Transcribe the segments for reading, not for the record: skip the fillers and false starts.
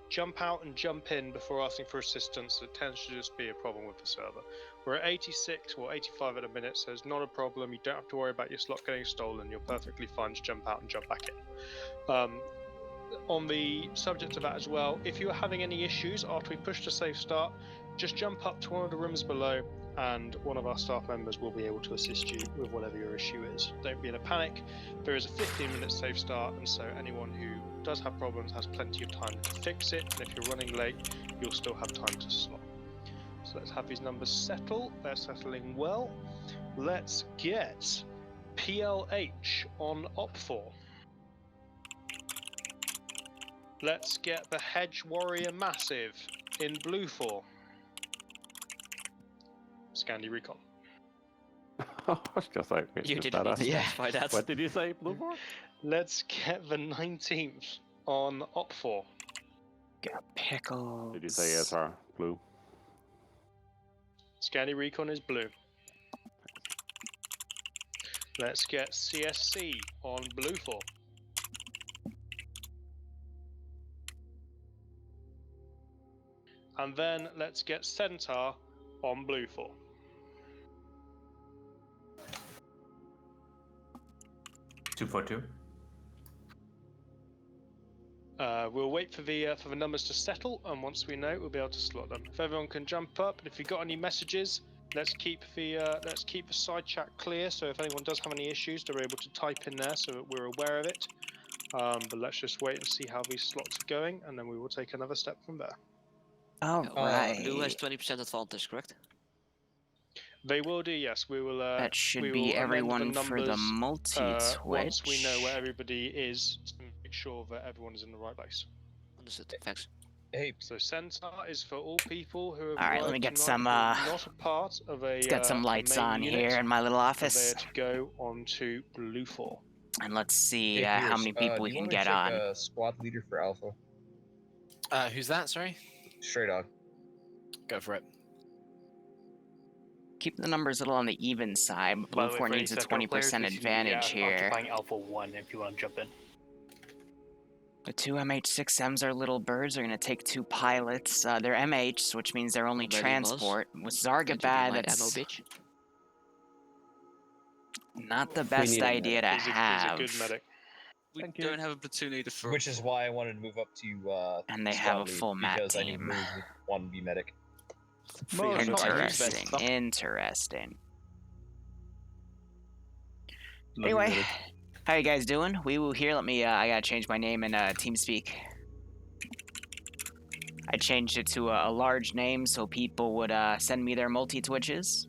jump out and jump in before asking for assistance, it tends to just be a problem with the server. We're at 86 or 85 at a minute, so it's not a problem. You don't have to worry about your slot getting stolen. You're perfectly fine to jump out and jump back in. On the subject of that as well, if you are having any issues after we push to safe start, just jump up to one of the rooms below and one of our staff members will be able to assist you with whatever your issue is. Don't be in a panic. There is a 15-minute safe start, and so anyone who does have problems has plenty of time to fix it, and if you're running late, you'll still have time to slot. So let's have these numbers settle. They're settling well. Let's get PLH on Op4. Let's get the Hedge Warrior Massive in Blue 4. Scandi Recon. I was just like, You didn't need to specify that. What did you say, Blue 4? Let's get the 19th on Op4. Got pickles. Did you say SR, Blue? Scandi Recon is blue. Let's get CSC on Blue 4. And then let's get Centaur on Blue 4. Two for two. We'll wait for the numbers to settle, and once we know, we'll be able to slot them. If everyone can jump up, and if you've got any messages, let's keep the side chat clear. So if anyone does have any issues, they're able to type in there, so that we're aware of it. But let's just wait and see how these slots are going, and then we will take another step from there. All right. Blue has 20% advantage, correct? They will do, yes. We will. That should we be will amend everyone the for the numbers, multi-twitch. once we know where everybody is, to make sure that everyone is in the right place. Understood. Thanks. Hey, So Centaur is for all people who have All right, let me worked get tonight some, who are not a part of a. Let's get some lights main on unit, here in my little and office. They are to go on to Blue 4. And let's see hey, how Pierce, many people do we you can want me get to on. check, squad leader for Alpha. Who's that? Sorry. Stray Dog. Go for it. Keep the numbers a little on the even side. Blue By the way, 4 for any needs a second 20% players, we should be, advantage here. Occupying Alpha 1 if you want to jump in. The two MH6Ms are little birds. Are going to take 2 pilots. They're MH, which means they're only Ready, boss? transport. With Going to be Zargabad, light that's ammo, bitch. not the best need a idea to He's have. a good medic. We Thank you. don't have a platoon leader for. Which is why I wanted to move up to And they squad have a lead, full mat because I need team. to move with one B medic. No, it's not like it's best Interesting. stuff. Interesting. Love Anyway, you, how you guys doing? Wee Woo here. Let me. I gotta change my name in TeamSpeak. I changed it to a large name so people would send me their multi-twitches,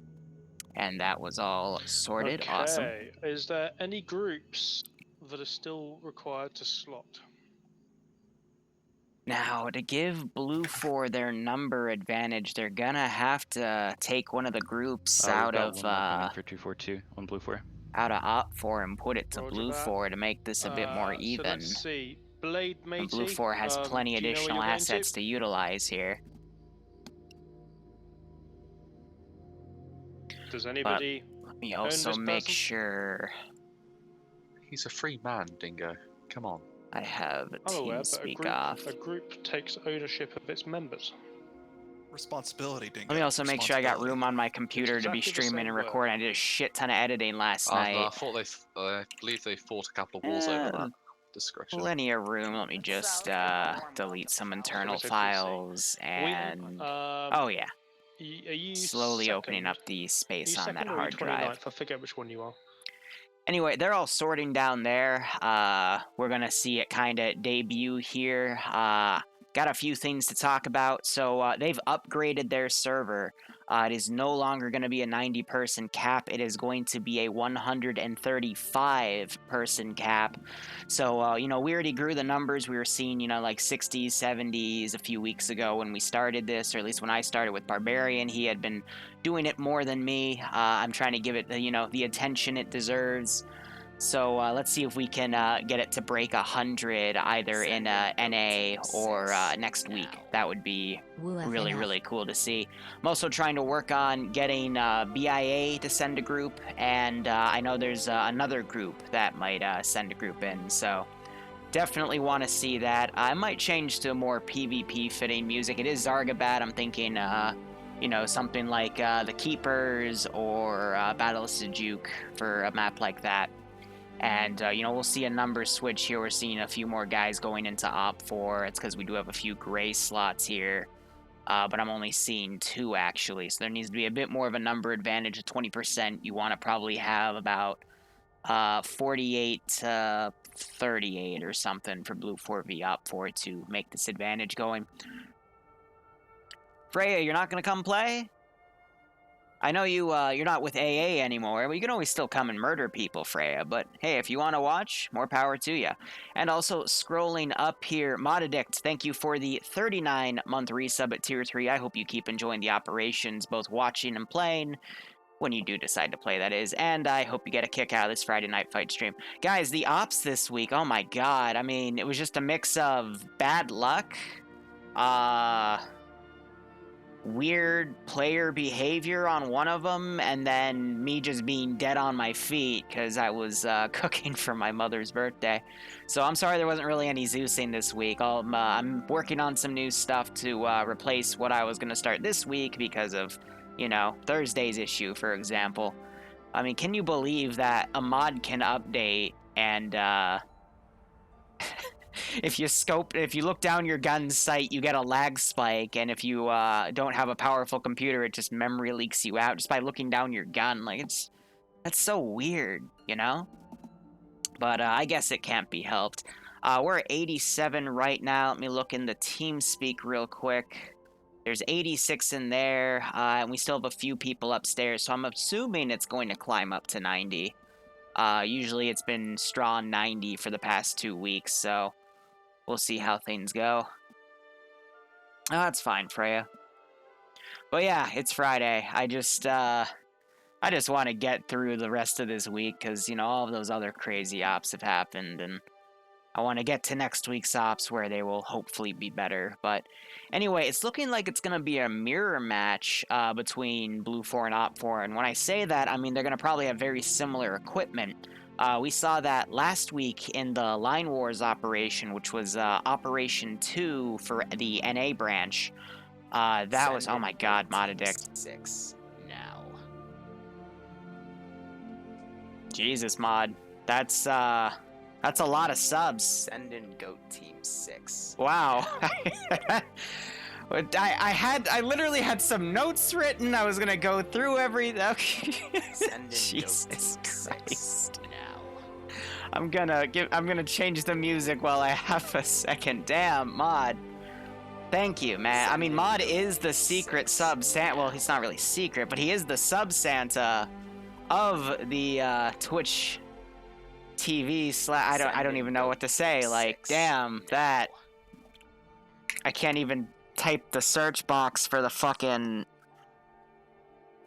and that was all sorted. Okay. Awesome. Is there any groups that are still required to slot? Now, to give Blue 4 their number advantage, they're gonna have to take one of the groups out of for 242 on Blue 4. out of Op 4 and put it to Roger Blue that. 4 to make this a bit more So even. let's see. Blade matey. And Blue 4 has plenty do you know where additional you're going assets to utilize here. Does anybody? Let me own also this make person? sure He's a free man, Dingo. Come on. I have a I'm aware, but TeamSpeak off. a group takes ownership of its members. Responsibility, Dingo. Let me also make sure I got Responsibility. room on my computer to be exactly the streaming same and word. recording. I did a shit ton of editing last night. I thought I believe they fought a couple of wars over that discretion. Plenty of room. Let me just delete some internal said PC. files and oh yeah, Are you slowly second? opening up the Are space you on that second or are you hard drive. 29th? I forget which one you are. Anyway, they're all sorting down there. We're gonna see it kind of debut here. Got a few things to talk about. So they've upgraded their server. It is no longer going to be a 90-person cap. It is going to be a 135-person cap. So, you know, we already grew the numbers. We were seeing, you know, like 60s, 70s a few weeks ago when we started this, or at least when I started with Barbarian. He had been doing it more than me. I'm trying to give it, you know, the attention it deserves. So let's see if we can get it to break 100 either in NA or next week. That would be really, really cool to see. I'm also trying to work on getting BIA to send a group, and I know there's another group that might send a group in. So definitely want to see that. I might change to more PvP fitting music. It is Zargabat. I'm thinking, you know, something like the Keepers or Battle of Sejuk for a map like that. And, you know, we'll see a number switch here. We're seeing a few more guys going into Op 4. It's because we do have a few gray slots here. But I'm only seeing 2, actually. So there needs to be a bit more of a number advantage of 20%. You want to probably have about 48 to 38 or something for Blue 4v Op 4 to make this advantage going. Freya, you're not going to come play? I know you're not with AA anymore, but you can always still come and murder people, Freya. But hey, if you want to watch, more power to you. And also, scrolling up here, Modaddict, thank you for the 39-month resub at Tier 3. I hope you keep enjoying the operations, both watching and playing, when you do decide to play, that is. And I hope you get a kick out of this Friday Night Fight stream. Guys, the ops this week, oh my god. I mean, it was just a mix of bad luck, weird player behavior on one of them, and then me just being dead on my feet because I was cooking for my mother's birthday. So I'm sorry there wasn't really any Zeusing this week. I'm working on some new stuff to replace what I was going to start this week because of, you know, Thursday's issue, for example. I mean, can you believe that a mod can update and if you look down your gun's sight, you get a lag spike, and if you don't have a powerful computer, it just memory leaks you out just by looking down your gun. Like, that's so weird, you know? But I guess it can't be helped. We're at 87 right now. Let me look in the TeamSpeak real quick. There's 86 in there, and we still have a few people upstairs, so I'm assuming it's going to climb up to 90. Usually it's been strong 90 for the past 2 weeks, so we'll see how things go. Oh, that's fine, Freya. But yeah, it's Friday. I just want to get through the rest of this week, because, you know, all of those other crazy ops have happened, and I want to get to next week's ops where they will hopefully be better. But anyway, it's looking like it's going to be a mirror match between Blue 4 and Op 4. And when I say that, I mean they're going to probably have very similar equipment. We saw that last week in the Line Wars operation, which was Operation 2 for the NA branch. That was, oh my god, Modaddict. 6 now. Jesus, Mod. That's a lot of subs. Send in Goat Team 6. Wow. I literally had some notes written. I was gonna go through everything. Okay. Send in Jesus Goat Team Christ. 6 now. I'm gonna change the music while I have a second. Damn, Mod. Thank you, man. I mean, Mod is the secret sub Santa. Well, he's not really secret, but he is the sub Santa of the Twitch TV I don't even know what to say. Like, damn, that I can't even type the search box for the fucking.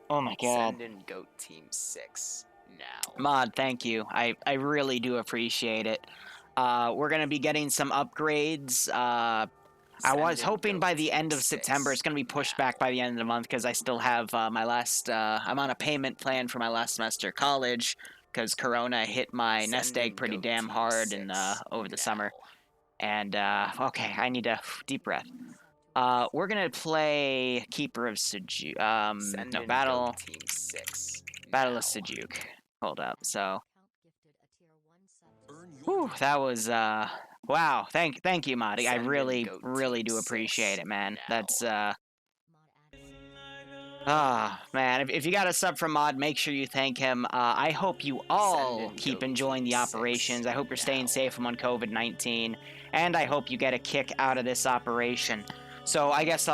Oh my god. Send in Goat Team 6 now. Mod, thank you. I really do appreciate it. We're gonna be getting some upgrades. I was hoping by the end of September. It's going to be pushed back by the end of the month because I still have my last... I'm on a payment plan for my last semester of college because Corona hit my nest egg pretty damn hard over the summer. And, okay, I need a deep breath. We're going to play Keeper of Sejuk. No, Battle of Sejuk. Hold up, so... Whew, that was, wow, thank you, Mod. I really do appreciate it, man. That's, man, if you got a sub from Mod, make sure you thank him. I hope you all keep enjoying the operations. I hope you're staying safe among COVID-19, and I hope you get a kick out of this operation. So I guess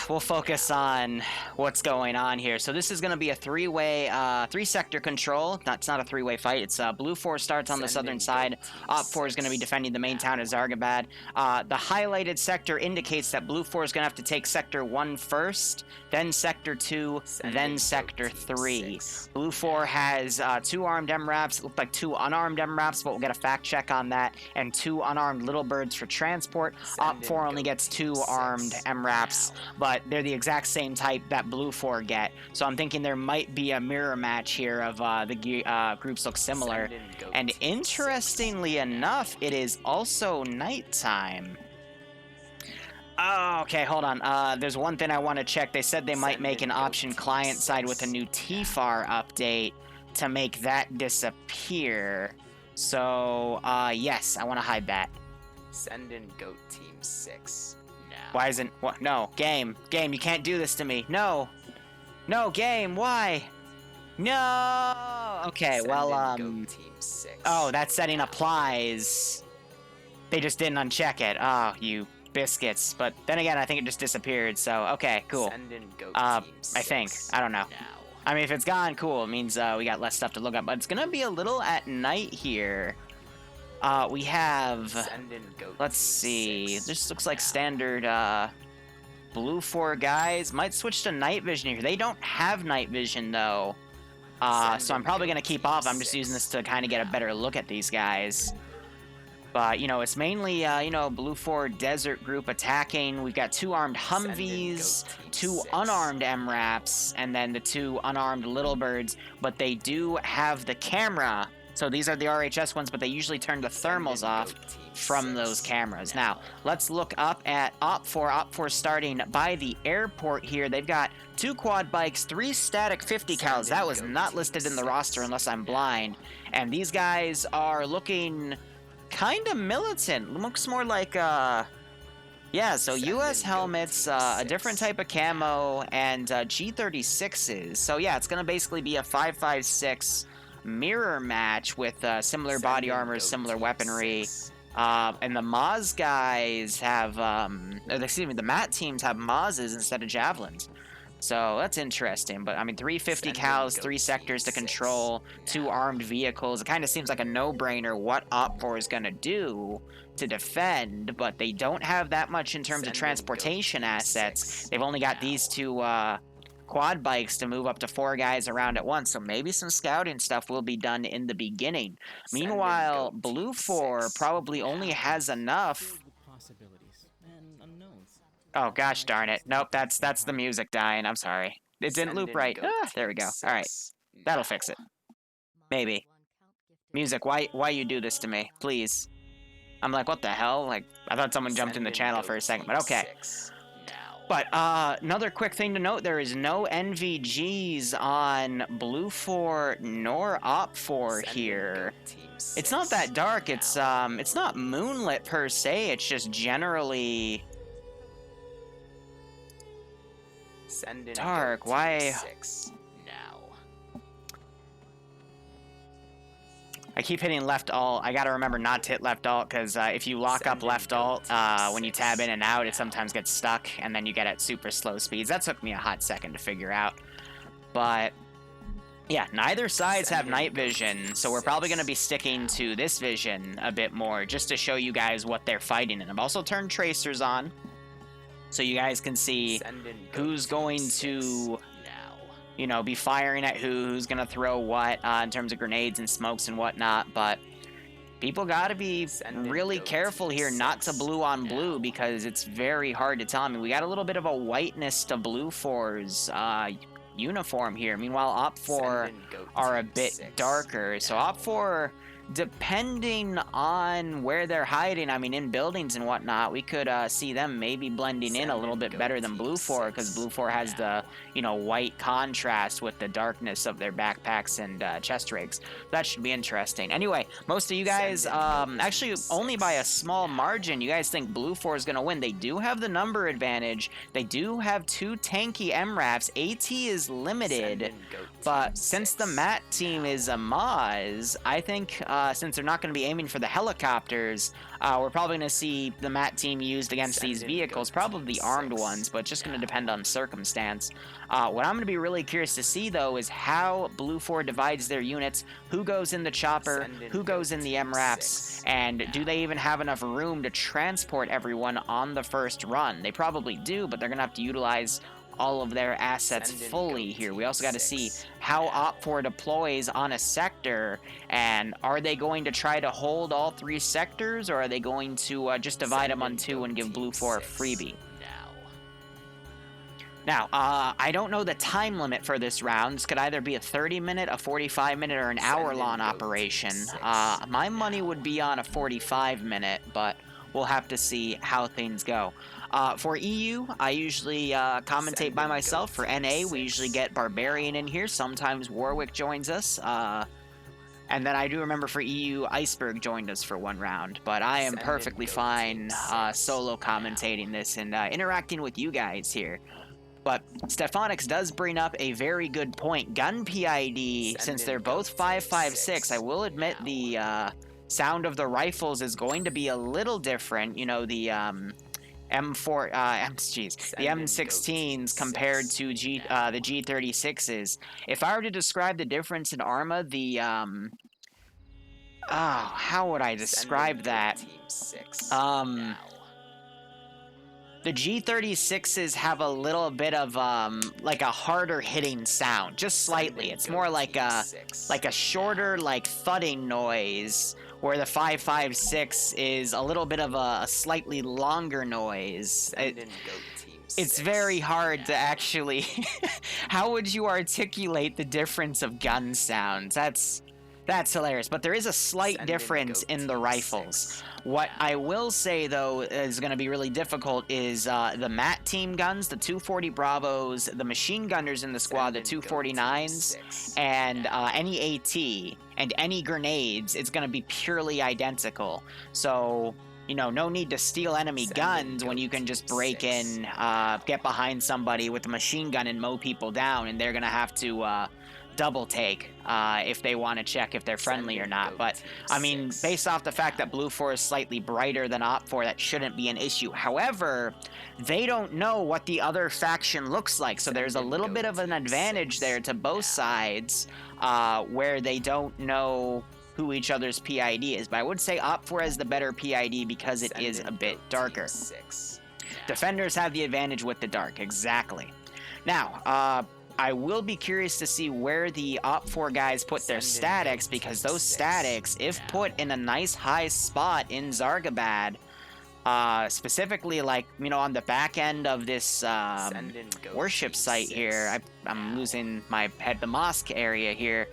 we'll focus on what's going on here. So this is going to be a three-sector control. It's not a three-way fight. It's Blue 4 starts on the southern side. Op 4 is going to be defending the main town of Zargabad. The highlighted sector indicates that Blue 4 is going to have to take Sector 1 first, then Sector 2, then Sector 3. Blue 4 has 2 armed MRAPs. It looked like 2 unarmed MRAPs, but we'll get a fact check on that, and 2 unarmed Little Birds for transport. Op 4 only gets two 6 armed MRAPs, now. but they're the exact same type that Blue 4 get. So I'm thinking there might be a mirror match here of the groups look similar. Send in goat And team 6 interestingly enough, it is also nighttime. Oh, okay, hold on. There's one thing I want to check. They said they might Send make in an goat option team client side with a 6 new now. TFAR update to make that disappear. So, yes, I want to hide that. Send in goat team 6 now. Why isn't... What? No, game, you can't do this to me. No, game, why? No! Okay, Send well, in goat team 6 oh, that setting now. applies. They just didn't uncheck it. Oh, you biscuits. But then again, I think it just disappeared, so okay, cool. Send in goat team I think. 6 I don't know. now. I mean, if it's gone, cool. It means we got less stuff to look up. But it's gonna be a little at night here. We have... Send in goat Let's team see. 6 This looks like now. standard Blue 4 guys. Might switch to night vision here. They don't have night vision, though. So I'm probably going to keep off. I'm just using this to kind of get a better look at these guys. But, you know, it's mainly, you know, Blue 4 Desert Group attacking. We've got 2 armed Humvees, 2 unarmed MRAPs, and then the 2 unarmed Little Birds. But they do have the camera. So these are the RHS ones, but they usually turn the thermals off from those cameras. Now, let's look up at Op4. Op4 starting by the airport here. They've got 2 quad bikes, 3 static 50 cals. That was not listed in the roster unless I'm blind. And these guys are looking kind of militant. Looks more like, yeah, so US helmets, a different type of camo, and G36s. So yeah, it's going to basically be a 5.56 mirror match with similar body armor, similar weaponry. And the Maz guys have, excuse me, the MAT teams have Mazes instead of Javelins. So that's interesting. But I mean, 350 cals, 3 sectors to control, 2 armed vehicles. It kind of seems like a no-brainer what Op4 is going to do to defend, but they don't have that much in terms of transportation assets. They've only got these 2 quad bikes to move up to 4 guys around at once, so maybe some scouting stuff will be done in the beginning. Meanwhile, Blue 4 probably only has enough. Oh gosh darn it. Nope, that's the music dying. I'm sorry. It didn't loop right. Ah, there we go. Alright. That'll fix it. Maybe. Music, why you do this to me? Please. I'm like, what the hell? Like, I thought someone jumped in the channel for a second, but okay. But another quick thing to note, there is no NVGs on Blue 4 nor Op 4 here. It's not that dark. It's not moonlit per se. It's just generally dark. Why? I keep hitting left alt. I gotta remember not to hit left alt, because if you lock up left alt, when you tab in and out, it sometimes gets stuck, and then you get at super slow speeds. That took me a hot second to figure out. But, yeah, neither sides have night vision, so we're probably going to be sticking to this vision a bit more, just to show you guys what they're fighting. And I've also turned tracers on, so you guys can see who's going to, you know, be firing at who's going to throw what in terms of grenades and smokes and whatnot. But people got to be really careful here not to blue on blue, because it's very hard to tell. I mean, we got a little bit of a whiteness to Blue 4's uniform here. Meanwhile, Op 4 are a bit darker. So Op 4, depending on where they're hiding, I mean, in buildings and whatnot, we could see them maybe blending in a little bit better than Blue 4, because Blue 4 has the, you know, white contrast with the darkness of their backpacks and chest rigs. That should be interesting. Anyway, most of you guys, actually only by a small margin, you guys think Blue 4 is going to win. They do have the number advantage. They do have 2 tanky MRAPs. AT is limited, but since the MAT team is a Maz, I think since they're not going to be aiming for the helicopters, we're probably going to see the MAT team used against these vehicles, probably the armed ones, but it's just going to depend on circumstance. What I'm going to be really curious to see, though, is how Blue 4 divides their units, who goes in the chopper, who goes in the MRAPs, and do they even have enough room to transport everyone on the first run? They probably do, but they're going to have to utilize all of their assets Send in fully goat here. We team also got to see 6 how now. OPFOR deploys on a sector, and are they going to try to hold all 3 sectors, or are they going to just divide them Send on in 2 goat and give team Blue 4 a 6 freebie? now. Now, I don't know the time limit for this round. This could either be a 30-minute, a 45-minute, or an Send in hour-long goat team operation. 6 My money now. would be on a 45-minute, but we'll have to see how things go. For EU, I usually commentate Send by in myself. goat For team NA, we 6 usually get Barbarian in here. Sometimes Warwick joins us. And then I do remember for EU, Iceberg joined us for 1 round. But I am Send in perfectly goat fine team 6 solo commentating this and interacting with you guys here. But Stefanix does bring up a very good point. Gun PID, Send since in they're both goat team 5.56, I will admit now. the sound of the rifles is going to be a little different. You know, the M4, the Send in goat team M16s compared 6 to now. the G36s. If I were to describe the difference in armor, the how would I Send in describe goat that? team 6 Um, now. The G36s have a little bit of like a harder hitting sound, just slightly. Send in It's goat more like team a 6 shorter now. like thudding noise, where the 5.56 is a little bit of a slightly longer noise. Send in goat team It's 6 very hard to now. actually. How would you articulate the difference of gun sounds? That's hilarious. But there is a slight Send difference goat in the team rifles. 6 What now. I will say, though, is going to be really difficult is the MAT team guns, the 240 Bravos, the machine gunners in the squad, Send the in goat team 249s, 6 and now. any AT and any grenades. It's going to be purely identical. So, you know, no need to steal enemy Send in guns when goat you can just team break 6 in, now. get behind somebody with a machine gun and mow people down, and they're going to have to double take if they want to check if they're friendly Send or in not. goat But team I mean, 6 based off the fact now. that Blue 4 is slightly brighter than Op 4, that shouldn't be an issue. However, they don't know what the other faction looks like, so Send there's a in little goat bit of an team advantage 6 there to both now. sides, where they don't know who each other's PID is. But I would say Op 4 has the better PID because it Send is in a bit goat darker. team 6 now. Defenders have the advantage with the dark, exactly. Now, I will be curious to see where the Op 4 guys put their Send in statics, goat because team those 6 statics, if now. put in a nice high spot in Zargabad, specifically like, you know, on the back end of this Send in goat worship team site 6 here, I'm now. losing my head, the mosque area here,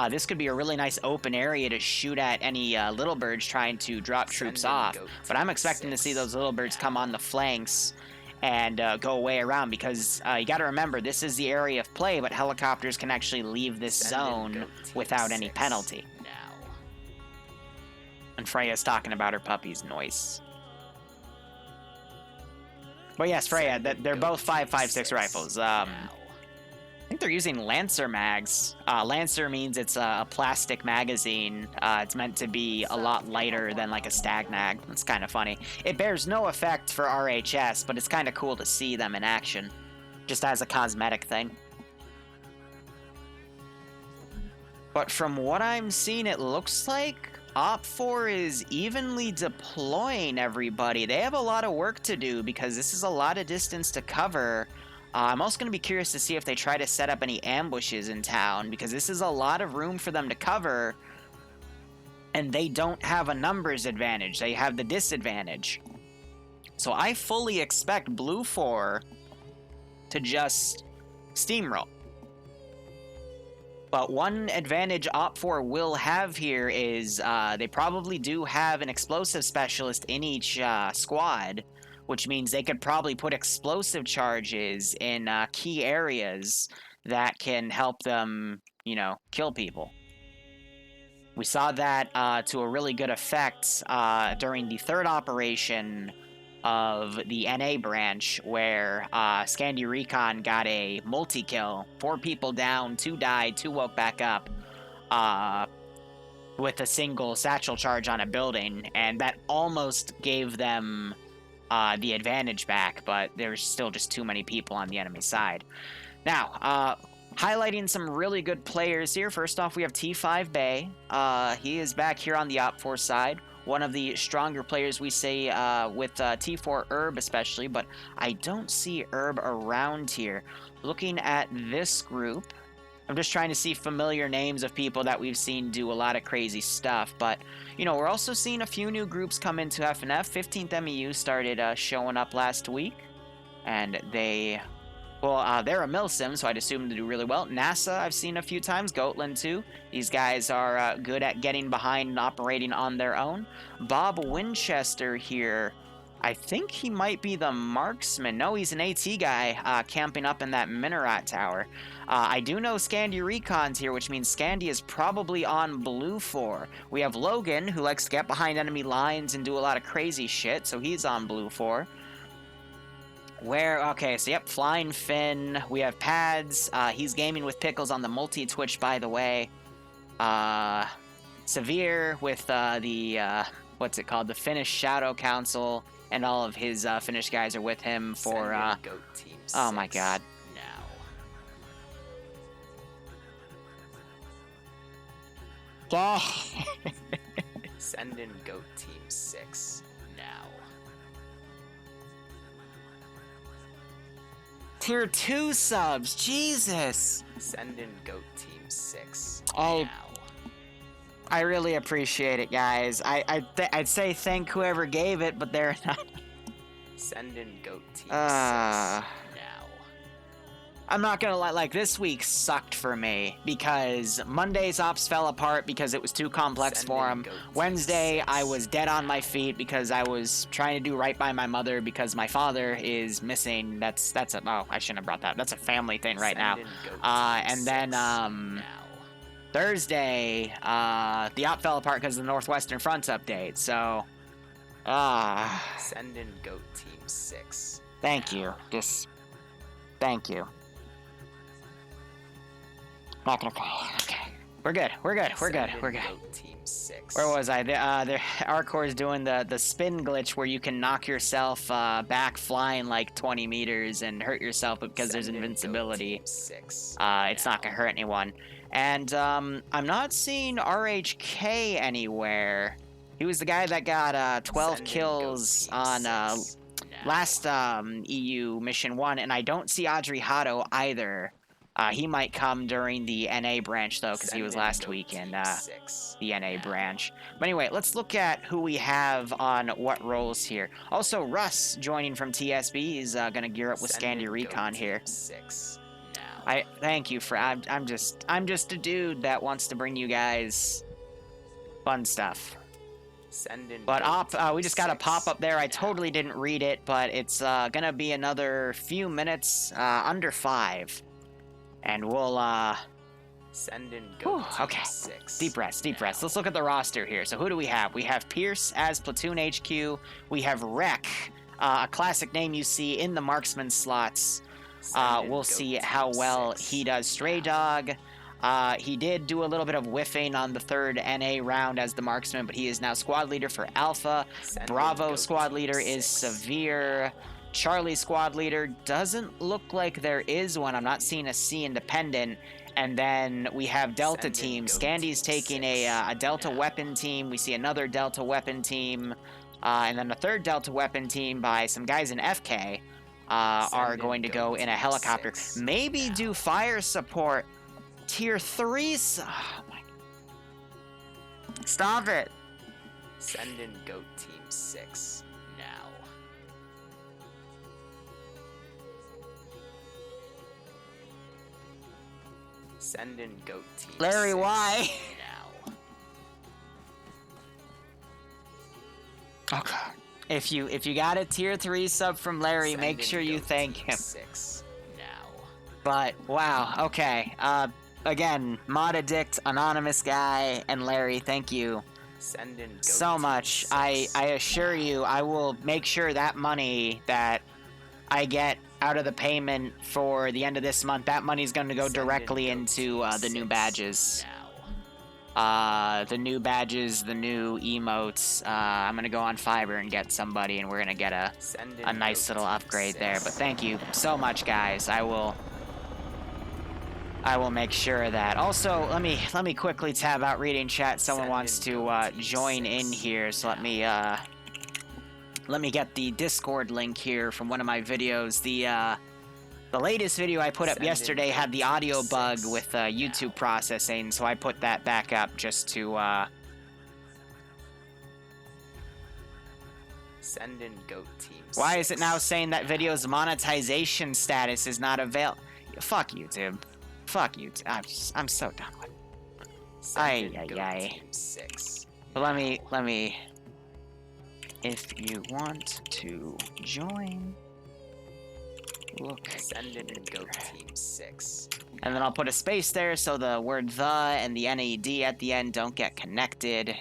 this could be a really nice open area to shoot at any little birds trying to drop Send troops in off. goat But I'm team expecting to see 6 those little birds now. come on the flanks and go away around, because you got to remember, this is the area of play, but helicopters can actually leave this Send in zone goat team without any 6 penalty. now. And Freya's talking about her puppy's noise. But yes, Freya, Send in they're goat both team 5.56 6 rifles. now. I think they're using Lancer mags. Lancer means it's a plastic magazine. It's meant to be a lot lighter than like a Stag mag. It's kind of funny. It bears no effect for RHS, but it's kind of cool to see them in action, just as a cosmetic thing. But from what I'm seeing, it looks like Op 4 is evenly deploying everybody. They have a lot of work to do because this is a lot of distance to cover. I'm also going to be curious to see if they try to set up any ambushes in town, because this is a lot of room for them to cover, and they don't have a numbers advantage. They have the disadvantage. So I fully expect Blue 4 to just steamroll. But one advantage Op 4 will have here is they probably do have an explosive specialist in each squad, which means they could probably put explosive charges in key areas that can help them, you know, kill people. We saw that to a really good effect during the third operation of the NA branch, where Scandi Recon got a multi-kill. 4 people down, 2 died, 2 woke back up with a single satchel charge on a building, and that almost gave them the advantage back, but there's still just too many people on the enemy side. Now, highlighting some really good players here. First off, we have T5 Bay. He is back here on the Op 4 side. one of the stronger players we see with T4 Herb especially, but I don't see Herb around here. Looking at this group, I'm just trying to see familiar names of people that we've seen do a lot of crazy stuff, but, you know, we're also seeing a few new groups come into FNF. 15th MEU started showing up last week, and they're a milsim, so I'd assume to do really well. NASA, I've seen a few times. Goatland, too. These guys are good at getting behind and operating on their own. Bob Winchester here, I think he might be the marksman. No, he's an AT guy camping up in that Minaret tower. I do know Scandi Recon's here, which means Scandi is probably on Blue 4. We have Logan, who likes to get behind enemy lines and do a lot of crazy shit, so he's on Blue 4. Okay, so yep, Flying Finn. We have Pads. He's gaming with Pickles on the multi-Twitch, by the way. Severe with what's it called? The Finnish Shadow Council, and all of his Finnish guys are with him for, oh my god. Send in Goat Team 6 now. Tier 2 subs, Jesus! Send in Goat Team 6 Oh, now. I really appreciate it, guys. I'd say thank whoever gave it, but they're not. Send in Goat Team 6 now. I'm not gonna lie, like, this week sucked for me, because Monday's ops fell apart because it was too complex Send for in him. Goat Team Wednesday, 6 I was dead on my feet because I was trying to do right by my mother because my father is missing. Oh, I shouldn't have brought that. That's a family thing right now. Send in Goat Team And then, 6 now. Thursday, the op fell apart because of the Northwestern Front's update, so, Send in Goat Team 6 thank now. you. Thank you. Not gonna cry. Okay. We're good. Send in We're good. Goat Team 6 Where was I? Arcor is doing the spin glitch where you can knock yourself back flying like 20 meters and hurt yourself because there's Send in Goat invincibility. Team 6 It's now. not gonna hurt anyone. And I'm not seeing RHK anywhere. He was the guy that got 12 Send in kills Goat Team on 6 now. last EU Mission 1, and I don't see Audrey Hato either. He might come during the NA branch, though, because he Send was in last Goat week in Team 6 the NA now. branch. But anyway, let's look at who we have on what roles here. Also, Russ joining from TSB. He's going to gear up with Send Scandi in Recon Goat here. Team 6 now. Thank you for... I'm just a dude that wants to bring you guys fun stuff. Send in But Goat we Team just got a 6 pop up there. I now. totally didn't read it, but it's gonna be another few minutes, under 5. And we'll, Send in Goat whew, Team okay. 6 Deep breaths, deep breaths. now. Let's look at the roster here. So who do we have? We have Pierce as Platoon HQ. We have Rek, a classic name you see in the marksman slots. Send in We'll Goat see Team how well 6 he does Stray now. Dog. He did do a little bit of whiffing on the 3rd NA round as the marksman, but he is now squad leader for Alpha. Send in Bravo Goat squad Team leader is 6 Severe. Charlie squad leader doesn't look like there is one. I'm not seeing a C independent. And then we have Delta Send in team. Goat Scandy's Team taking 6 a Delta now. weapon team. We see another Delta weapon team. And then a 3rd Delta weapon team by some guys in FK are Send in going to go Goat in a Team helicopter. 6 Maybe now. do fire support. Tier 3. Oh my. Stop it. Send in Goat Team 6 now. Send in Goat Team Larry, 6 why? now. Okay. If you got a tier 3 sub from Larry, Send make in sure you Goat thank Team him. 6 now. But wow, okay. Again, Mod Addict, Anonymous Guy, and Larry, thank you Send in Goat so Team much. 6 I assure now. you, I will make sure that money that I get out of the payment for the end of this month, that money's going to go Send in directly Goat into Team the new 6 badges. now. The new badges, the new emotes. I'm gonna go on Fiverr and get somebody, and we're gonna get a Send in nice Goat little Team upgrade there. 6 But thank you so much, guys. I will I will make sure of that. Also, let me quickly tab out reading chat. Someone Send wants in to goat team join 6 in here, so let me get the Discord link here from one of my videos. The latest video I put up Send in yesterday goat had the team audio bug 6 with YouTube now. processing, so I put that back up just to Send in goat team. Why is it now 6 saying that now. video's monetization status is not available? Fuck YouTube. Fuck YouTube. I'm so done with it. Send in Ay, goat ay. team 6. But let me. If you want to join, look. Send in goat team 6. And then I'll put a space there so the word the and the NAD at the end don't get connected.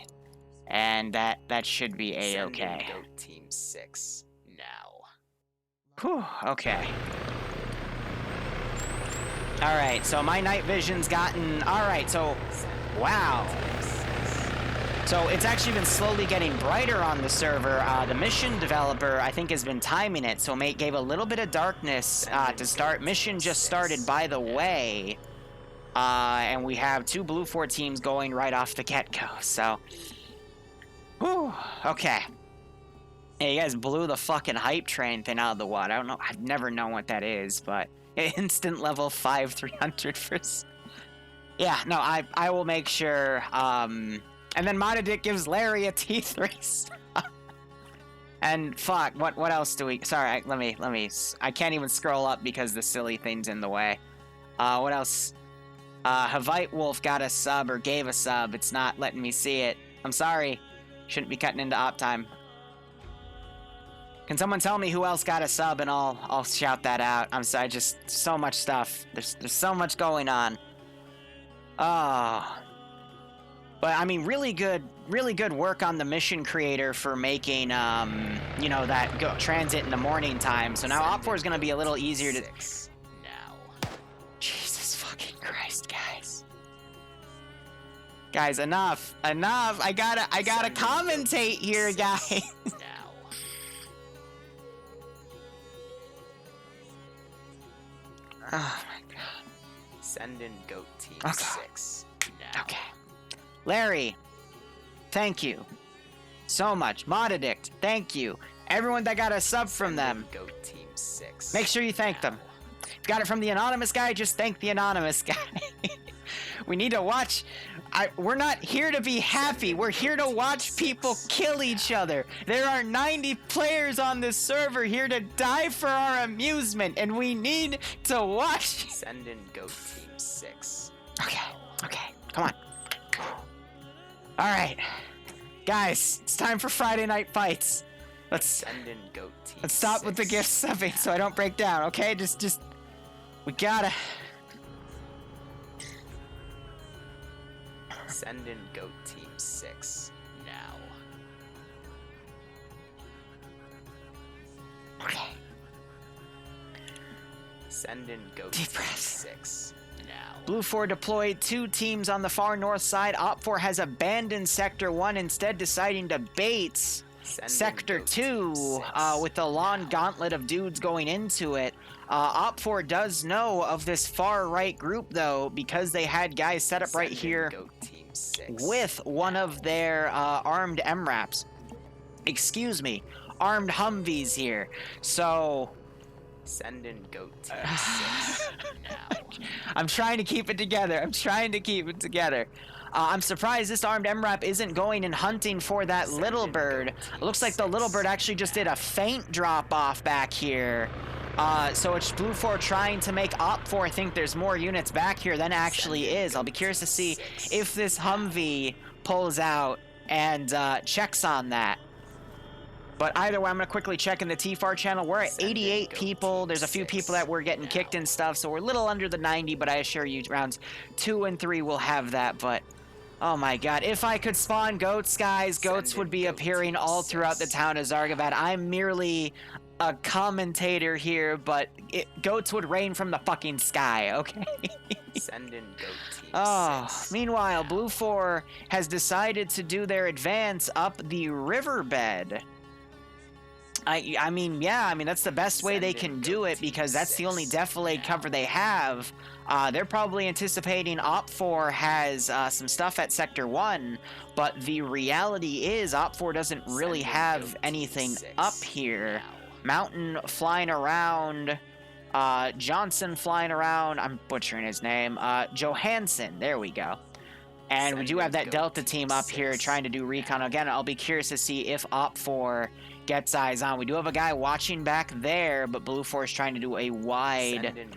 And that should be Send in a-okay. goat team 6 now. Whew, okay. Alright, so my night vision's gotten... Alright, so... Wow. So it's actually been slowly getting brighter on the server. The mission developer, I think, has been timing it, so it gave a little bit of darkness to start. Mission just started, by the way. And we have 2 Blue 4 teams going right off the get-go, so... Whew, okay. Hey, you guys blew the fucking hype train thing out of the water. I don't know, I've never known what that is, but... Instant level 5 300 for... Yeah, no, I will make sure, And then Monadic gives Larry a T3. And fuck, what else do we... Sorry, let me... I can't even scroll up because the silly thing's in the way. What else? Havite Wolf got a sub or gave a sub. It's not letting me see it. I'm sorry. Shouldn't be cutting into op time. Can someone tell me who else got a sub and I'll shout that out. I'm sorry, just so much stuff. There's so much going on. Oh. But I mean, really good work on the mission creator for making, you know, that transit in the morning time. So now Op 4 is going to be a little easier to... Now. Jesus fucking Christ, guys. Guys, enough. I gotta commentate here, guys. Now. Oh my god. Send in goat team Okay. 6 now. Okay. Larry, thank you so much. Modadict, thank you. Everyone that got a sub from Send them, in goat team 6. make sure you thank them. If you got it from the anonymous guy, just thank the anonymous guy. We need to watch. We're not here to be happy. We're here to watch people kill each other. There are 90 players on this server here to die for our amusement, and we need to watch. Send in goat team 6. Okay, come on. All right, guys, it's time for Friday night fights. Let's Send in goat team stop with the 6 gift subbing so I don't break down. Okay, just we gotta. Send in goat team 6 now. Okay. Send in goat Deep team breath. 6 now. Blue 4 deployed 2 teams on the far north side. Op 4 has abandoned Sector 1, instead deciding to bait Send in Sector goat team 2 6 with the long now. gauntlet of dudes going into it. Op 4 does know of this far right group, though, because they had guys set up right Send in here goat team 6 with one now. of their armed MRAPs. Excuse me, armed Humvees here. So... Send in goat team 6 now. I'm trying to keep it together. I'm surprised this armed MRAP isn't going and hunting for that Send little in bird. goat It team looks like the little 6 bird actually just did a faint drop off back here. So it's Blue 4 trying to make Op 4 think there's more units back here than actually Send in is. I'll be goat curious to team see 6 if this Humvee pulls out and checks on that. But either way, I'm going to quickly check in the TFAR channel. We're at Send in 88 goat people. team There's a few 6 people that were getting kicked now. and stuff, so we're a little under the 90, but I assure you rounds 2 and 3 will have that. But oh my god, if I could spawn goats, guys, goats Send would in be goat appearing team all throughout the 6 town of Zargavad. I'm merely a commentator here, but goats would rain from the fucking sky, okay? Send in goat team Oh, 6 meanwhile, now. Blue 4 has decided to do their advance up the riverbed. I mean, yeah, I mean, that's the best way they can do it because that's the only defilade cover they have. They're probably anticipating Op4 has some stuff at Sector 1, but the reality is Op4 doesn't really have anything up here. Mountain flying around, Johnson flying around, I'm butchering his name, Johansson, there we go. And we do have that Delta team up here trying to do recon. Again, I'll be curious to see if Op4 gets eyes on. We do have a guy watching back there, but Blue 4 is trying to do a wide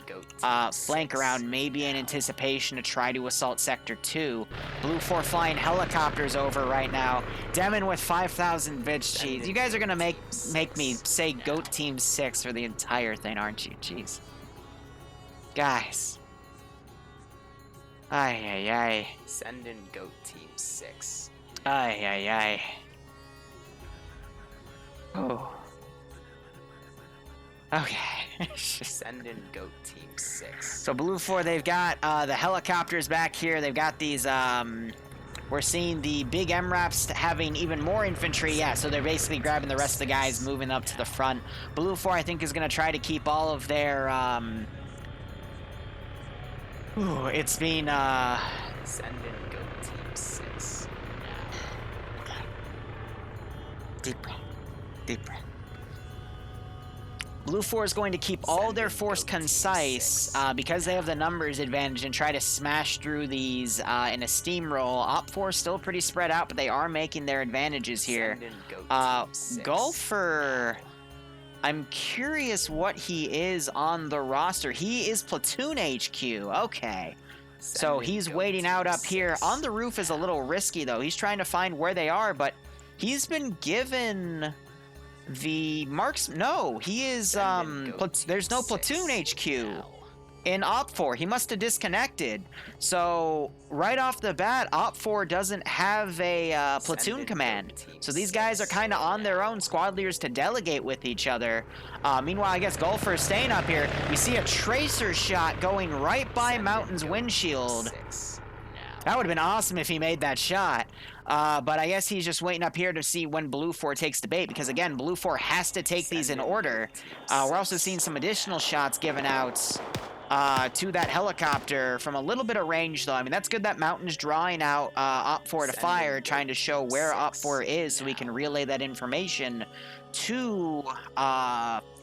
flank around, maybe in anticipation to try to assault Sector 2. Blue 4 flying helicopters over right now. Demon with 5,000 bits. Jeez, you guys are going to make me say Goat Team 6 for the entire thing, aren't you? Jeez. Guys. Ay, ay, ay. Send in Goat Team 6. Ay, ay, ay. Oh. Okay. Send in Goat Team 6. So Blue 4, they've got the helicopters back here. They've got these, we're seeing the big MRAPs having even more infantry. Yeah, so they're basically grabbing the rest of the guys, moving up to the front. Blue 4, I think, is going to try to keep all of their, Ooh, it's been, Send in Goat Team 6. Deep breath. Deep breath. Blue 4 is going to keep all their force concise because they have the numbers advantage and try to smash through these in a steamroll. Op 4 is still pretty spread out, but they are making their advantages here. Golfer, I'm curious what he is on the roster. He is Platoon HQ. Okay. So he's waiting out up here. On the roof is a little risky, though. He's trying to find where they are, but he's been given the marks. No, he is, there's no Platoon HQ in Op 4. He must have disconnected. So right off the bat, Op 4 doesn't have a platoon command. So these guys are kind of on their own, squad leaders to delegate with each other. Meanwhile, I guess Golfer is staying up here. We see a tracer shot going right by Mountain's windshield. That would have been awesome if he made that shot. But I guess he's just waiting up here to see when Blue 4 takes the bait, because again, Blue 4 has to take these in order. We're also seeing some additional shots given out to that helicopter from a little bit of range, though. I mean, that's good that Mountain's drawing out Op 4 to fire, trying to show where Op 4 is so we can relay that information to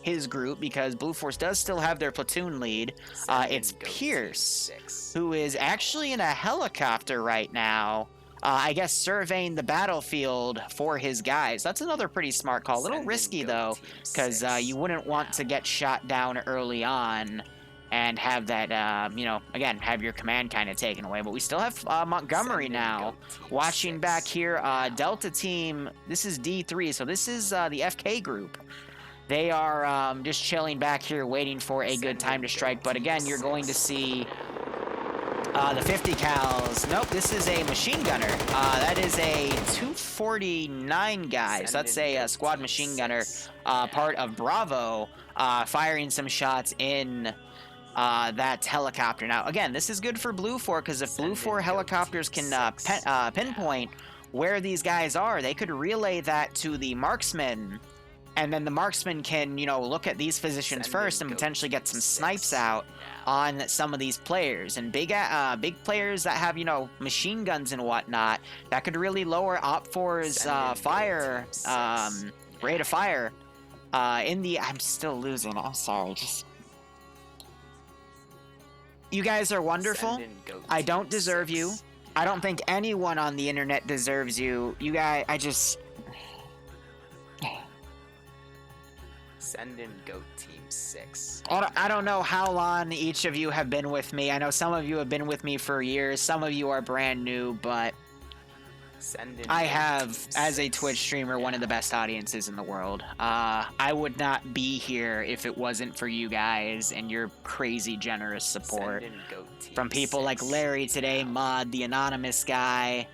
his group, because Blue Force does still have their platoon lead. It's Pierce, who is actually in a helicopter right now. I guess surveying the battlefield for his guys. That's another pretty smart call. A little risky, though, because you wouldn't want to get shot down early on and have that, you know, again, have your command kind of taken away. But we still have Montgomery now. Watching back here, Delta team, this is D3, so this is the FK group. They are just chilling back here, waiting for a good time to strike. But again, you're going to see the 50 cals. Nope, this is a machine gunner. That is a 249 guy. So that's a squad machine gunner, part of Bravo, firing some shots in that helicopter. Now, again, this is good for Blue 4, because if Blue 4 helicopters can pinpoint where these guys are, they could relay that to the marksman. And then the marksman can, you know, look at these positions first and potentially get some snipes out on some of these players. And big players that have, you know, machine guns and whatnot, that could really lower Op 4's fire, rate of fire. I'm still losing. I'm sorry. You guys are wonderful. I don't deserve you. I don't think anyone on the internet deserves you. You guys, Send in Goat Team 6. I don't know how long each of you have been with me. I know some of you have been with me for years. Some of you are brand new, but I have, as a Twitch streamer, one of the best audiences in the world. I would not be here if it wasn't for you guys and your crazy generous support from people like Larry today, Mod, the anonymous guy.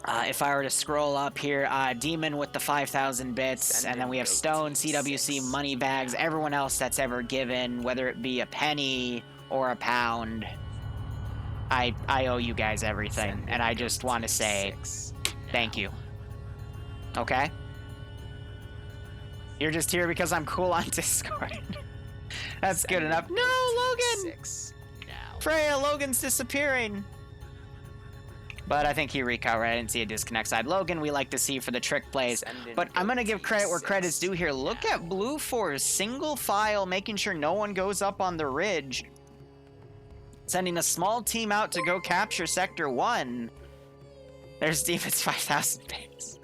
If I were to scroll up here, Demon with the 5,000 bits, and then we have Stone, CWC, Moneybags, everyone else that's ever given, whether it be a penny or a pound. I owe you guys everything, and I just want to say thank you. Okay? You're just here because I'm cool on Discord. That's good Sending enough. goat No, team Logan! 6 now. Freya, Logan's disappearing. But I think he recovered. I didn't see a disconnect side. Logan, we like to see for the trick plays. Sending But I'm goat going to give team credit where 6 credit's due here. Look now. at Blue Force, single file, making sure no one goes up on the ridge. Sending a small team out to go capture Sector 1. There's Demon's 5,000 base.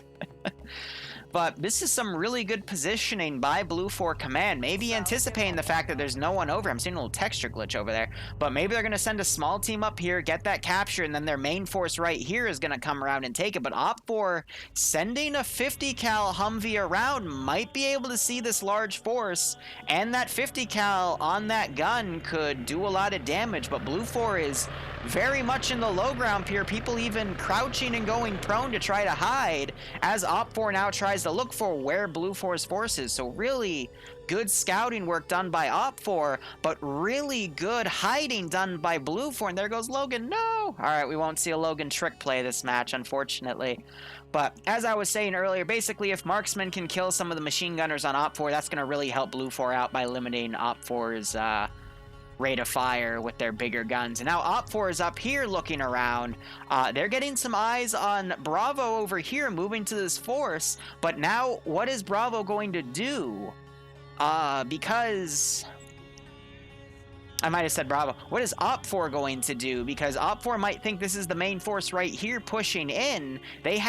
But this is some really good positioning by Blue 4 Command. Maybe anticipating the fact that there's no one over. I'm seeing a little texture glitch over there. But maybe they're going to send a small team up here, get that capture, and then their main force right here is going to come around and take it. But Op4 sending a 50 cal Humvee around might be able to see this large force. And that 50 cal on that gun could do a lot of damage. But Blue 4 is very much in the low ground here. People even crouching and going prone to try to hide as Op4 now tries to look for where Blue 4's force is. So really good scouting work done by Op4, but really good hiding done by Blue 4. And there goes Logan. No! All right, we won't see a Logan trick play this match, unfortunately. But as I was saying earlier, basically if Marksman can kill some of the machine gunners on Op4, that's going to really help Blue 4 out by eliminating Op4's rate of fire with their bigger guns. And now Op4 is up here looking around. They're getting some eyes on Bravo over here moving to this force. But now what is Bravo going to do? Because I might have said Bravo. What is Op4 going to do? Because Op4 might think this is the main force right here pushing in. They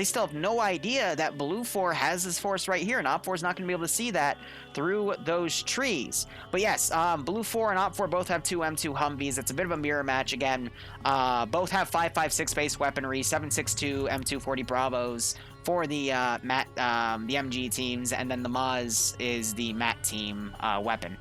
still have no idea that Blue 4 has this force right here, and Op4 is not going to be able to see that through those trees. But yes, Blue 4 and Op4 both have two M2 Humvees. It's a bit of a mirror match again. Both have 5.56 base weaponry, 7.62 M240 Bravos for the MG teams, and then the Maz is the MAT team weapon.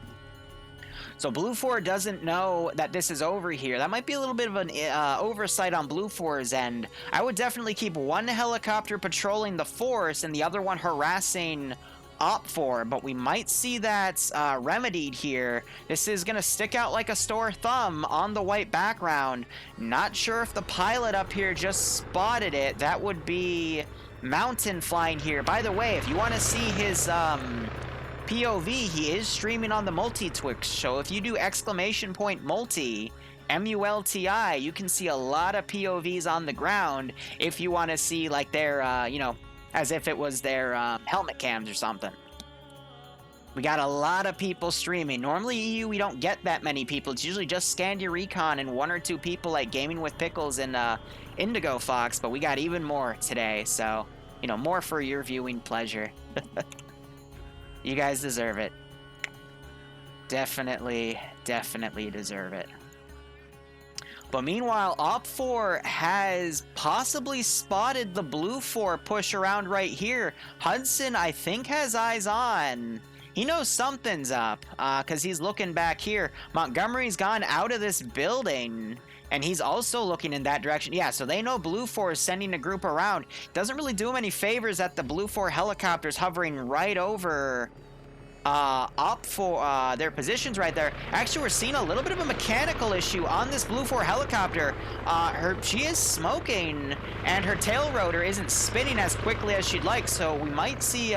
So Blue 4 doesn't know that this is over here. That might be a little bit of an oversight on Blue 4's end. I would definitely keep one helicopter patrolling the force and the other one harassing Op4, but we might see that remedied here. This is going to stick out like a sore thumb on the white background. Not sure if the pilot up here just spotted it. That would be Mountain flying here. By the way, if you want to see his POV, he is streaming on the multi-Twix, so if you do !multi, MULTI, you can see a lot of POVs on the ground if you want to see like their, as if it was their helmet cams or something. We got a lot of people streaming. Normally EU, we don't get that many people. It's usually just Scandia Recon and one or two people like Gaming with Pickles and Indigo Fox, but we got even more today, so, more for your viewing pleasure. You guys deserve it. Definitely deserve it. But meanwhile, Op4 has possibly spotted the Blue 4 push around right here. Hudson, I think, has eyes on. He knows something's up, because he's looking back here. Montgomery's gone out of this building, and he's also looking in that direction. Yeah, so they know Blue 4 is sending a group around. Doesn't really do him any favors that the Blue 4 helicopter's hovering right over Op4, their positions right there. Actually, we're seeing a little bit of a mechanical issue on this Blue 4 helicopter. She is smoking, and her tail rotor isn't spinning as quickly as she'd like, so we might see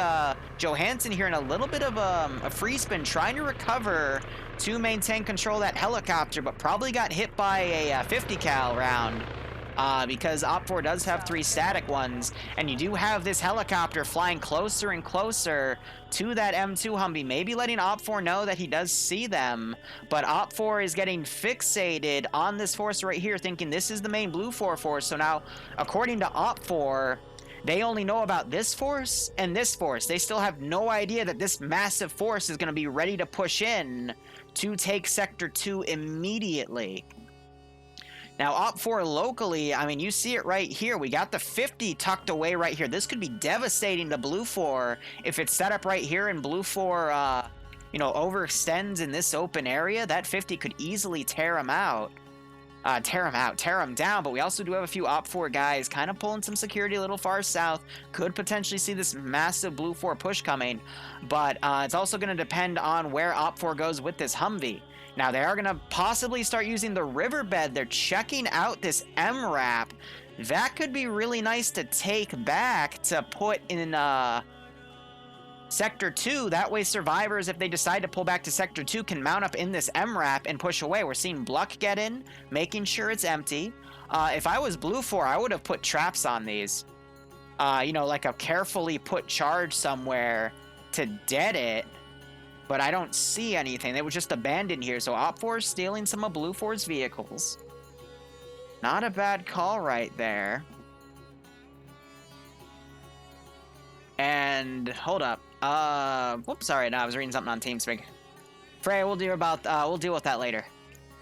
Johansson here in a little bit of a free spin, trying to recover to maintain control of that helicopter, but probably got hit by a 50 cal round. Because Op4 does have 3 static ones, and you do have this helicopter flying closer and closer to that M2 Humvee, maybe letting Op4 know that he does see them, but Op4 is getting fixated on this force right here, thinking this is the main Blue 4 force. So now, according to Op4, they only know about this force and this force. They still have no idea that this massive force is going to be ready to push in to take Sector 2 immediately. Now, Op4 locally, I mean, you see it right here. We got the 50 tucked away right here. This could be devastating to Blue 4 if it's set up right here and Blue 4, overextends in this open area. That 50 could easily tear him down. But we also do have a few Op4 guys kind of pulling some security a little far south. Could potentially see this massive Blue 4 push coming. But it's also going to depend on where Op4 goes with this Humvee. Now, they are going to possibly start using the riverbed. They're checking out this MRAP. That could be really nice to take back to put in Sector 2. That way survivors, if they decide to pull back to Sector 2, can mount up in this MRAP and push away. We're seeing Bluck get in, making sure it's empty. If I was Blue 4, I would have put traps on these. You know, like a carefully put charge somewhere to dead it. But I don't see anything. They were just abandoned here. So Op 4 is stealing some of Blue 4's vehicles. Not a bad call right there. And hold up. Whoops, sorry. No, I was reading something on TeamSpeak. Frey, we'll deal with that later.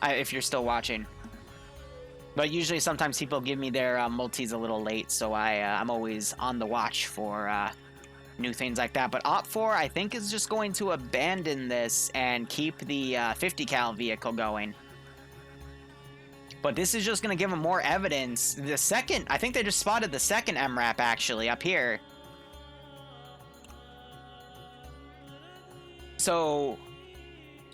If you're still watching. But usually sometimes people give me their multis a little late, so I'm always on the watch for new things like that. But Op 4, I think, is just going to abandon this and keep the 50 cal vehicle going. But this is just going to give them more evidence. The second, I think they just spotted the second MRAP, actually, up here. So,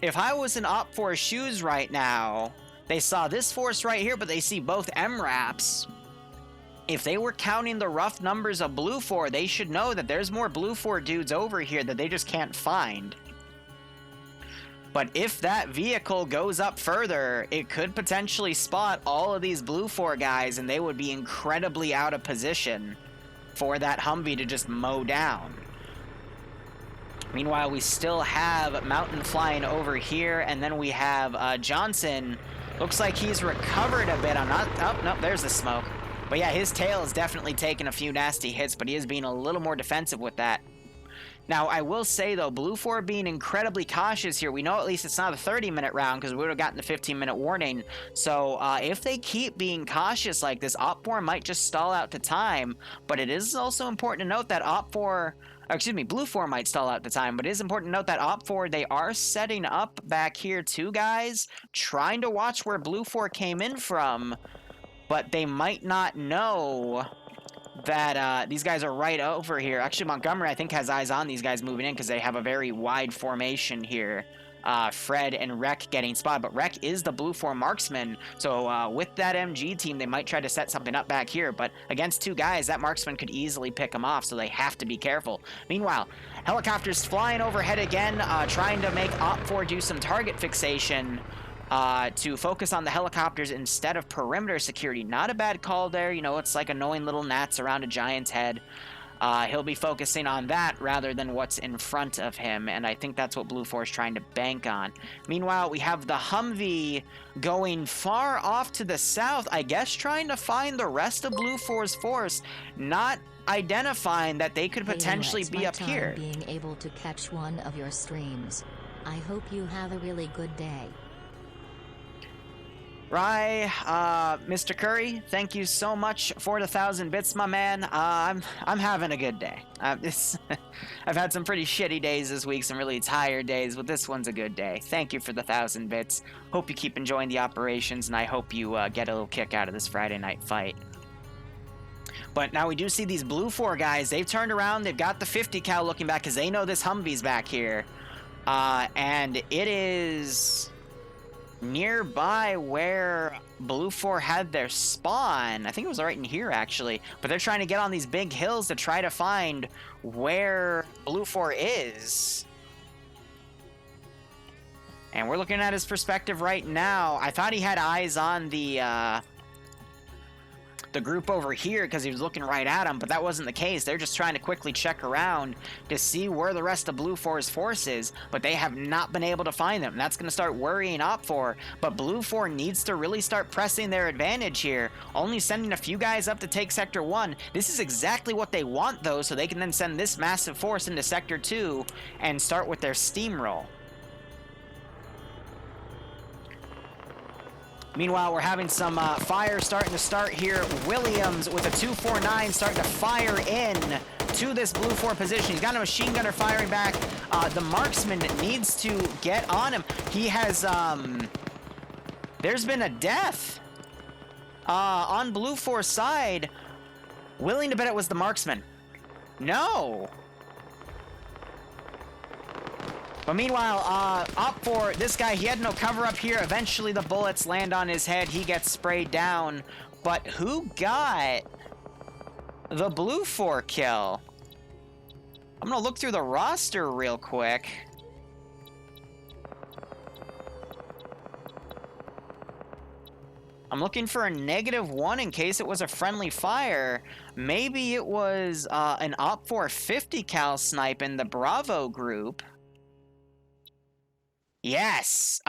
if I was in Op 4's shoes right now, they saw this force right here, but they see both MRAPs. If they were counting the rough numbers of Blue 4, they should know that there's more Blue 4 dudes over here that they just can't find. But if that vehicle goes up further, it could potentially spot all of these Blue 4 guys, and they would be incredibly out of position for that Humvee to just mow down. Meanwhile, we still have Mountain flying over here, and then we have Johnson. Looks like he's recovered a bit. Oh, no, there's the smoke. But yeah, his tail is definitely taking a few nasty hits, but he is being a little more defensive with that. Now, I will say, though, Blue 4 being incredibly cautious here. We know at least it's not a 30-minute round because we would have gotten the 15-minute warning. So if they keep being cautious like this, Op 4 might just stall out to time. But it is also important to note that Blue 4 might stall out the time, but it is important to note that Op 4, they are setting up back here too, guys, trying to watch where Blue 4 came in from, but they might not know that these guys are right over here. Actually, Montgomery, I think, has eyes on these guys moving in because they have a very wide formation here. Fred and Rek getting spotted, but Rek is the Blue 4 marksman, so with that MG team, they might try to set something up back here, but against two guys, that marksman could easily pick them off, so they have to be careful. Meanwhile, helicopters flying overhead again, trying to make Op 4 do some target fixation to focus on the helicopters instead of perimeter security. Not a bad call there, you know, it's like annoying little gnats around a giant's head. He'll be focusing on that rather than what's in front of him, and I think that's what Blue 4 is trying to bank on. Meanwhile, we have the Humvee going far off to the south, I guess trying to find the rest of Blue 4's force, not identifying that they could potentially be up here. Being able to catch one of your streams. I hope you have a really good day. Rye, Mr. Curry, thank you so much for the 1,000 bits, my man. I'm having a good day. I've had some pretty shitty days this week, some really tired days, but this one's a good day. Thank you for the 1,000 bits. Hope you keep enjoying the operations, and I hope you get a little kick out of this Friday night fight. But now we do see these Blue 4 guys. They've turned around. They've got the 50 cal looking back because they know this Humvee's back here. And it is nearby where Blue 4 had their spawn. I think it was right in here, actually. But they're trying to get on these big hills to try to find where Blue 4 is. And we're looking at his perspective right now. I thought he had eyes on the group over here because he was looking right at him, but that wasn't the case. They're just trying to quickly check around to see where the rest of Blue 4's force is, but they have not been able to find them. That's going to start worrying Op 4, but Blue 4 needs to really start pressing their advantage here, only sending a few guys up to take Sector 1. This is exactly what they want, though, so they can then send this massive force into Sector 2 and start with their steamroll. Meanwhile, we're having some fire starting to start here. Williams with a 249 starting to fire in to this Blue 4 position. He's got a machine gunner firing back. The marksman needs to get on him. He has, there's been a death on Blue 4's side. Willing to bet it was the marksman. No. But meanwhile, Op 4, this guy, he had no cover up here. Eventually, the bullets land on his head. He gets sprayed down. But who got the Blue 4 kill? I'm gonna look through the roster real quick. I'm looking for a -1 in case it was a friendly fire. Maybe it was an OPFOR 50 cal snipe in the Bravo group. Yes.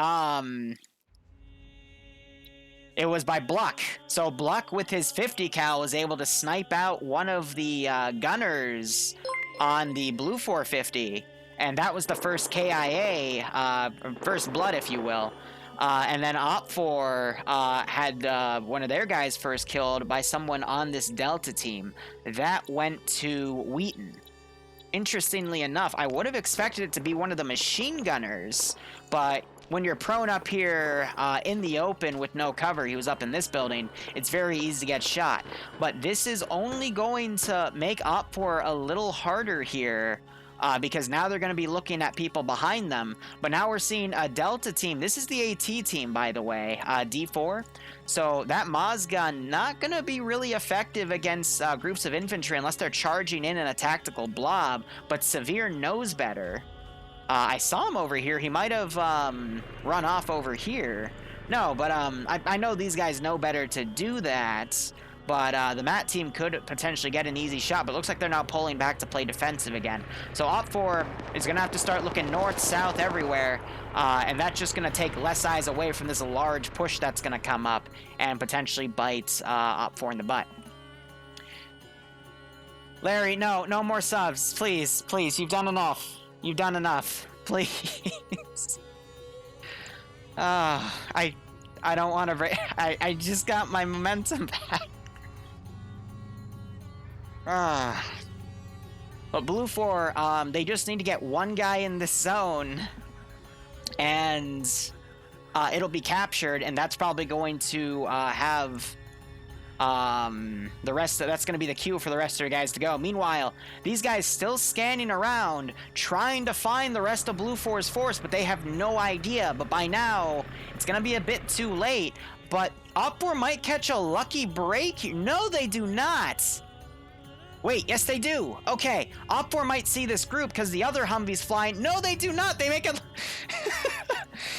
It was by Bluck. So Bluck with his 50 cal was able to snipe out one of the gunners on the Blue 450. And that was the first KIA, first blood, if you will. And then OPFOR had one of their guys first killed by someone on this Delta team. That went to Wheaton. Interestingly enough, I would have expected it to be one of the machine gunners, but when you're prone up here in the open with no cover, he was up in this building, it's very easy to get shot. But this is only going to make OPFOR a little harder here, because now they're going to be looking at people behind them. But now we're seeing a Delta team. This is the AT team, by the way, D4. So that Moz gun not going to be really effective against groups of infantry unless they're charging in a tactical blob. But Severe knows better. I saw him over here. He might have run off over here. No, but I know these guys know better to do that. But the MAT team could potentially get an easy shot, but it looks like they're now pulling back to play defensive again. So OPFOR is going to have to start looking north, south, everywhere, and that's just going to take less eyes away from this large push that's going to come up and potentially bite OPFOR in the butt. Larry, no more subs. Please, please, you've done enough. You've done enough. Please. I don't want to... I just got my momentum back. But Blue 4, they just need to get one guy in this zone, and it'll be captured, and that's probably going to have the rest of, that's going to be the cue for the rest of your guys to go. Meanwhile, these guys still scanning around, trying to find the rest of Blue 4's force, but they have no idea. But by now, it's going to be a bit too late. But OPFOR might catch a lucky break here. No, they do not. Wait, yes they do. Okay, OPFOR might see this group because the other Humvee's flying. No, they do not. They make a...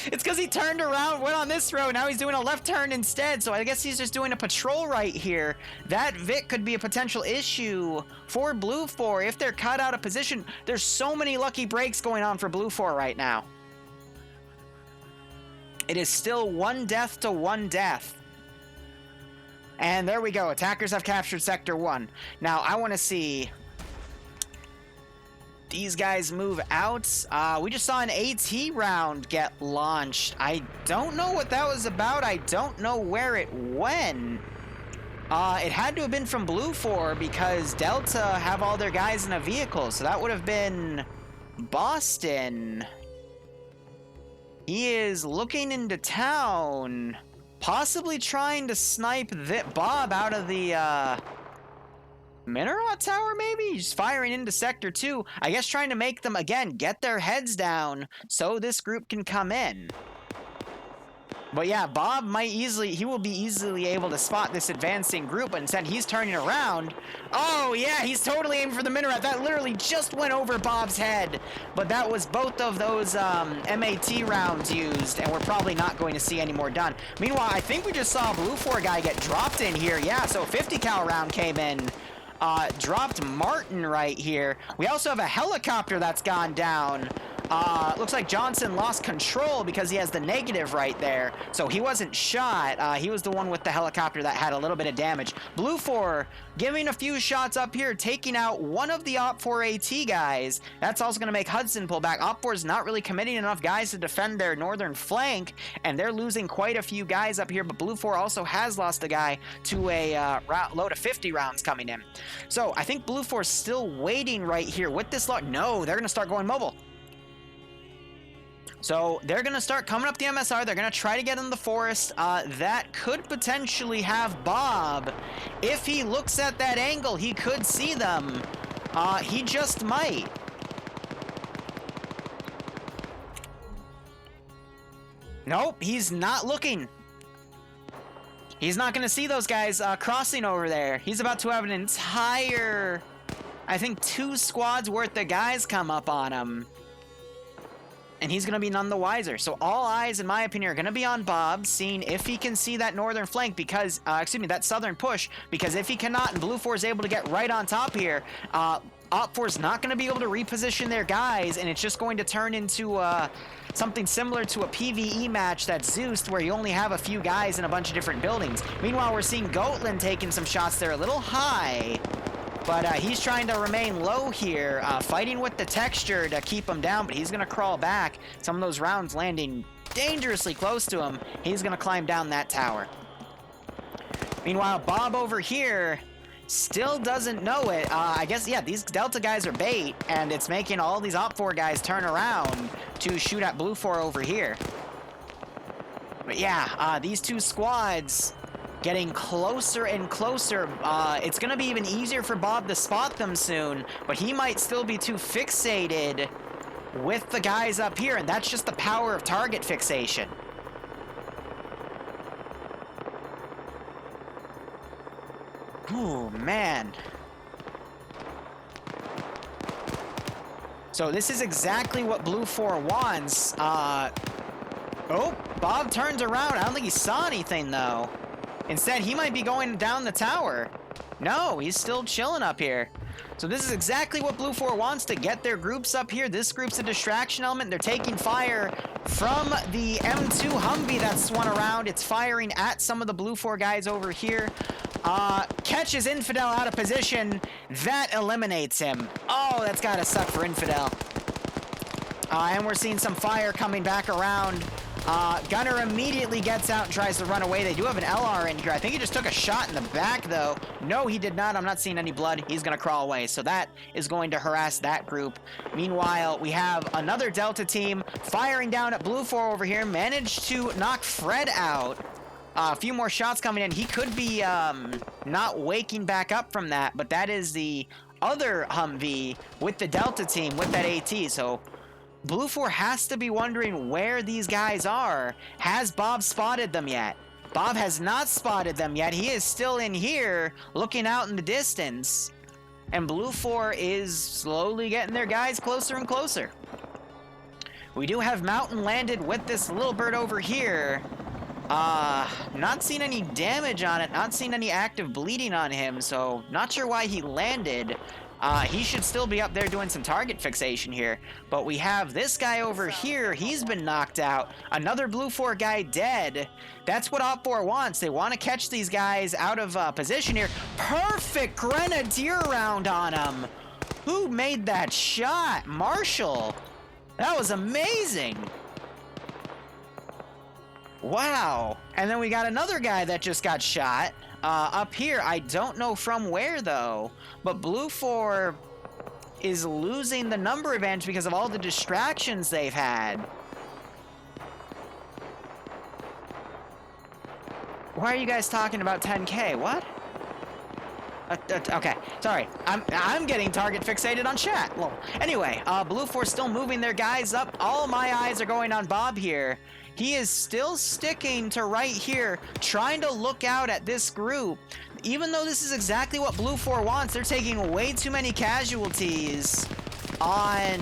It's because he turned around, went on this road. Now he's doing a left turn instead. So I guess he's just doing a patrol right here. That Vic could be a potential issue for Blue 4 if they're cut out of position. There's so many lucky breaks going on for Blue 4 right now. It is still 1 death to 1 death. And there we go. Attackers have captured Sector 1. Now, I want to see these guys move out. We just saw an AT round get launched. I don't know what that was about. I don't know where it went. It had to have been from Blue 4 because Delta have all their guys in a vehicle. So that would have been Boston. He is looking into town. Possibly trying to snipe Bob out of the Mineral Tower, maybe? He's firing into Sector 2. I guess trying to make them, again, get their heads down so this group can come in. But yeah, Bob might he will be easily able to spot this advancing group, but instead he's turning around. Oh yeah, he's totally aiming for the minaret. That literally just went over Bob's head. But that was both of those MAT rounds used, and we're probably not going to see any more done. Meanwhile, I think we just saw a Blue 4 guy get dropped in here. Yeah, so a 50 cal round came in. Dropped Martin right here. We also have a helicopter that's gone down. Looks like Johnson lost control because he has the negative right there. So he wasn't shot. He was the one with the helicopter that had a little bit of damage. Blue 4 giving a few shots up here, taking out one of the OPFOR AT guys. That's also going to make Hudson pull back. OPFOR is not really committing enough guys to defend their northern flank, and they're losing quite a few guys up here. But Blue 4 also has lost a guy to a load of 50 rounds coming in. So I think Blue 4 is still waiting right here with this lot. No, they're going to start going mobile. So they're going to start coming up the MSR. They're going to try to get in the forest. That could potentially have Bob. If he looks at that angle, he could see them. He just might. Nope, he's not looking. He's not going to see those guys crossing over there. He's about to have an entire I think 2 squads worth of guys come up on him. And he's going to be none the wiser. So all eyes, in my opinion, are going to be on Bob, seeing if he can see that northern flank because, that southern push. Because if he cannot and Blue 4 is able to get right on top here, Op 4 is not going to be able to reposition their guys, and it's just going to turn into something similar to a PvE match that's Zeus, where you only have a few guys in a bunch of different buildings. Meanwhile, we're seeing Goatland taking some shots there a little high. But he's trying to remain low here, fighting with the texture to keep him down, but he's going to crawl back. Some of those rounds landing dangerously close to him. He's going to climb down that tower. Meanwhile, Bob over here still doesn't know it. I guess, yeah, these Delta guys are bait, and it's making all these Op 4 guys turn around to shoot at Blue 4 over here. But yeah, these 2 squads getting closer and closer. It's going to be even easier for Bob to spot them soon, but he might still be too fixated with the guys up here, and that's just the power of target fixation. Oh, man. So this is exactly what Blue 4 wants. Oh, Bob turns around. I don't think he saw anything, though. Instead, he might be going down the tower. No, he's still chilling up here. So this is exactly what Blue 4 wants, to get their groups up here. This group's a distraction element. They're taking fire from the M2 Humvee that's swung around. It's firing at some of the Blue 4 guys over here. Catches Infidel out of position. That eliminates him. Oh, that's gotta suck for Infidel. And we're seeing some fire coming back around. Gunner immediately gets out and tries to run away. They do have an LR in here. I think he just took a shot in the back, though. No, he did not. I'm not seeing any blood. He's going to crawl away. So that is going to harass that group. Meanwhile, we have another Delta team firing down at Blue 4 over here. Managed to knock Fred out. A few more shots coming in. He could be not waking back up from that, but that is the other Humvee with the Delta team with that AT. So Blue 4 has to be wondering where these guys are. Has Bob spotted them yet? Bob has not spotted them yet. He is still in here looking out in the distance. And Blue 4 is slowly getting their guys closer and closer. We do have Mountain landed with this little bird over here. Not seen any damage on it. Not seen any active bleeding on him. So not sure why he landed. He should still be up there doing some target fixation here. But we have this guy over here. He's been knocked out. Another Blue 4 guy dead. That's what Op 4 wants. They want to catch these guys out of position here. Perfect Grenadier round on him. Who made that shot? Marshall. That was amazing. Wow. And then we got another guy that just got shot. Up here, I don't know from where though, but Blue 4 is losing the number advantage because of all the distractions they've had. Why are you guys talking about 10K? What? Okay, sorry. I'm getting target fixated on chat. Well, anyway, Blue 4 still moving their guys up. All my eyes are going on Bob here. He is still sticking to right here, trying to look out at this group. Even though this is exactly what Blue 4 wants, they're taking way too many casualties on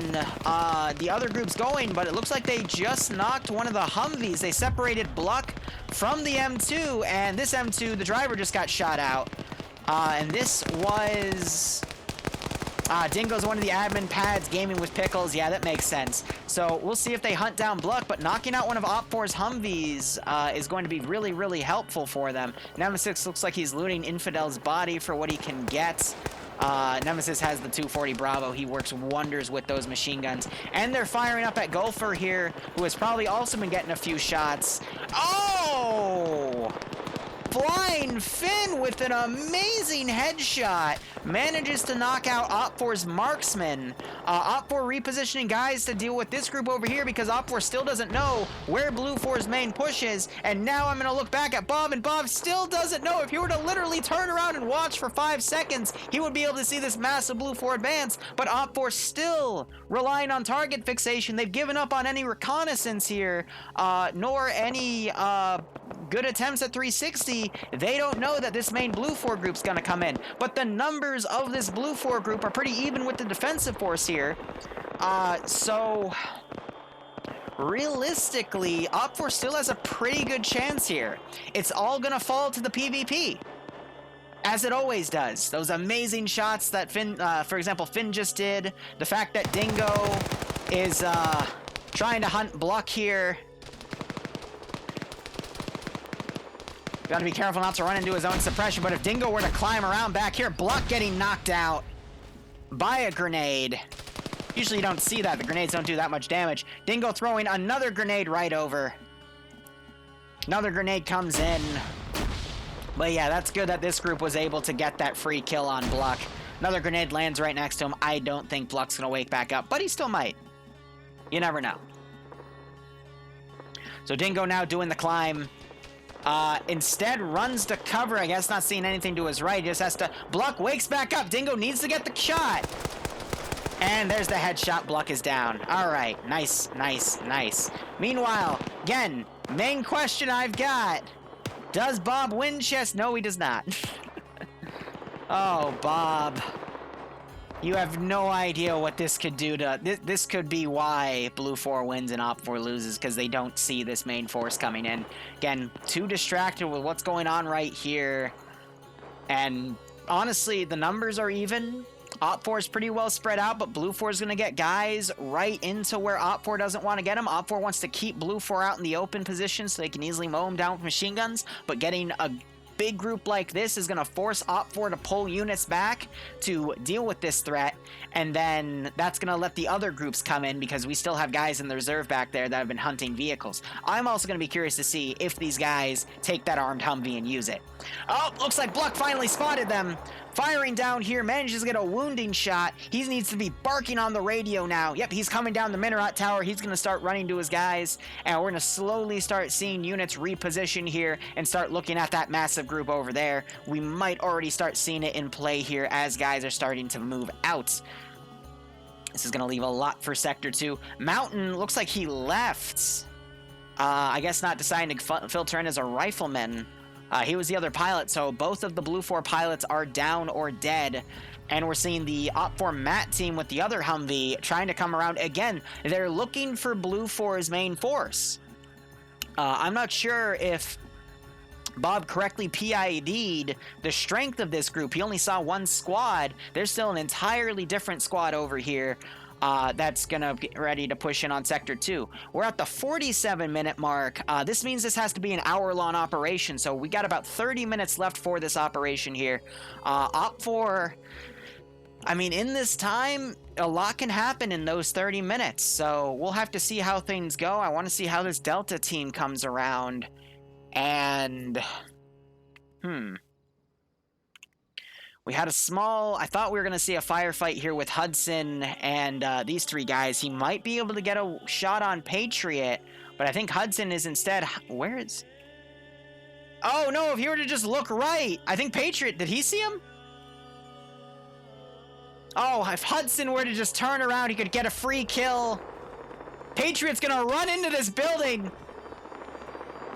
the other groups going, but it looks like they just knocked one of the Humvees. They separated Bluck from the M2, and this M2, the driver just got shot out. And this was... Dingo's one of the admin pads, gaming with Pickles. Yeah, that makes sense. So we'll see if they hunt down Bluck, but knocking out one of Op 4's Humvees is going to be really, really helpful for them. Nemesis looks like he's looting Infidel's body for what he can get. Nemesis has the 240 Bravo. He works wonders with those machine guns. And they're firing up at Gulfer here, who has probably also been getting a few shots. Oh! Flying Finn with an amazing headshot manages to knock out Op 4's marksman. Op 4 repositioning guys to deal with this group over here because Op 4 still doesn't know where Blue 4's main push is. And now I'm going to look back at Bob, and Bob still doesn't know. If he were to literally turn around and watch for 5 seconds, he would be able to see this massive Blue 4 advance. But Op 4 still relying on target fixation. They've given up on any reconnaissance here, nor any good attempts at 360, they don't know that this main blue 4 group's gonna come in. But the numbers of this blue 4 group are pretty even with the defensive force here. So realistically, Op4 still has a pretty good chance here. It's all gonna fall to the PvP, as it always does. Those amazing shots that Finn, for example, Finn just did. The fact that Dingo is trying to hunt Bluck here. Gotta be careful not to run into his own suppression, but if Dingo were to climb around back here, Bluck getting knocked out by a grenade. Usually you don't see that. The grenades don't do that much damage. Dingo throwing another grenade right over. Another grenade comes in. But yeah, that's good that this group was able to get that free kill on Bluck. Another grenade lands right next to him. I don't think Bluck's gonna wake back up, but he still might. You never know. So Dingo now doing the climb. Instead runs to cover. I guess not seeing anything to his right. He just has to... Bluck wakes back up. Dingo needs to get the shot. And there's the headshot. Bluck is down. All right. Nice, nice, nice. Meanwhile, again, main question I've got. Does Bob win chess? No, he does not. Oh, Bob. You have no idea what this could do to... This could be why Blue 4 wins and Op 4 loses, because they don't see this main force coming in. Again, too distracted with what's going on right here. And honestly, the numbers are even. Op 4 is pretty well spread out, but Blue 4 is going to get guys right into where Op 4 doesn't want to get them. Op 4 wants to keep Blue 4 out in the open position so they can easily mow them down with machine guns, but getting a big group like this is going to force Op 4 to pull units back to deal with this threat, and then that's going to let the other groups come in because we still have guys in the reserve back there that have been hunting vehicles. I'm also going to be curious to see if these guys take that armed Humvee and use it. Oh, looks like Bluck finally spotted them. Firing down here, manages to get a wounding shot. He needs to be barking on the radio now. Yep, he's coming down the Minaret Tower. He's going to start running to his guys, and we're going to slowly start seeing units reposition here and start looking at that massive group over there. We might already start seeing it in play here as guys are starting to move out. This is going to leave a lot for Sector 2. Mountain looks like he left. I guess not deciding to filter in as a rifleman. He was the other pilot, so both of the Blue 4 pilots are down or dead. And we're seeing the Op 4 Matt team with the other Humvee trying to come around. Again, they're looking for Blue 4's main force. I'm not sure if Bob correctly PID'd the strength of this group. He only saw one squad. There's still an entirely different squad over here. That's gonna get ready to push in on Sector 2. We're at the 47-minute mark. This means this has to be an hour-long operation, so we got about 30 minutes left for this operation here. Op 4, I mean, in this time, a lot can happen in those 30 minutes, so we'll have to see how things go. I want to see how this Delta team comes around, and... We had a small... I thought we were going to see a firefight here with Hudson and these three guys. He might be able to get a shot on Patriot, but I think Hudson is instead... Where is... Oh, no, if he were to just look right, I think Patriot... Did he see him? Oh, if Hudson were to just turn around, he could get a free kill. Patriot's going to run into this building.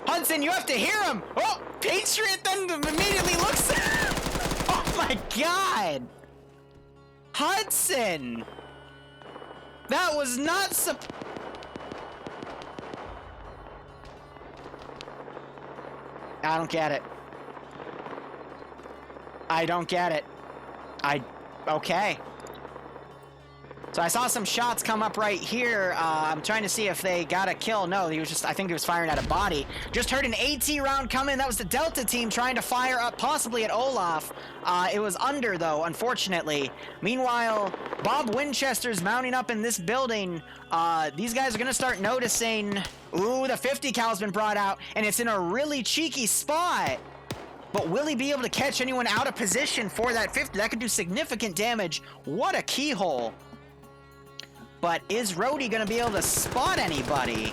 Hudson, you have to hear him. Oh, Patriot then immediately looks... Oh my god! Hudson! That was not I don't get it. I don't get it. Okay. So I saw some shots come up right here. I'm trying to see if they got a kill. No, he was just, I think he was firing at a body. Just heard an AT round come in. That was the Delta team trying to fire up possibly at Olaf. It was under though, unfortunately. Meanwhile, Bob Winchester's mounting up in this building. These guys are gonna start noticing, ooh, the 50 cal's been brought out and it's in a really cheeky spot. But will he be able to catch anyone out of position for that 50? That could do significant damage. What a keyhole. But is Rhodey going to be able to spot anybody?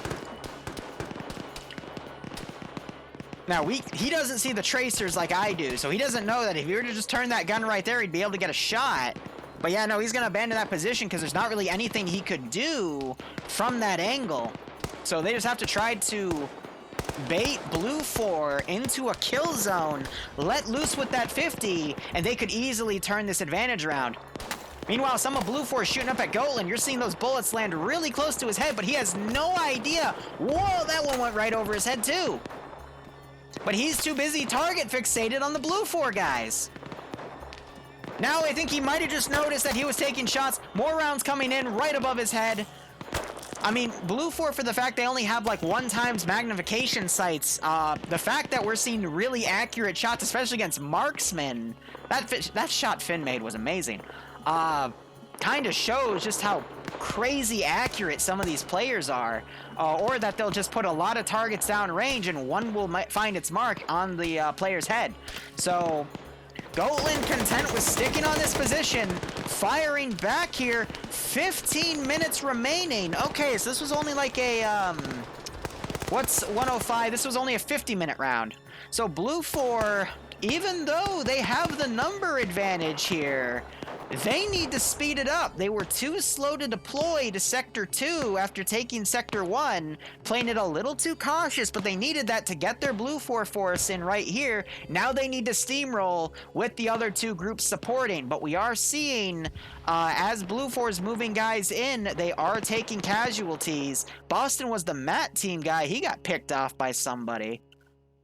Now, he doesn't see the tracers like I do, so he doesn't know that if he were to just turn that gun right there, he'd be able to get a shot. But yeah, no, he's going to abandon that position because there's not really anything he could do from that angle. So they just have to try to bait Blue 4 into a kill zone, let loose with that 50, and they could easily turn this advantage around. Meanwhile, some of Blue 4 is shooting up at Goatland. You're seeing those bullets land really close to his head, but he has no idea. Whoa, that one went right over his head too. But he's too busy target fixated on the Blue 4 guys. Now I think he might have just noticed that he was taking shots. More rounds coming in right above his head. I mean, Blue 4, for the fact they only have like 1x magnification sights, the fact that we're seeing really accurate shots, especially against marksmen, that shot Finn made was amazing. Kind of shows just how crazy accurate some of these players are, or that they'll just put a lot of targets down range and one will find its mark on the player's head. So Goatland content with sticking on this position, firing back here. 15 minutes remaining. Okay, so this was only like a what's 105? This was only a 50-minute round. So Blue 4, even though they have the number advantage here, they need to speed it up. They were too slow to deploy to Sector 2 after taking Sector 1, playing it a little too cautious, but they needed that to get their Blue 4 force in right here. Now they need to steamroll with the other two groups supporting, but we are seeing, as Blue 4 is moving guys in, they are taking casualties. Boston was the Matt team guy. He got picked off by somebody.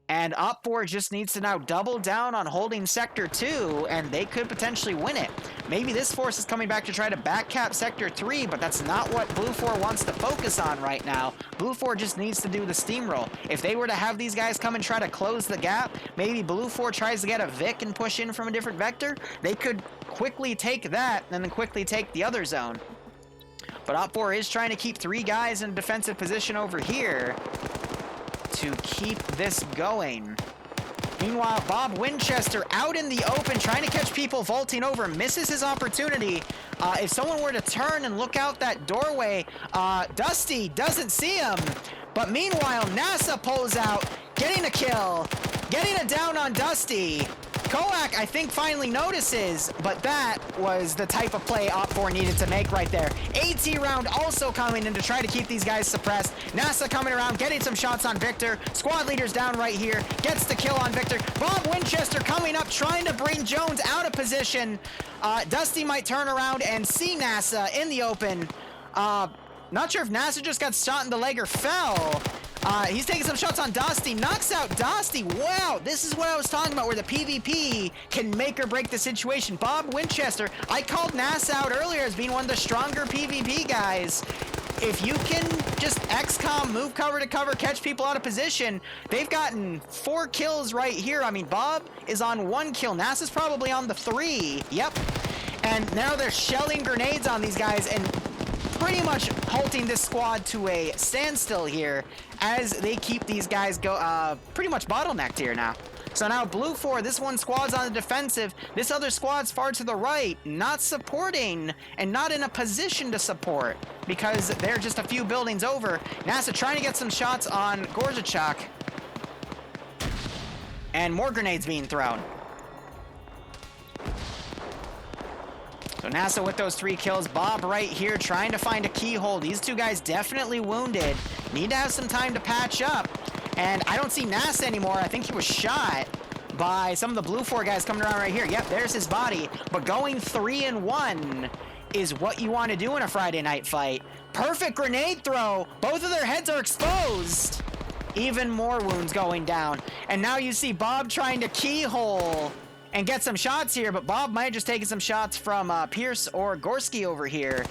And Op4 just needs to now double down on holding Sector 2, and they could potentially win it. Maybe this force is coming back to try to backcap Sector 3, but that's not what Blue 4 wants to focus on right now. Blue 4 just needs to do the steamroll. If they were to have these guys come and try to close the gap, maybe Blue 4 tries to get a Vic and push in from a different vector, they could quickly take that and then quickly take the other zone. But Op4 is trying to keep 3 guys in a defensive position over here to keep this going. Meanwhile, Bob Winchester out in the open trying to catch people vaulting over, misses his opportunity. If someone were to turn and look out that doorway, Dusty doesn't see him. But meanwhile, NASA pulls out, getting a kill, getting a down on Dusty. Koak, I think, finally notices, but that was the type of play Op4 needed to make right there. AT round also coming in to try to keep these guys suppressed. NASA coming around, getting some shots on Victor. Squad leader's down right here, gets the kill on Victor. Bob Winchester coming up, trying to bring Jones out of position. Dusty might turn around and see NASA in the open. Not sure if NASA just got shot in the leg or fell. He's taking some shots on Dusty, knocks out Dusty. Wow, this is what I was talking about, where the PvP can make or break the situation. Bob Winchester, I called NASA out earlier as being one of the stronger PvP guys. If you can just XCOM, move cover to cover, catch people out of position, they've gotten 4 kills right here. I mean, Bob is on 1 kill. NASA's probably on the 3. Yep. And now they're shelling grenades on these guys and pretty much halting this squad to a standstill here as they keep these guys pretty much bottlenecked here now. So now Blue 4, this one squad's on the defensive. This other squad's far to the right, not supporting and not in a position to support because they're just a few buildings over. NASA trying to get some shots on Gorzachok. And more grenades being thrown. So NASA with those 3 kills. Bob right here trying to find a keyhole. These 2 guys definitely wounded. Need to have some time to patch up. And I don't see NASA anymore. I think he was shot by some of the Blue 4 guys coming around right here. Yep, there's his body. But going 3-1 is what you want to do in a Friday night fight. Perfect grenade throw. Both of their heads are exposed. Even more wounds going down. And now you see Bob trying to keyhole and get some shots here, but Bob might have just taken some shots from Pierce or Gorski over here.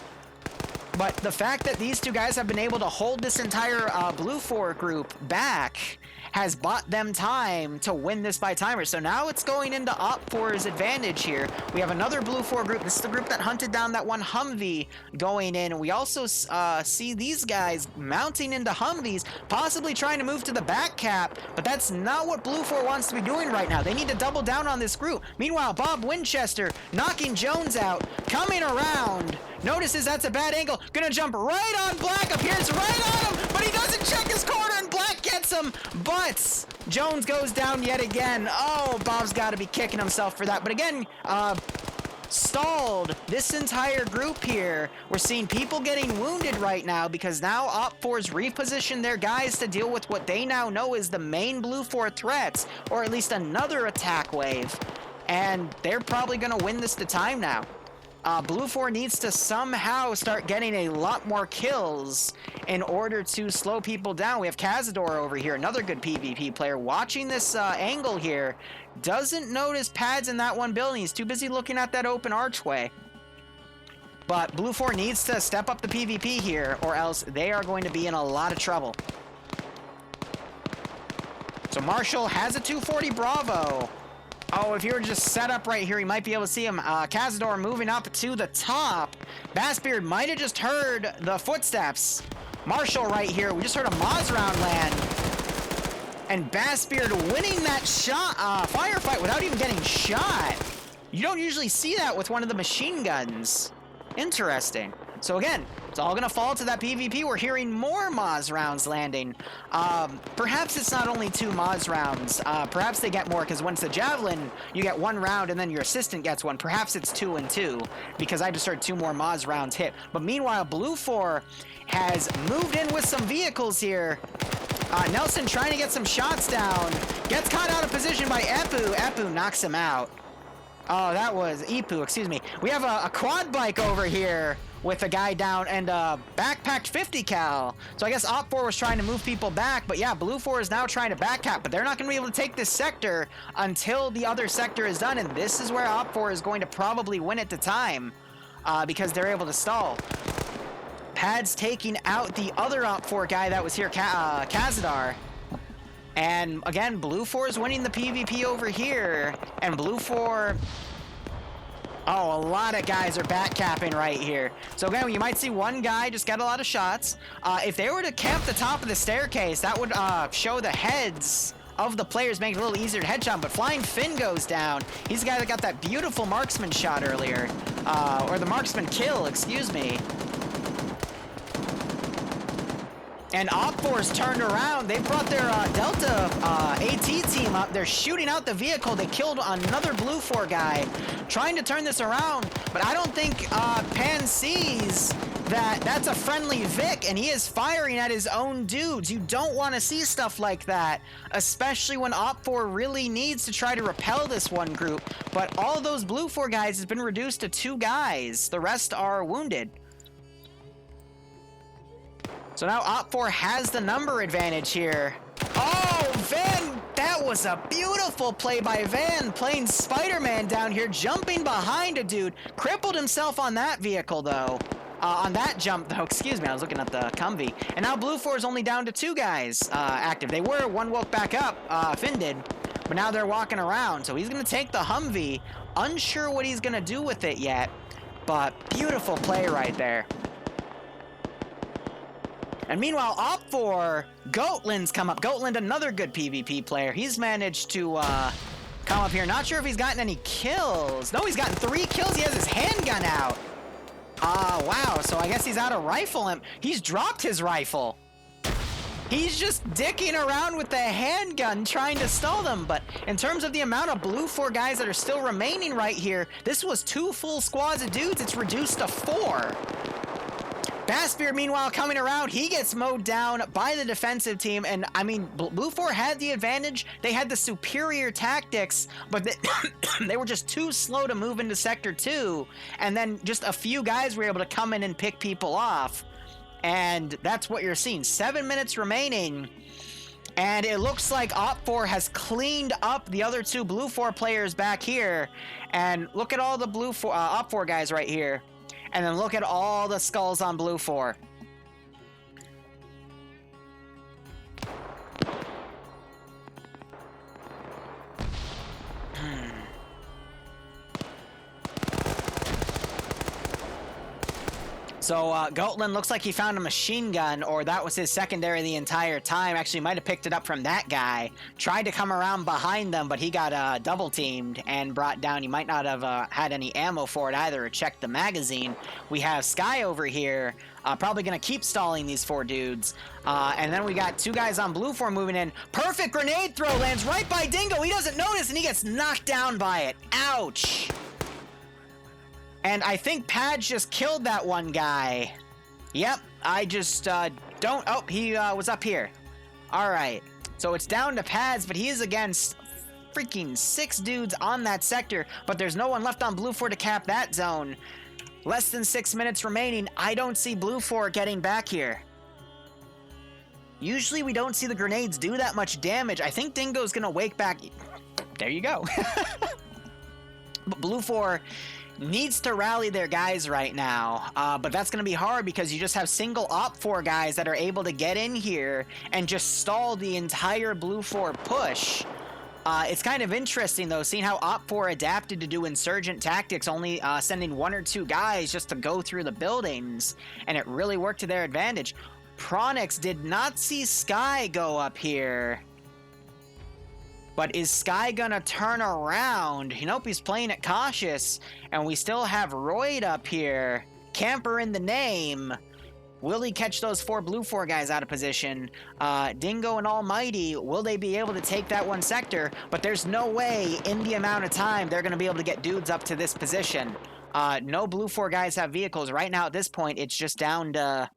But the fact that these 2 guys have been able to hold this entire Blue 4 group back has bought them time to win this by timer. So now it's going into Op4's advantage here. We have another Blue 4 group. This is the group that hunted down that one Humvee going in. And we also see these guys mounting into Humvees, possibly trying to move to the back cap. But that's not what Blue 4 wants to be doing right now. They need to double down on this group. Meanwhile, Bob Winchester knocking Jones out, coming around. Notices that's a bad angle. Gonna jump right on Black. Appears right on him, but he doesn't check his corner, and Black gets him. But Jones goes down yet again. Oh, Bob's got to be kicking himself for that. But again, stalled this entire group here. We're seeing people getting wounded right now because now Op4's repositioned their guys to deal with what they now know is the main Blue 4 threats, or at least another attack wave. And they're probably going to win this to time now. Blue 4 needs to somehow start getting a lot more kills in order to slow people down. We have Cazador over here, another good PvP player, watching this angle here. Doesn't notice pads in that one building. He's too busy looking at that open archway. But Blue 4 needs to step up the PvP here, or else they are going to be in a lot of trouble. So Marshall has a 240 Bravo. Oh, if you were just set up right here, you might be able to see him. Cazador moving up to the top. Bassbeard might have just heard the footsteps. Marshall right here. We just heard a Moz round land. And Bassbeard winning that shot, firefight without even getting shot. You don't usually see that with one of the machine guns. Interesting. So again, it's all going to fall to that PvP. We're hearing more Moz rounds landing. Perhaps it's not only 2 Moz rounds. Perhaps they get more, because once the Javelin, you get 1 round and then your assistant gets 1. Perhaps it's 2 and 2, because I just heard 2 more Moz rounds hit. But meanwhile, Blue 4 has moved in with some vehicles here. Nelson trying to get some shots down. Gets caught out of position by Epu. Epu knocks him out. Oh, that was Ipu, excuse me. We have a quad bike over here with a guy down and a backpacked 50 cal. So I guess Op4 was trying to move people back, but yeah, Blue 4 is now trying to backcap, but they're not going to be able to take this sector until the other sector is done, and this is where Op4 is going to probably win at the time, because they're able to stall. Pads taking out the other Op4 guy that was here, Cazadar. And again, Blue 4 is winning the PvP over here, and Blue 4... Oh, a lot of guys are backcapping right here. So again, you might see one guy just get a lot of shots. If they were to camp the top of the staircase, that would show the heads of the players, making it a little easier to headshot, but Flying Finn goes down. He's the guy that got that beautiful marksman shot earlier. Or the marksman kill, excuse me. And Op4's turned around. They brought their Delta AT team up. They're shooting out the vehicle. They killed another Blue 4 guy, trying to turn this around. But I don't think Pan sees that that's a friendly Vic, and he is firing at his own dudes. You don't want to see stuff like that, especially when Op4 really needs to try to repel this one group. But all those Blue 4 guys has been reduced to 2 guys. The rest are wounded. So now Op4 has the number advantage here. Oh, Van, that was a beautiful play by Van, playing Spider-Man down here, jumping behind a dude. Crippled himself on that vehicle, though. On that jump, though, excuse me, I was looking at the Humvee. And now Blue 4 is only down to 2 guys active. They were, one woke back up, Finn did, but now they're walking around. So he's going to take the Humvee, unsure what he's going to do with it yet, but beautiful play right there. And meanwhile, Op4, Goatland's come up. Goatland, another good PvP player. He's managed to come up here. Not sure if he's gotten any kills. No, he's gotten 3 kills. He has his handgun out. Wow. So I guess he's out of rifle. He's dropped his rifle. He's just dicking around with the handgun trying to stall them. But in terms of the amount of Blue 4 guys that are still remaining right here, this was 2 full squads of dudes. It's reduced to 4. Bassbeard, meanwhile, coming around, he gets mowed down by the defensive team, and I mean, Blue 4 had the advantage. They had the superior tactics, but they were just too slow to move into Sector 2, and then just a few guys were able to come in and pick people off, and that's what you're seeing. 7 minutes remaining, and it looks like Op4 has cleaned up the other 2 Blue 4 players back here, and look at all the Op4 guys right here. And then look at all the skulls on Blue 4. So Goatland looks like he found a machine gun, or that was his secondary the entire time. Actually, might have picked it up from that guy. Tried to come around behind them, but he got double teamed and brought down. He might not have had any ammo for it either, or checked the magazine. We have Sky over here, probably going to keep stalling these 4 dudes. And then we got 2 guys on Blue 4 moving in. Perfect grenade throw lands right by Dingo. He doesn't notice, and he gets knocked down by it. Ouch. And I think Padge just killed that one guy. Yep, I just don't... Oh, he was up here. All right. So it's down to Pads, but he's against freaking 6 dudes on that sector, but there's no one left on Blue 4 to cap that zone. Less than 6 minutes remaining. I don't see Blue 4 getting back here. Usually we don't see the grenades do that much damage. I think Dingo's gonna wake back. There you go. But Blue 4 needs to rally their guys right now, but that's going to be hard because you just have single Op 4 guys that are able to get in here and just stall the entire Blue 4 push. It's kind of interesting, though, seeing how Op 4 adapted to do insurgent tactics, only sending 1 or 2 guys just to go through the buildings, and it really worked to their advantage. Pronix did not see Sky go up here. But is Sky gonna turn around? Nope, he's playing it cautious. And we still have Royd up here. Camper in the name. Will he catch those 4 Blue 4 guys out of position? Dingo and Almighty, will they be able to take that one sector? But there's no way in the amount of time they're gonna be able to get dudes up to this position. No Blue 4 guys have vehicles. Right now at this point, it's just down to...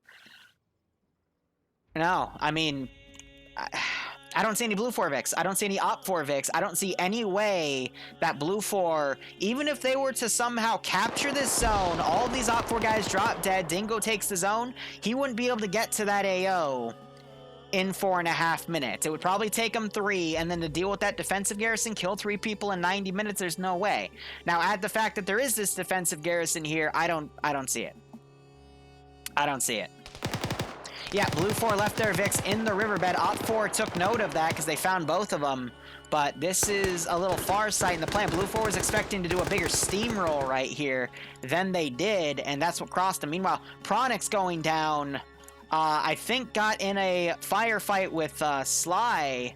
No, I mean... I don't see any Blue 4 Vics. I don't see any Op 4 Vics. I don't see any way that Blue 4, even if they were to somehow capture this zone, all of these Op 4 guys drop dead, Dingo takes the zone, he wouldn't be able to get to that AO in 4.5 minutes. It would probably take him 3, and then to deal with that defensive garrison, kill 3 people in 90 minutes, there's no way. Now, add the fact that there is this defensive garrison here, I don't see it. I don't see it. Yeah, Blue 4 left their Vix in the riverbed. Op 4 took note of that because they found both of them. But this is a little far sight in the plan. Blue 4 was expecting to do a bigger steamroll right here than they did, and that's what crossed them. Meanwhile, Pronix going down, I think got in a firefight with Sky,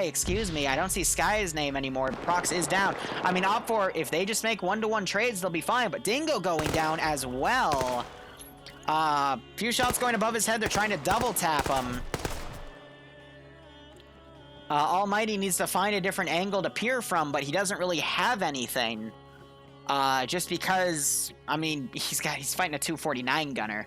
excuse me. I don't see Sky's name anymore. Prox is down. I mean, Op 4, if they just make one-to-one trades, they'll be fine. But Dingo going down as well. Few shots going above his head. They're trying to double tap him. Almighty needs to find a different angle to peer from, but he doesn't really have anything. Just because, I mean, he's fighting a 249 gunner.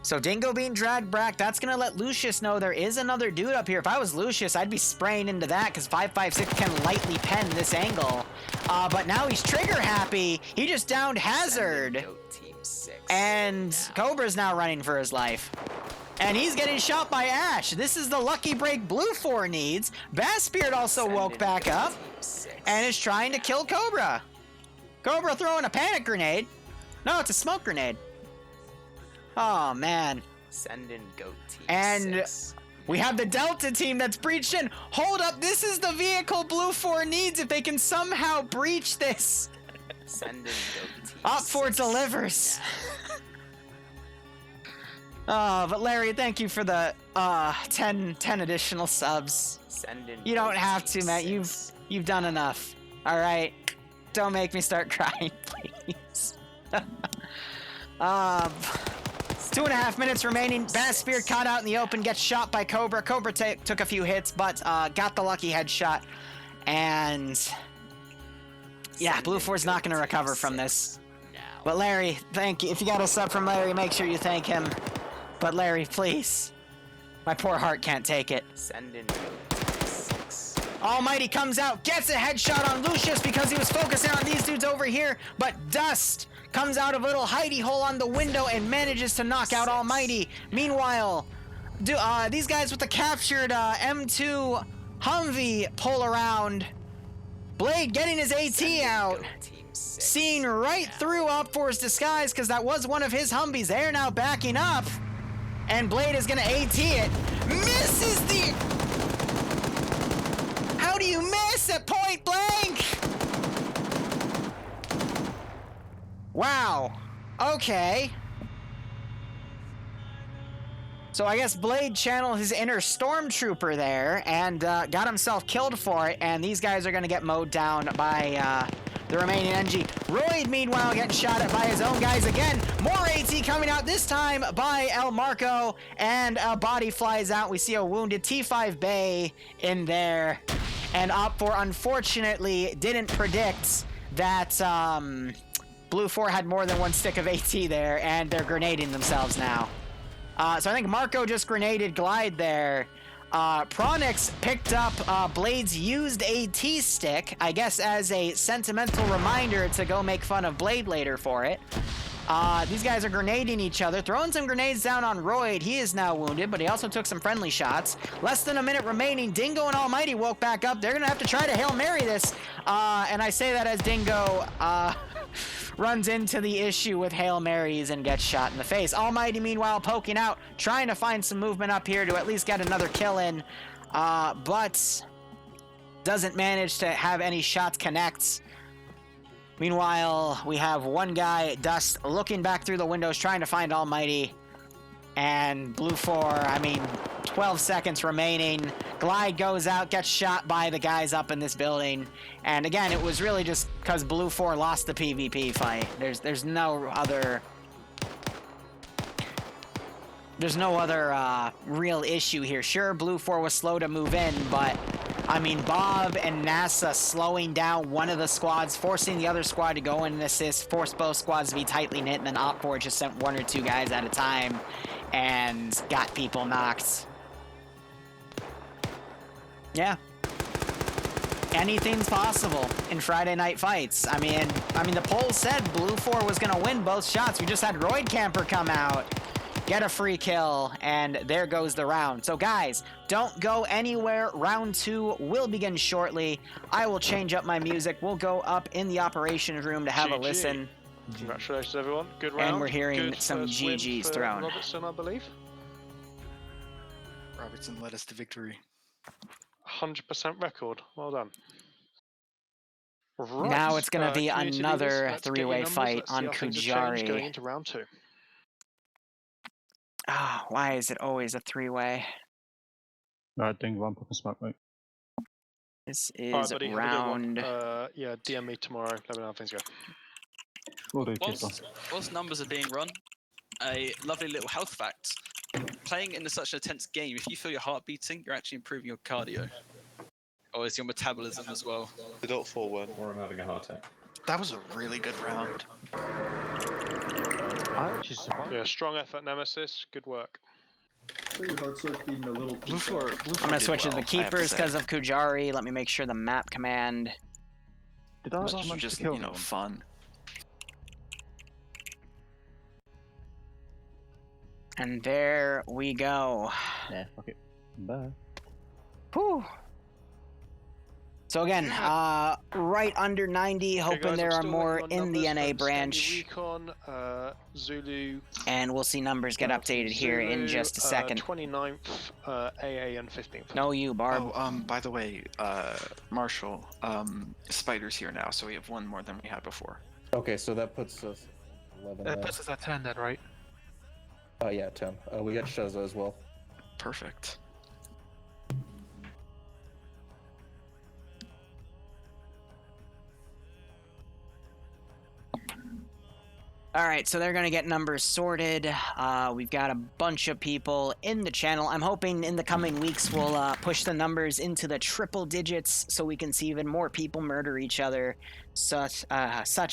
So Dingo being dragged back, that's going to let Lucius know there is another dude up here. If I was Lucius, I'd be spraying into that because 5.56 can lightly pen this angle. But now he's trigger happy. He just downed Hazard. And Cobra's now running for his life. And he's getting shot by Ash. This is the lucky break Blue 4 needs. Bassbeard also woke back up and is trying to kill Cobra. Cobra throwing a panic grenade. No, it's a smoke grenade. Oh, man. Send in Goat Team And 6. we have the Delta team that's breached in. Hold up, this is the vehicle Blue 4 needs if they can somehow breach this. Send in Goat Team Op 4 6. delivers. But Larry, thank you for the 10 additional subs. Send in You don't Goat have Team to, Matt. 6. You've done enough. All right. Don't make me start crying, please. 2.5 minutes remaining. Bassbeard caught out in the open, gets shot by Cobra. Cobra took a few hits, but got the lucky headshot. And yeah, Blue 4's not going to recover from this. But Larry, thank you. If you got a sub from Larry, make sure you thank him. But Larry, please. My poor heart can't take it. Send in Goat Team 6. Almighty comes out, gets a headshot on Lucius because he was focusing on these dudes over here, but Dust comes out of a little hidey hole on the window and manages to knock out Almighty. Meanwhile, these guys with the captured M2 Humvee pull around. Blade getting his AT out, seeing right through Op 4's disguise because that was one of his Humvees. They're now backing up, and Blade is going to AT it. Misses the... How do you miss at point blank? Wow. Okay. So I guess Blade channeled his inner stormtrooper there and got himself killed for it, and these guys are going to get mowed down by the remaining NG. Royd, meanwhile, getting shot at by his own guys again. More AT coming out, this time by El Marco, and a body flies out. We see a wounded T5 Bay in there. And Op 4, unfortunately, didn't predict that Blue 4 had more than one stick of AT there, and they're grenading themselves now. So I think Marco just grenaded Glide there. Pronix picked up Blade's used AT stick, I guess as a sentimental reminder to go make fun of Blade later for it. These guys are grenading each other, throwing some grenades down on Royd. He is now wounded, but he also took some friendly shots. Less than a minute remaining. Dingo and Almighty woke back up. They're going to have to try to Hail Mary this. And I say that as Dingo runs into the issue with Hail Marys and gets shot in the face. Almighty, meanwhile, poking out, trying to find some movement up here to at least get another kill in, but doesn't manage to have any shots connect. Meanwhile, we have one guy, Dust, looking back through the windows, trying to find Almighty. And Blue 4, I mean, 12 seconds remaining. Glide goes out, gets shot by the guys up in this building. And again, it was really just because Blue 4 lost the PvP fight. There's no other... There's no other real issue here. Sure, Blue 4 was slow to move in, but... I mean, Bob and NASA slowing down one of the squads, forcing the other squad to go in and assist, forced both squads to be tightly knit, and then Op4 just sent one or two guys at a time and got people knocked. Yeah. Anything's possible in Friday night fights. I mean, the polls said Blue 4 was going to win both shots. We just had Royd Camper come out, get a free kill, and there goes the round. So guys, don't go anywhere. Round 2 will begin shortly. I will change up my music. We'll go up in the operations room to have a listen. Congratulations, everyone. Good round. And we're hearing Good some first win GGs for thrown. Robertson, I believe. Robertson led us to victory. 100% record. Well done. Right. Now it's going to be community another leaders, let's get your three-way numbers. fight Let's see on how things have changed going Kujari. into round 2. Ah, why is it always a three-way? Alright, Ding, one pop and smoke, mate. This Alright, is buddy, have a good one. round... Yeah, DM me tomorrow. Let me know how things go. Will do, keep on. Whilst numbers are being run, a lovely little health fact. Playing in such an intense game, if you feel your heart beating, you're actually improving your cardio. Or is your metabolism as well. Adult forward. Or I'm having a heart attack. That was a really good round. I actually survived. Yeah, strong effort, Nemesis. Good work. Blue 4 I'm going to switch to the keepers because of Kujari. Let me make sure the map command... Did I It was actually also manage just, to kill you know, them? fun. And there we go. Yeah, fuck it. Bye. Whew. So again, right under 90, hoping guys, there I'm are still more waiting on in the numbers NA from branch. Scandi Recon, Zulu, And we'll see numbers get updated here in Zulu, just a second. 29th, AA, and 15th. No, you, Barb. Oh, by the way, Marshall, Spider's here now, so we have one more than we had before. Okay, so that puts us 11. That puts us at 10 then, right? Oh yeah, 10. We got Sheza as well. Perfect. All right, so they're going to get numbers sorted. We've got a bunch of people in the channel. I'm hoping in the coming weeks we'll push the numbers into the triple digits so we can see even more people murder each other. Such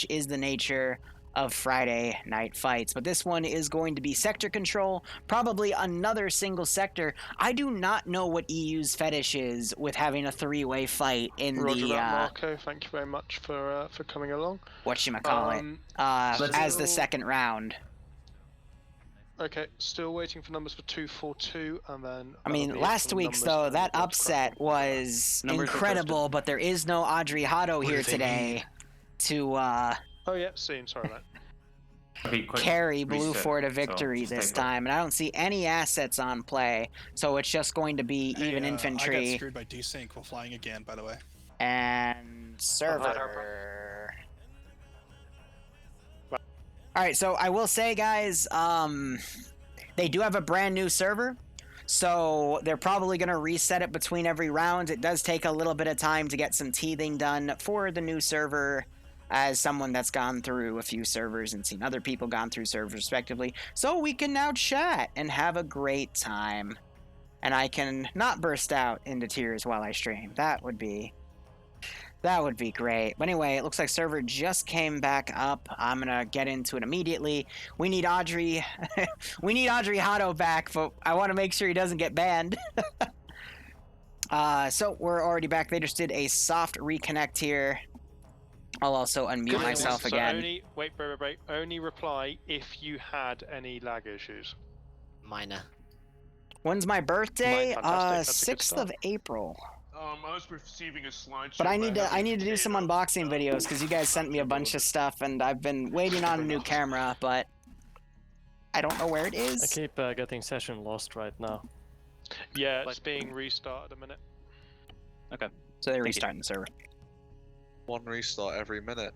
is the nature of Friday night fights. But this one is going to be sector control, probably another single sector. I do not know what EU's fetish is with having a three-way fight in Roger the that, Marco. Thank you very much for coming along. whatchamacallit, as the second round. Okay, still waiting for numbers for 242, and then... I mean, last week's, though, that upset was incredible, but there is no Audrey Hotto here today to Oh yeah, seen. Sorry, mate. Okay, quick carry Blue reset, 4 to so victory just this take it. time, and I don't see any assets on play, so it's just going to be even I got infantry screwed by desync while flying again, by the way. and server. Alright, so I will say, guys, they do have a brand new server, so they're probably going to reset it between every round. It does take a little bit of time to get some teething done for the new server, as someone that's gone through a few servers and seen other people gone through servers respectively. So we can now chat and have a great time. And I can not burst out into tears while I stream. That would be That would be great. But anyway, it looks like server just came back up. I'm gonna get into it immediately. We need Audrey. We need Audrey Hotto back, but I want to make sure he doesn't get banned. So we're already back. They just did a soft reconnect here. I'll also unmute myself So again. Only, wait. Only reply if you had any lag issues. Minor. When's my birthday? Fantastic. That's a good 6th start. of April. I was receiving a slideshow. But I need to do some unboxing videos because you guys sent me a bunch of stuff and I've been waiting on a new camera, but I don't know where it is. I keep getting session lost right now. Yeah, it's being restarted a minute. Okay. So they're restarting the server. One restart every minute.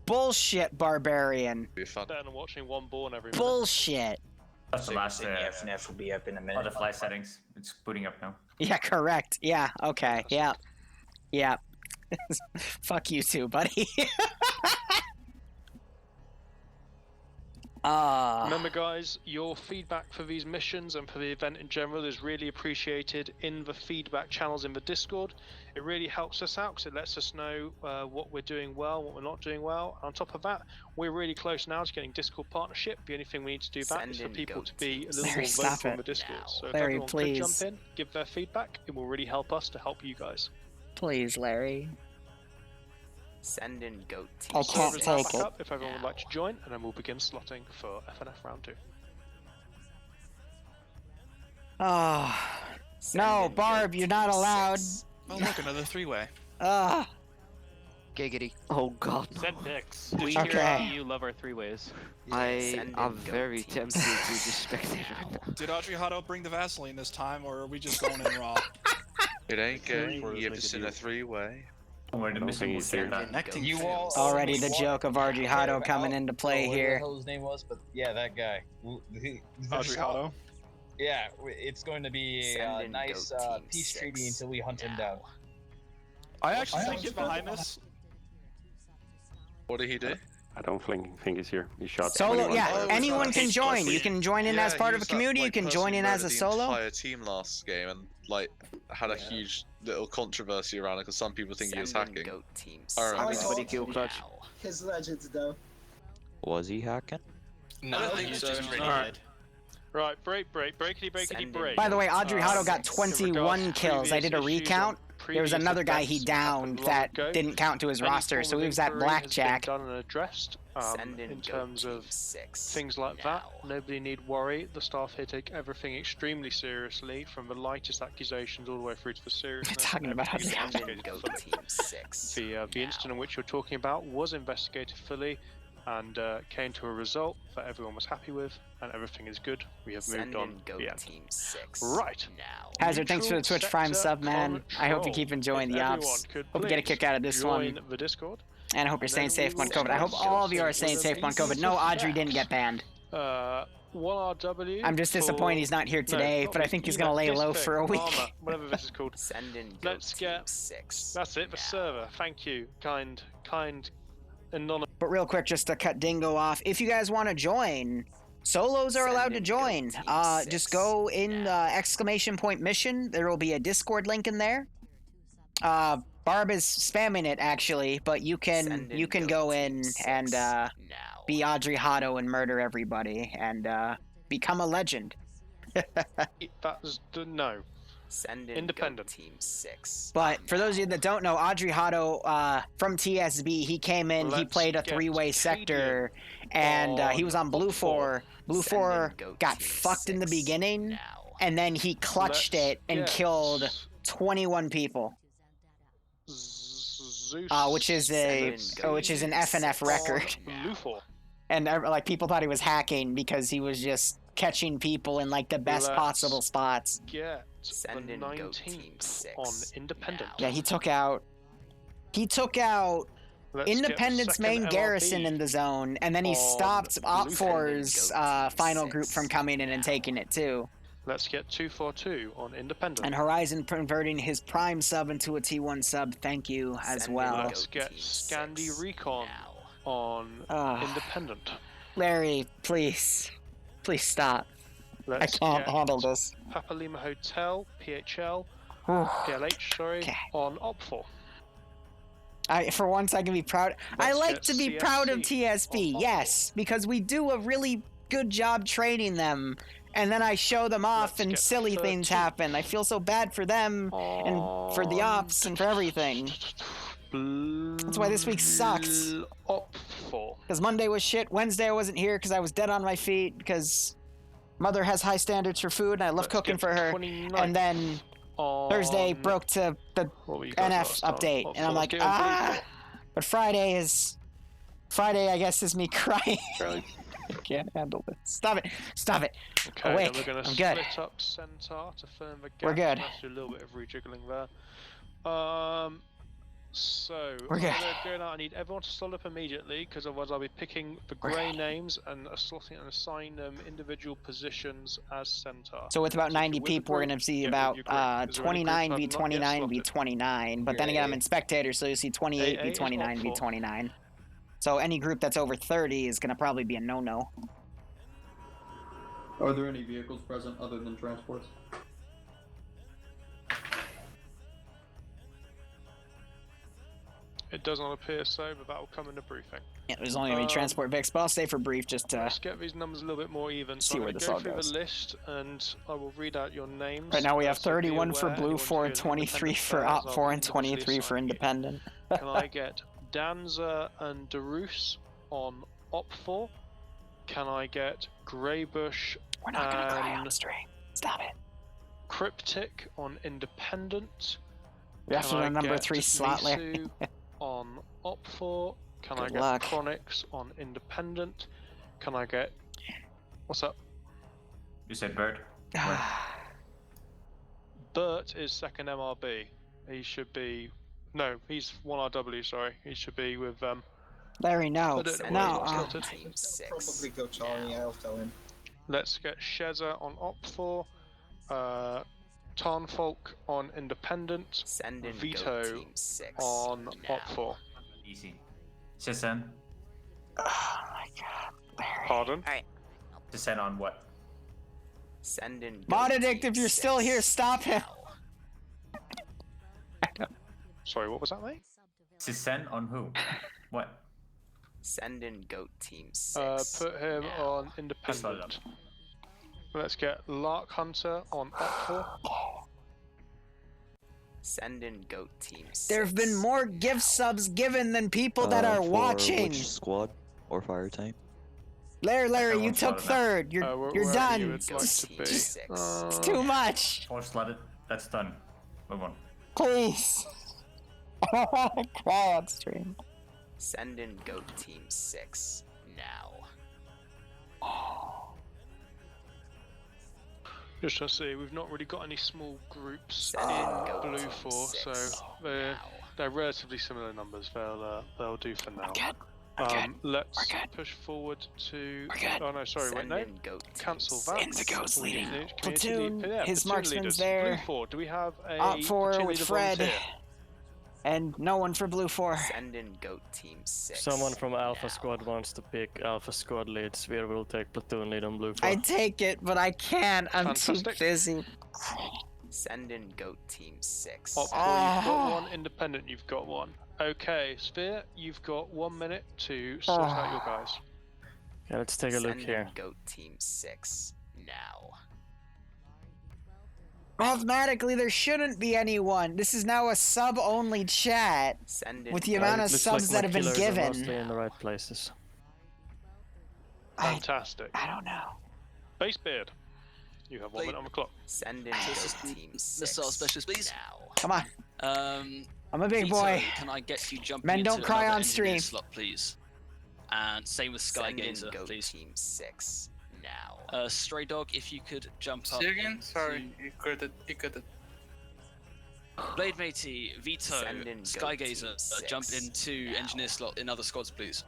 Bullshit, Barbarian. Be fun. Better than watching one born every minute. Bullshit. That's the last FNF will be up in a minute. Butterfly settings. It's booting up now. Yeah, correct. Yeah, okay. Yeah. Yeah. Fuck you too, buddy. Remember, guys, your feedback for these missions and for the event in general is really appreciated in the feedback channels in the Discord. It really helps us out because it lets us know what we're doing well, what we're not doing well. And on top of that, we're really close now to getting Discord partnership. The only thing we need to do that is for people to be a little more vocal on the Discord. So if Larry, everyone please. could jump in, give their feedback, it will really help us to help you guys. Please, Larry. Send in goat team. I can't Servers take back it. up if everyone would like to join, and then we'll begin slotting for FNF round 2. Oh. No, Barb, you're not allowed. Oh, look, another three-way. Giggity. Oh god. Send pics. We here at EU love our three-ways. I am very tempted to just spectate right now. Did Audrey Hotto bring the Vaseline this time, or are we just going in raw? It ain't gay. You're just in a three-way. We're the missing will say that. You all Already the joke of Audrey Hotto coming into play whatever here. the hell his name was, but yeah, that guy. Audrey Hotto? Yeah, it's going to be Send a in nice goat team peace 6 treaty until we hunt him down. I actually think he's behind this. What did he do? I don't think he's here. He shot. Solo, 21. yeah, Oh, anyone can he's join. got- You can join in as Yeah, part he of a was that, community. You like, can person join who in as a murdered solo. The entire team last game and like had a huge little controversy around it because some people think he was Send in hacking. goat team I remember. six Somebody kill Clutch. now. His legends, though. Was he hacking? No, I don't think he's just really Alright. Right, breakity, Send in break. By the way, Audrey Hotto got In 21 regards to kills. I did a previous recount. issues There was previous another guy he events downed long that ago. didn't count to his Any roster, form so of he was at inquiry has been Blackjack. done and addressed Send in in goat terms team of 6 things like now. that. Nobody need worry. The staff here take everything extremely seriously, from the lightest accusations all the way through to the seriousness. Talking about Everything is Send in investigated goat fully. team 6 The now. incident in which you're talking about was investigated fully and came to a result that everyone was happy with, and everything is good. We have Send moved on. in goat The end. team 6 Right. now. Hazard, thanks for the Neutral Twitch Prime sector sub, man. I hope you keep control. enjoying If the everyone ops. could Hope you get a please kick out of this join one. the Discord. And I hope you're And staying then safe we on will COVID. I hope start all of you are with staying an safe on COVID. easy No, Audrey fact. didn't get banned. 1RW. I'm just disappointed he's not here today, not but I me, think he's you gonna know, lay this low thing, for a week. Armor, whatever this is called. Send in goat Let's team get. 6 That's it. The now. server. Thank you, kind, anonymous. But real quick, just to cut Dingo off, if you guys want to join, solos are Send allowed to in join. goat team Just 6 go in now. exclamation point mission. There will be a Discord link in there. Barb is spamming it actually, but you Send can in go goat in team 6 and now. be Audrey Hotto and murder everybody and become a legend. That's no. Send in Independent. goat team 6. But for those of you that don't know, Audrey Hotto from TSB, he came in, he Let's played a get three-way sector, and he was on Blue 4. Blue Send in 4 goat got team fucked in the 6 beginning, now. and then he clutched Let's it and get killed 21 people, Zeus. which is an FNF record. Blue 4. And like people thought he was hacking because he was just catching people in like the best Let's possible spots. Get Send the in goat team 19th 6 on Independent. now. Yeah, he took out Let's get Independent's second main LRB garrison in the zone, and then he on stopped Op Blue 4's Goat Team final 6 group from coming in and taking it too. Let's get 242 on Independent. And Horizon converting his Prime sub into a T1 sub, thank you as Send in well. Let's Goat get Team Scandi 6 Recon now. on Ah. Independent. Larry, please stop. Let's I can't get handle this. Papa Lima Hotel, PHL PLH, sorry, on Op4. For once, I can be proud. I Let's like get to be proud of CSC TSB, yes, because we do a really good job training them, and then I show them off, and get silly things 13. happen. I feel so bad for them, and for the ops, and for everything. That's why this week sucks. Op4. Because Monday was shit. Wednesday I wasn't here because I was dead on my feet, because Mother has high standards for food, and I love cooking for her. 29th And then Thursday broke to the NF update, and I'm like, But Friday, I guess, is me crying. I can't handle this. Stop it. Stop it. Okay, Awake. then we're going to I'm good. split up Centaur to firm the gap. We're good. Let's do a little bit of rejiggling there. So, We're good. I'm going to go now. I need everyone to slot up immediately, because otherwise I'll be picking the grey names and slotting and assign them individual positions as Centaur. So with about 90 if you're with people, we're going to see about 29 v 29 v 29. But then again, I'm in spectators, so you see 28 v 29 v 29. So any group that's over 30 is going to probably be a no-no. Are there any vehicles present other than transports? It does not appear so, but that will come in the briefing. Yeah, there's only going to be transport Vix, but I'll stay for brief just to Let's get these numbers a little bit more even. So see I'm where going this to go all through goes. the list, and I will read out your names. Right now we have so be 31 for aware, Blue anyone 4, who's doing 23 independent for players, Op I'll 4, and individually 23 for assign you. Independent. Can I get Danza and Darus on Op 4? Can I get Greybush We're not going to cry on stream. Stop it. Cryptic on Independent? We have to Can I the number get 3 slot, Larry. Lisu on Op 4? Can I Good get luck. Chronix on Independent? Can I get... What's up? You said Bird. Bert is second MRB. He should be... No, he's 1RW, sorry. He should be with... Larry, no. I don't know No. where he's slotted. Team 6. Probably go Charlie, I'll tell him. Let's get Sheza on Op 4. Tarnfolk on Independent. Send in Vito Go Team 6 on now. Op 4. Easy. Sisen. Oh my god. Larry. Pardon? Alright. Sisen on what? Send in Go Modadict, Team if you're still 6 here, stop him. now. Sorry, what was that, mate? Sisen on who? What? Send in Goat Team 6. Put him now. on Independent. Let's get Lark Hunter on Op 4. Send in Goat Team 6. There have been more gift subs given than people that are for watching. Which squad or fire type? Larry, you Everyone's took slotted now. third. You're Wherever done. you would like to be. It's It's too much. 4 slotted. That's done. Move on. Please. I don't want to cry on stream. Send in Goat Team 6 now. Just to see, we've not really got any small groups Send in in Goat Blue Team 4, 6 so they're now. relatively similar numbers. They'll do for now. Good. We're good. Let's We're good. push forward to. We're good. Oh no, sorry, wait, Send no. in Goat Team Cancel 6 that. Indigo's leading. Community Platoon, lead- yeah, his platoon marksman's leaders. there. Blue 4, do we have a Op 4 platoon with leader Fred. volunteer? And no one for Blue 4. Send in Goat Team 6. Someone from Alpha now. Squad wants to pick Alpha Squad lead. Sphere will take platoon lead on Blue 4. I take it, but I can't. I'm Fantastic. too busy. Send in Goat Team 6. Op 4, you've got one. Independent, you've got one. Okay, Sphere, you've got 1 minute to sort out your guys. Okay, let's take a look Send here. in Goat Team 6 now. Mathematically, there shouldn't be anyone. This is now a sub-only chat. Send in With the Goat amount of Looks subs like that my have been killers are given. mostly in the right places. Fantastic. I don't know. Base Beard, you have 1 minute on the clock. Send in Goat Team 6 Missile specialist, please. now. Come on. I'm a big Vito, boy. Can I get you jumping Men into don't cry another on engineer stream. slot, please? And same with Send in Skygazer, Goat please. Team 6 now. Stray Dog, if you could jump up. Say again? Sorry, to- you cut it. Blade Matey, Vito, Send in Goat Skygazer, Team jump 6 into now. engineer slot in other squads, please.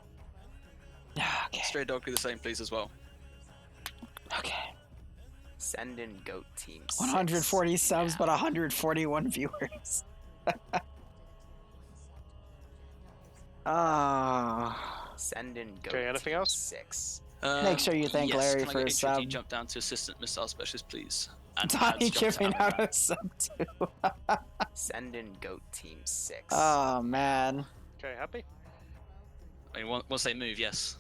Okay. Stray Dog, do the same, please, as well. Okay. Send in Goat Team 6 140 subs, now. but 141 viewers. Ah. Send in Goat Okay, anything Team else? 6. Make sure you thank yes, Larry can I for get his HMG sub. jump down to assistant missile specialist, please? And Tommy Pads jumped giving out. out a sub 2. Send in Goat Team 6. Oh, man. Okay, happy? I mean, once they move, yes.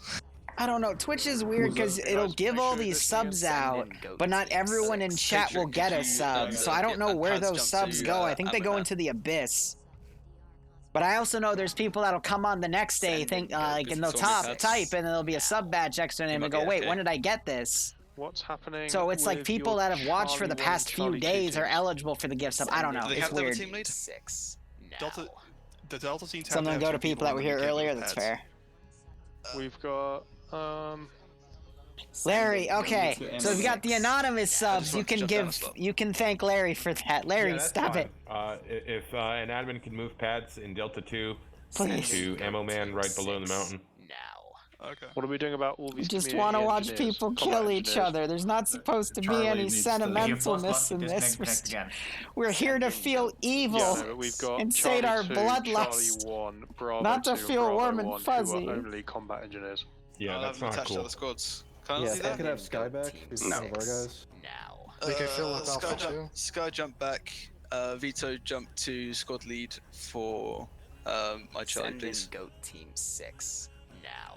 I don't know. Twitch is weird because it'll guys give make all sure these this again. subs Send out, in Goat but not Team everyone in 6. chat will get a Could you, sub. So I don't know get where Pads those jump subs to, go. I think they go Abernathy? into the abyss. But I also know there's people that'll come on the next day, Send think in Goat like, Team and they'll 6. type, and there'll be a sub badge next to their name, might and go, be wait, okay. when did I get this? What's happening? So it's like with people your that have watched for the Charlie 1 past and few Charlie 2 days are teams? eligible for the gift sub. I don't know. Do they It's have to have a weird. team lead? 6. No. The Delta teams have Something to to have go to two people that on were them, here you can't earlier. go That's pads. fair. We've got Larry, okay. to So if you got the anonymous subs, you want to can jump down a give, slot. you can thank Larry for that. Larry, stop it. If an admin can move pads in Delta 2 Please. to Ammo Man right below the mountain. Now. Okay. what are we doing about all We these? just want to watch people kill each other. There's not supposed to be Charlie any needs to- sentimentalness in this. We're here to feel evil Yeah, no, but we've got and Charlie sate our 2, bloodlust. Charlie 1, Bravo Not to 2, feel Bravo warm and 1, fuzzy. Who are only combat engineers. Yeah, I'll that's have them not attached to cool. other squads. Can I Yeah, see if I that? could have Sky back, who's one of our guys. Now. They can fill with Sky, Alpha too. Sky jump back. Vito jump to squad lead for my Charlie, Send in please. Goat Team 6. Now.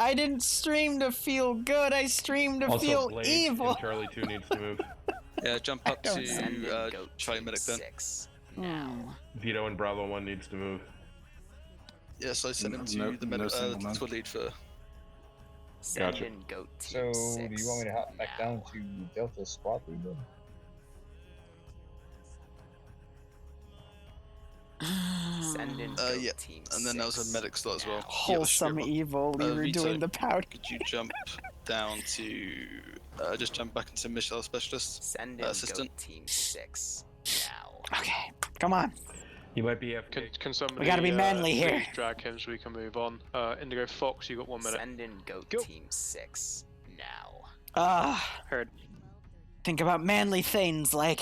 I didn't stream to feel good. I streamed to Also, feel Blade evil. in Charlie 2 needs to move. Yeah, jump up don't Send in to Goat Charlie Team medic then. 6. Hmm. Vito and Bravo 1 needs to move. Yes, I send him to No- the no single man. squad lead for. Send Gotcha. in Goat So, Team do 6. you want me to hop back now. down to Delta Squad Lead then? Send in Goat Yeah, Team and then there was a 6 medic slot as well. now. Wholesome evil. We were Vito. doing the powder. Could you jump down to just jump back into Missile Specialist? Send in Assistant. Goat Team 6. Now. Okay, come on. He might be FK. Can somebody? We gotta be manly here. please drag him so we can move on. Indigo Fox, you got 1 minute. Send in Goat Go. Team 6. Now. Heard. Think about manly things like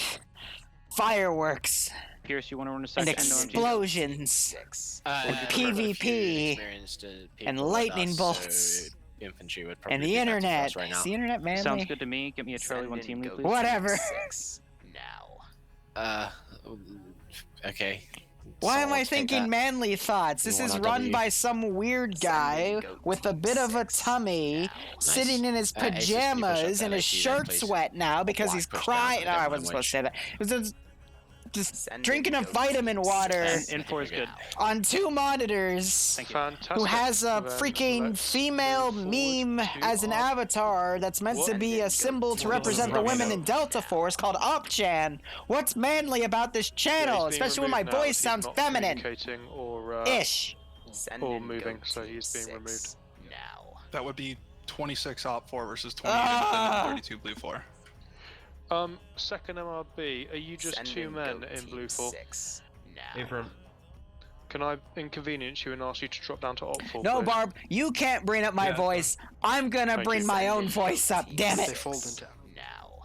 fireworks Pierce, you want to run a and section? explosions 6. and PvP and lightning bolts Infantry would and the internet. Is the internet manly? Sounds good to me. Get me a Charlie 1 team lead, please. Whatever. 6. Now. Okay. Why am I let's take thinking that. manly thoughts? This You is want a run W? by some weird guy with a bit of a tummy, sitting in his Aces, can you push up pajamas that and his AC then, shirt's please? wet now because Black he's push down crying. for No, the I Devil wasn't supposed to say that. It was just Send drinking in a Goat vitamin Team water 6. N4 is good. on 2 monitors. Fantastic. Who has a Then freaking let's female move forward meme to as an our- avatar that's meant to be a symbol to represent the women in Delta Force called Opchan. What's manly about this Yeah, channel, he's being especially when my removed now voice as he's sounds not feminine? communicating or Ish. Send or in moving, Goat so Team he's being 6. removed. Now. That would be 26 op 4 versus 28 Ah! and 32 blue 4. Second MRB, are you just Send 2 in men Goat in Team Blue 4? 6. Now. Hey, from Can I inconvenience you and ask you to drop down to Op 4? No, please? Barb, you can't bring up my Yeah, voice. I'm gonna Thank bring you. my Send own in voice Goat up. Team Damn it. 6. Now.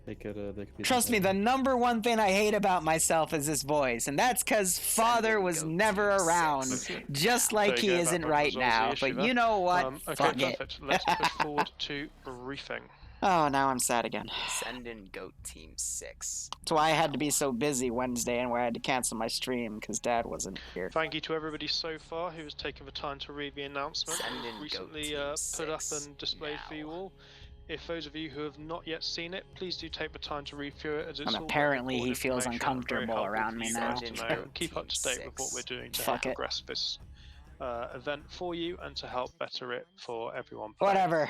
They could be. Trust me, the number one thing I hate about myself is this voice, and that's because Father was never around, just like There he you go, isn't that right resolves the now. issue But there. you know what? Okay, Fuck it. perfect. Let's push forward to briefing. Oh, now I'm sad again. Send in Goat Team 6. That's why I had to be so busy Wednesday and where I had to cancel my stream because Dad wasn't here. Thank you to everybody so far who has taken the time to read the announcement Send in recently Goat Team put up 6 and displayed for you now. all. If those of you who have not yet seen it, please do take the time to read through it, as it's And all very apparently he important feels information and very uncomfortable helpful around for me you now. guys to know and keep up to date with what we're doing to help Fuck it. progress this event for you and to help better it for everyone. Whatever.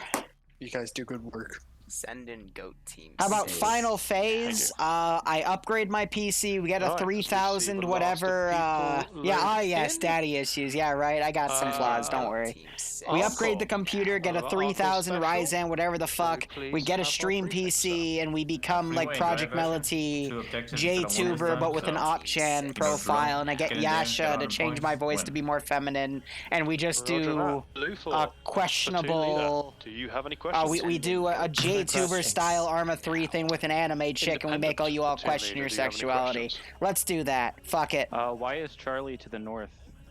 You guys do good work. Send in Goat Team How about 6. final phase? I upgrade my PC. We get a Alright, as we see 3000 the last of whatever. people Yeah, load yes, in. daddy issues. Yeah, right. I got some flaws. Don't Goat worry. Team 6. We upgrade the computer, get a Uncle 3000 special. Ryzen, whatever the fuck. please We get a have our stream briefing, PC, and we become like Wait, Project do I have Melody two objectives that I want JTuber, done? but with an So, Opchan Roger profile, and I get Get in there, get Yasha on to the change points, my voice win. to be more feminine, and we just Roger do that. Blue 4, a platoon questionable. leader. Do you have any questions? We do a JTuber style Arma 3 thing with an anime chick, and we make all you all Platoon question leader, your do you have any sexuality. questions? Let's do that. Fuck it. Why is Charlie to the north?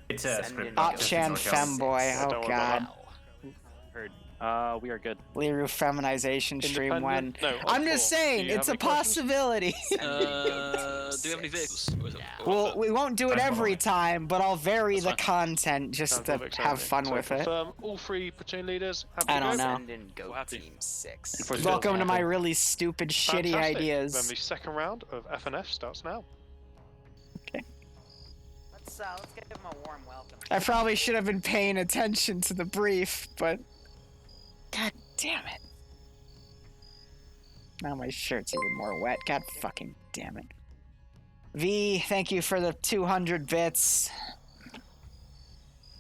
It's a Send script. in bug, Goat just Opchan in SoCal. femboy. don't Oh worry god. about Heard. We are good. Liru feminization stream when. Independent? No, I'm on just four. saying, Do you it's have a any questions? possibility. Do we have any vehicles? Or is it- or Well, is it- we won't do it every time, but I'll vary That's the fine. content just Sounds to perfect, have sounds fun good. with So it. confirm all 3 platoon leaders. Happy I to don't go? know. Send in goat happy. team 6. Enforce Welcome to Happy. my really stupid, shitty Fantastic. ideas. Then the second round of FNF starts now. Let's give him a warm welcome. I probably should have been paying attention to the brief, but god damn it. Now my shirt's even more wet. God fucking damn it. V, thank you for the 200 bits.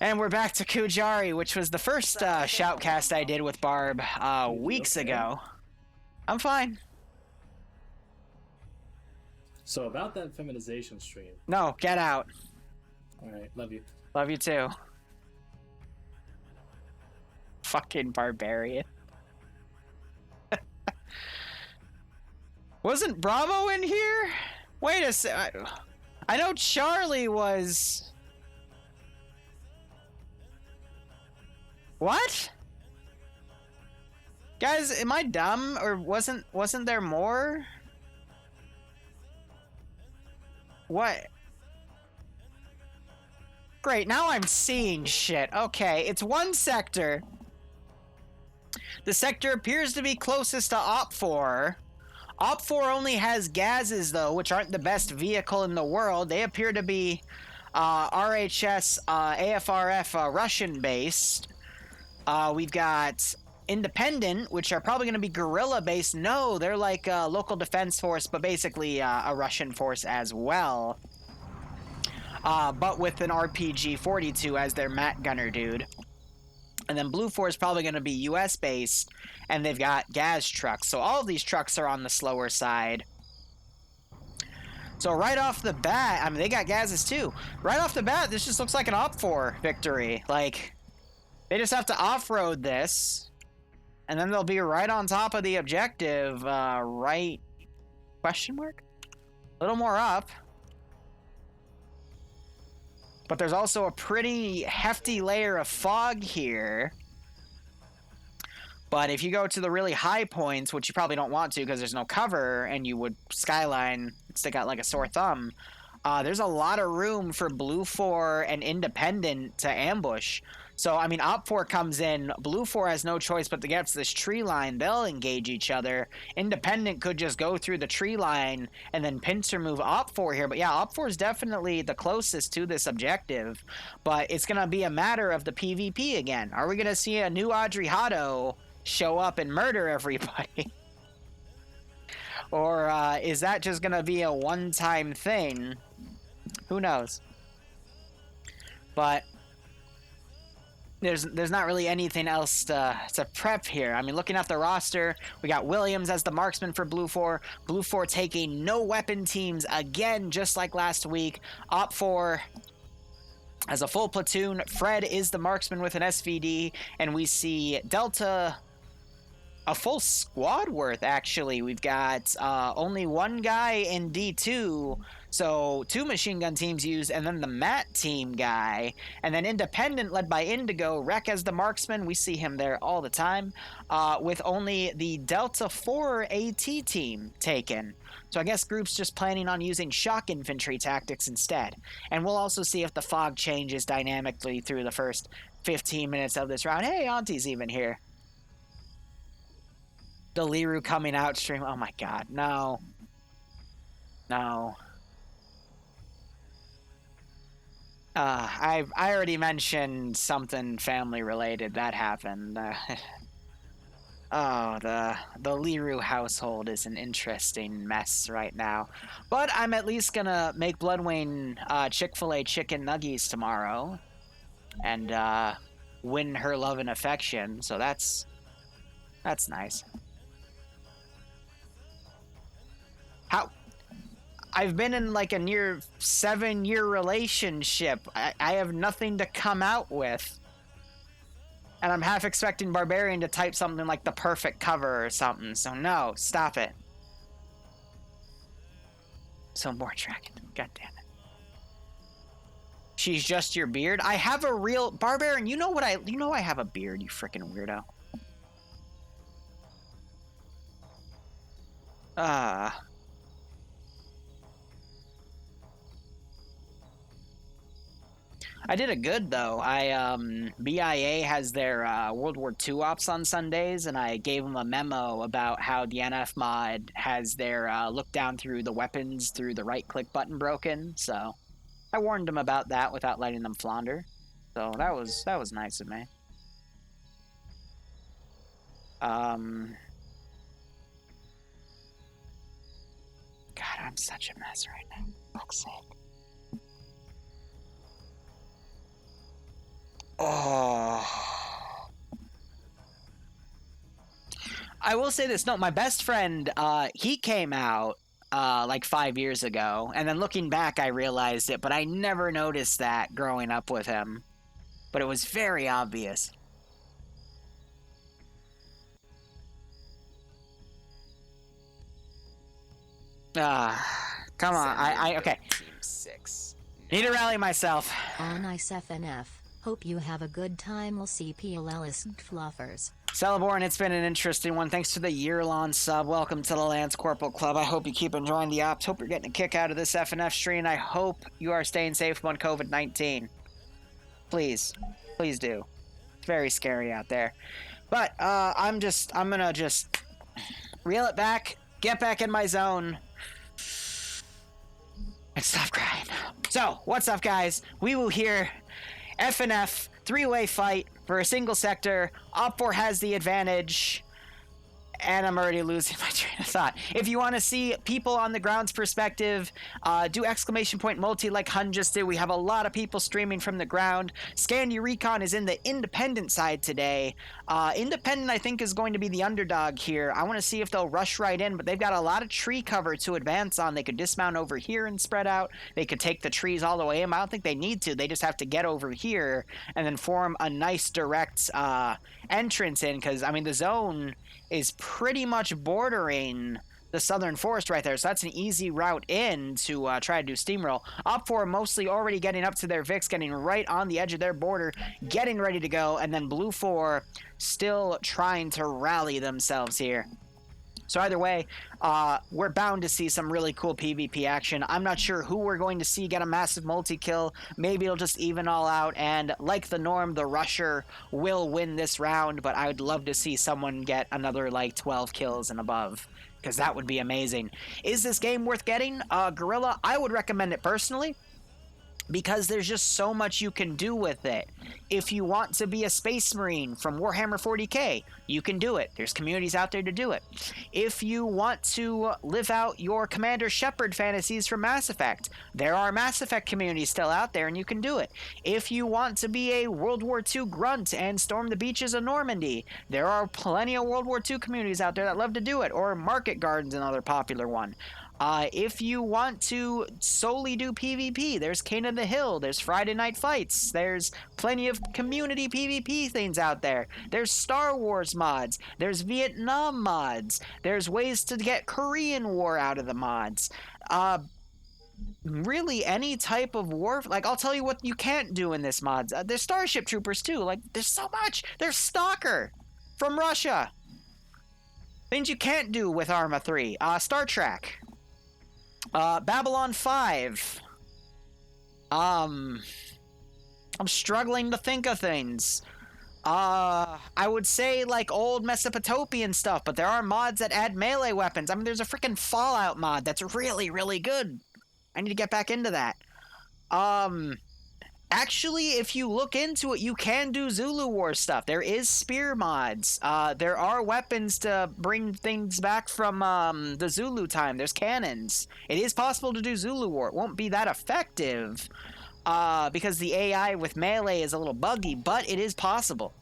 And we're back to Kujari, which was the first shoutcast I did with Barb weeks ago. I'm fine. So about that feminization stream. No, get out. Alright, love you. Love you too. Fucking barbarian. Wasn't Bravo in here? Wait a sec. I know Charlie was. What? Guys, am I dumb or wasn't there more? What? Great, now I'm seeing shit. Okay, it's one sector. The sector appears to be closest to OP4. OP4 only has Gazes, though, which aren't the best vehicle in the world. They appear to be RHS, AFRF, Russian-based. We've got Independent, which are probably going to be guerrilla-based. No, they're like a local defense force, but basically a Russian force as well. But with an RPG-42 as their mat gunner dude. And then Blue 4 is probably going to be US-based, and they've got Gaz trucks. So all of these trucks are on the slower side. So right off the bat, I mean, they got Gazes too. Right off the bat, this just looks like an OP4 victory. Like, they just have to off-road this, and then they'll be right on top of the objective, right, question mark? A little more up. But there's also a pretty hefty layer of fog here. But if you go to the really high points, which you probably don't want to because there's no cover, and you would skyline, stick out like a sore thumb, there's a lot of room for Blue 4 and Independent to ambush. So, I mean, Op 4 comes in, Blue 4 has no choice but to get to this tree line. They'll engage each other. Independent could just go through the tree line and then pincer move Op 4 here. But yeah, Op 4 is definitely the closest to this objective. But it's going to be a matter of the PvP again. Are we going to see a new Audrey Hotto show up and murder everybody? Or is that just going to be a one-time thing? Who knows? But there's not really anything else to prep here. I mean, looking at the roster, we got Williams as the marksman for Blue 4. Blue 4 taking no weapon teams again, just like last week. Op 4 as a full platoon. Fred is the marksman with an SVD, and we see Delta a full squad worth, actually. We've got only one guy in D2, so 2 machine gun teams used, and then the MAT team guy. And then Independent, led by Indigo, Rek as the marksman. We see him there all the time, with only the Delta 4 AT team taken. So I guess group's just planning on using shock infantry tactics instead. And we'll also see if the fog changes dynamically through the first 15 minutes of this round. Hey, Auntie's even here. The Liru coming out stream. Oh my god, no. No. I already mentioned something family related that happened. Oh, the Liru household is an interesting mess right now. But I'm at least gonna make Bloodwayne Chick-fil-A chicken nuggies tomorrow. And win her love and affection, so that's nice. I've been in like a near 7-year relationship. I have nothing to come out with. And I'm half expecting Barbarian to type something like the perfect cover or something. So no, stop it. So more dragon. God damn it. She's just your beard? I have a real Barbarian, you know I have a beard, you freaking weirdo. I did a good though. BIA has their World War II ops on Sundays, and I gave them a memo about how the NF mod has their look down through the weapons through the right-click button broken. So I warned them about that without letting them flounder. So that was nice of me. God, I'm such a mess right now. Fuck's sake. Oh. I will say this. No, my best friend, he came out like 5 years ago, and then looking back, I realized it, but I never noticed that growing up with him. But it was very obvious. Come on. Okay. Team 6. Need to rally myself. Nice FNF. Hope you have a good time. We'll see PLLs and fluffers. Celeborn, it's been an interesting one. Thanks for the year-long sub. Welcome to the Lance Corporal Club. I hope you keep enjoying the ops. Hope you're getting a kick out of this FNF stream. I hope you are staying safe on COVID-19. Please. Please do. It's very scary out there. But I'm gonna just reel it back, get back in my zone, and stop crying. So, what's up, guys? We will hear FNF, three-way fight for a single sector. Op4 has the advantage. And I'm already losing my train of thought. If you want to see people on the ground's perspective, do exclamation point multi like Hun just did. We have a lot of people streaming from the ground. Scandy Recon is in the independent side today. Independent, I think, is going to be the underdog here. I want to see if they'll rush right in, but they've got a lot of tree cover to advance on. They could dismount over here and spread out. They could take the trees all the way in. I don't think they need to. They just have to get over here and then form a nice direct entrance in, because, I mean, the zone is pretty much bordering the southern forest right there, so that's an easy route in to try to do steamroll. Op4 mostly already getting up to their VIX, getting right on the edge of their border, getting ready to go, and then Blue 4 still trying to rally themselves here. So either way, we're bound to see some really cool PvP action. I'm not sure who we're going to see get a massive multi-kill. Maybe it'll just even all out, and like the norm, the rusher will win this round, but I would love to see someone get another, like, 12 kills and above, because that would be amazing. Is this game worth getting? Gorilla, I would recommend it personally, because there's just so much you can do with it. If you want to be a Space Marine from Warhammer 40k, you can do it. There's communities out there to do it. If you want to live out your Commander Shepard fantasies from Mass Effect, there are Mass Effect communities still out there, and you can do it. If you want to be a World War II grunt and storm the beaches of Normandy, there are plenty of World War II communities out there that love to do it, or Market Garden's another popular one. If you want to solely do PvP, there's King of the Hill, there's Friday Night Fights, there's plenty of community PvP things out there. There's Star Wars mods, there's Vietnam mods, there's ways to get Korean War out of the mods. Really any type of war. Like, I'll tell you what you can't do in this mods. There's Starship Troopers too. Like, there's so much. There's Stalker from Russia. Things you can't do with Arma 3. Star Trek. Babylon 5. I'm struggling to think of things. I would say, like, old Mesopotamian stuff, but there are mods that add melee weapons. I mean, there's a freaking Fallout mod that's really, really good. I need to get back into that. Actually, if you look into it, you can do Zulu War stuff. There is spear mods. There are weapons to bring things back from the Zulu time. There's cannons. It is possible to do Zulu War. It won't be that effective because the AI with melee is a little buggy, but it is possible.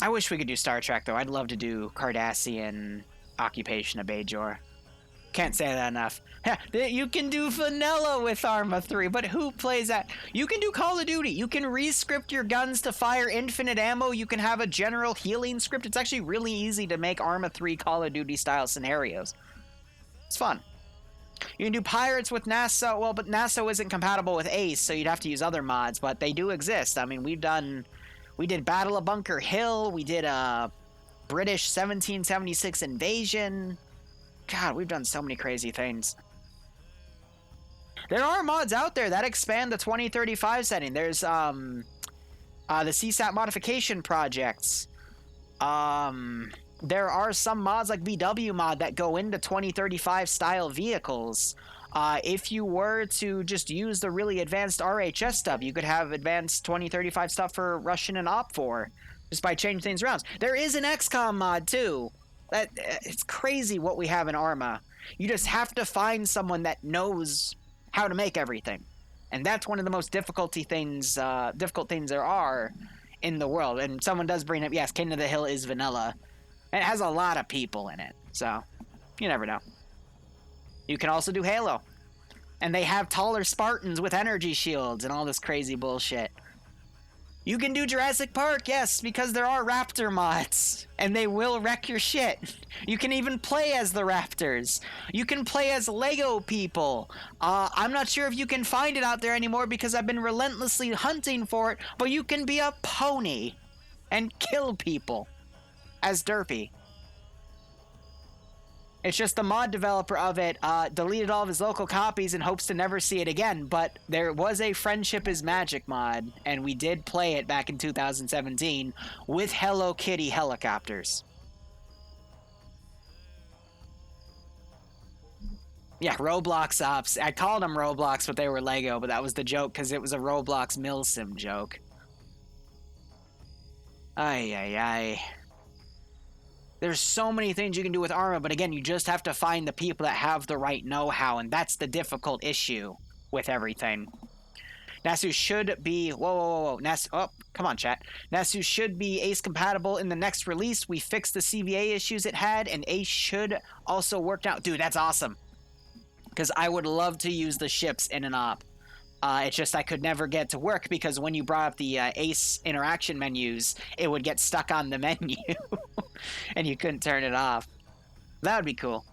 I wish we could do Star Trek, though. I'd love to do Cardassian Occupation of Bajor. Can't say that enough. You can do vanilla with Arma 3, but who plays that? You can do Call of Duty. You can re-script your guns to fire infinite ammo. You can have a general healing script. It's actually really easy to make Arma 3 Call of Duty style scenarios. It's fun. You can do pirates with NASA. Well, but NASA isn't compatible with Ace, so you'd have to use other mods, but they do exist. I mean, we did Battle of Bunker Hill. We did British 1776 invasion. God, we've done so many crazy things. There are mods out there that expand the 2035 setting. There's the CSAT modification projects. There are some mods like VW mod that go into 2035 style vehicles. If you were to just use the really advanced RHS stuff, you could have advanced 2035 stuff for Russian and Op4 just by changing things around. There is an XCOM mod too. It's crazy what we have in Arma. You just have to find someone that knows how to make everything, and that's one of the most difficult things there are in the world. And someone does bring up, yes, King of the Hill is vanilla. It has a lot of people in it, so you never know. You can also do Halo, and they have taller Spartans with energy shields and all this crazy bullshit. You can do Jurassic Park, yes, because there are raptor mods, and they will wreck your shit. You can even play as the raptors. You can play as Lego people. I'm not sure if you can find it out there anymore because I've been relentlessly hunting for it, but you can be a pony and kill people as Derpy. It's just the mod developer of it deleted all of his local copies and hopes to never see it again, but there was a Friendship is Magic mod, and we did play it back in 2017 with Hello Kitty helicopters. Yeah, Roblox ops. I called them Roblox, but they were Lego, but that was the joke because it was a Roblox Milsim joke. Ay, ay, ay. There's so many things you can do with Arma, but again, you just have to find the people that have the right know-how, and that's the difficult issue with everything. Nasu should be... Whoa. Nasu... Oh, come on, chat. Nasu should be Ace compatible in the next release. We fixed the CVA issues it had, and Ace should also work out. Dude, that's awesome. Because I would love to use the ships in an op. It's just I could never get to work because when you brought up the Ace interaction menus, it would get stuck on the menu. And you couldn't turn it off. That would be cool.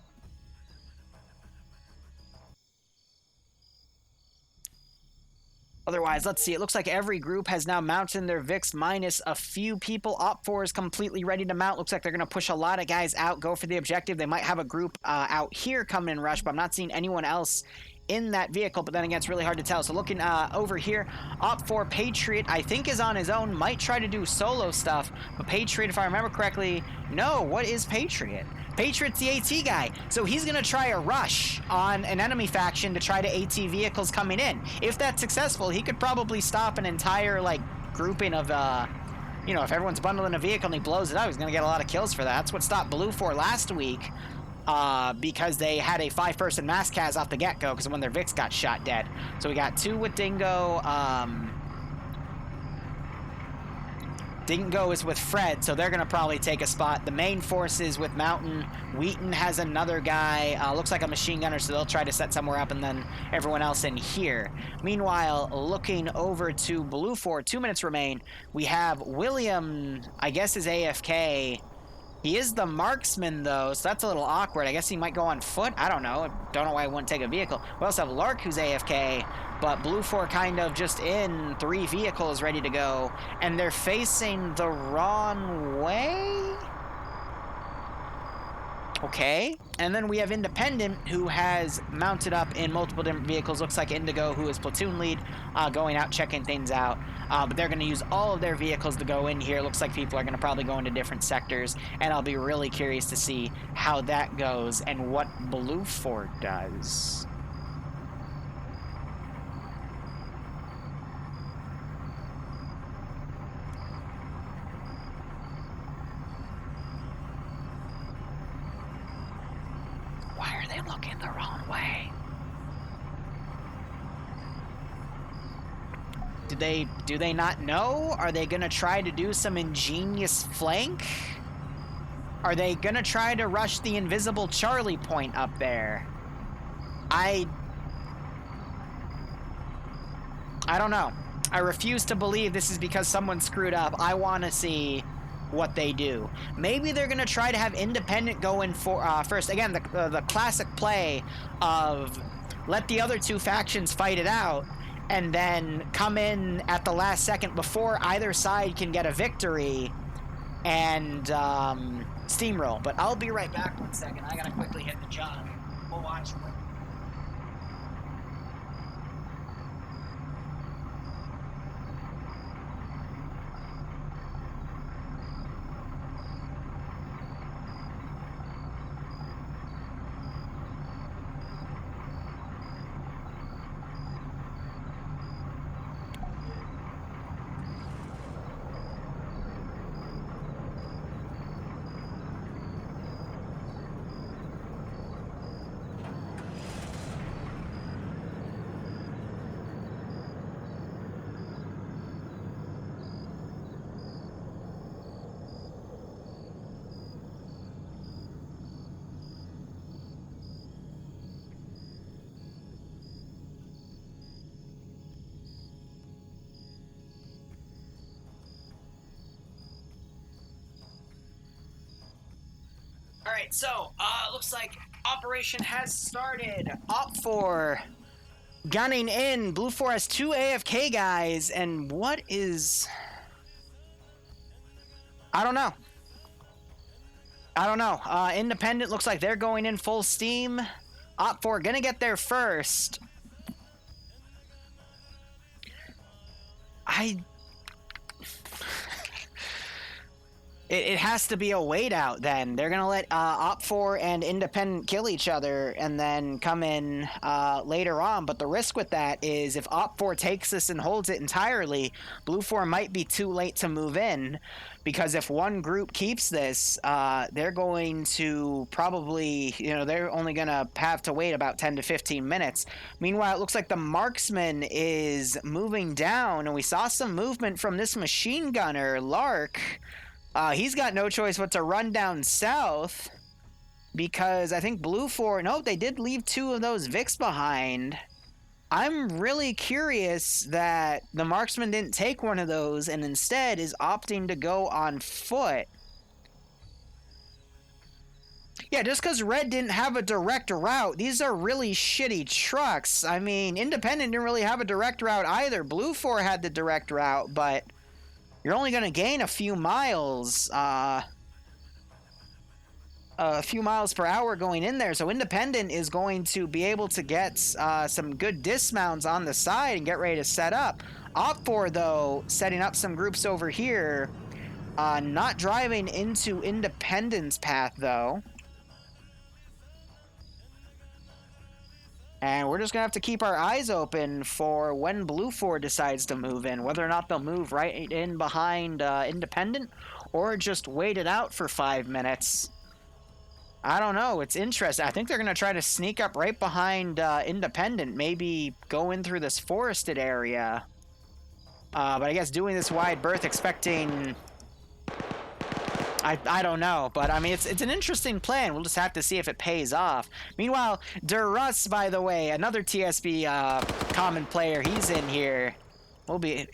Otherwise, let's see. It looks like every group has now mounted their VIX minus a few people. Op4 is completely ready to mount. Looks like they're going to push a lot of guys out, go for the objective. They might have a group out here come in rush, but I'm not seeing anyone else in that vehicle, but then again, it's really hard to tell. So looking over here, Op4 Patriot, I think, is on his own, might try to do solo stuff, but Patriot, if I remember correctly, no, what is Patriot? Patriot's the AT guy, so he's going to try a rush on an enemy faction to try to AT vehicles coming in. If that's successful, he could probably stop an entire, like, grouping of, you know, if everyone's bundling a vehicle and he blows it up, he's going to get a lot of kills for that. That's what stopped Blue 4 last week. Because they had a 5-person mass cas off the get-go because when their Vix got shot dead. So we got 2 with Dingo. Dingo is with Fred, so they're going to probably take a spot. The main force is with Mountain. Wheaton has another guy. Looks like a machine gunner, so they'll try to set somewhere up and then everyone else in here. Meanwhile, looking over to Blue 4, 2 minutes remain. We have William, I guess is AFK. He is the marksman, though, so that's a little awkward. I guess he might go on foot. I don't know. Don't know why he wouldn't take a vehicle. We also have Lark, who's AFK, but Blue 4 kind of just in 3 vehicles ready to go, and they're facing the wrong way? Okay. And then we have Independent, who has mounted up in multiple different vehicles. Looks like Indigo, who is platoon lead, going out, checking things out. But they're going to use all of their vehicles to go in here. Looks like people are going to probably go into different sectors. And I'll be really curious to see how that goes and what Blue 4 does. Why are they looking the wrong way? Do they not know? Are they gonna try to do some ingenious flank? Are they gonna try to rush the invisible Charlie point up there? I don't know. I refuse to believe this is because someone screwed up. I want to see what they do. Maybe they're gonna try to have Independent go in for first. Again, the classic play of let the other 2 factions fight it out and then come in at the last second before either side can get a victory and steamroll. But I'll be right back 1 second. I gotta quickly hit the jog. We'll watch. Alright, so, looks like operation has started. Op4 gunning in. Blue 4 has 2 AFK guys, and what is... I don't know. Independent looks like they're going in full steam. Op4 gonna get there first. It has to be a wait out then. They're going to let Op4 and Independent kill each other and then come in later on. But the risk with that is if Op4 takes this and holds it entirely, Blue 4 might be too late to move in. Because if one group keeps this, they're going to probably, they're only going to have to wait about 10 to 15 minutes. Meanwhile, it looks like the marksman is moving down. And we saw some movement from this machine gunner, Lark. He's got no choice but to run down south because I think Blue 4... No, they did leave 2 of those Vics behind. I'm really curious that the marksman didn't take one of those and instead is opting to go on foot. Yeah, just because Red didn't have a direct route, these are really shitty trucks. I mean, Independent didn't really have a direct route either. Blue 4 had the direct route, but... You're only going to gain a few miles per hour going in there. So Independent is going to be able to get some good dismounts on the side and get ready to set up. Op4, though, setting up some groups over here. Not driving into Independent's path, though. And we're just going to have to keep our eyes open for when Blue 4 decides to move in. Whether or not they'll move right in behind Independent or just wait it out for 5 minutes. I don't know. It's interesting. I think they're going to try to sneak up right behind Independent. Maybe go in through this forested area. But I guess doing this wide berth expecting... I don't know, but I mean, it's an interesting plan. We'll just have to see if it pays off. Meanwhile, Durus, by the way, another TSB common player, he's in here.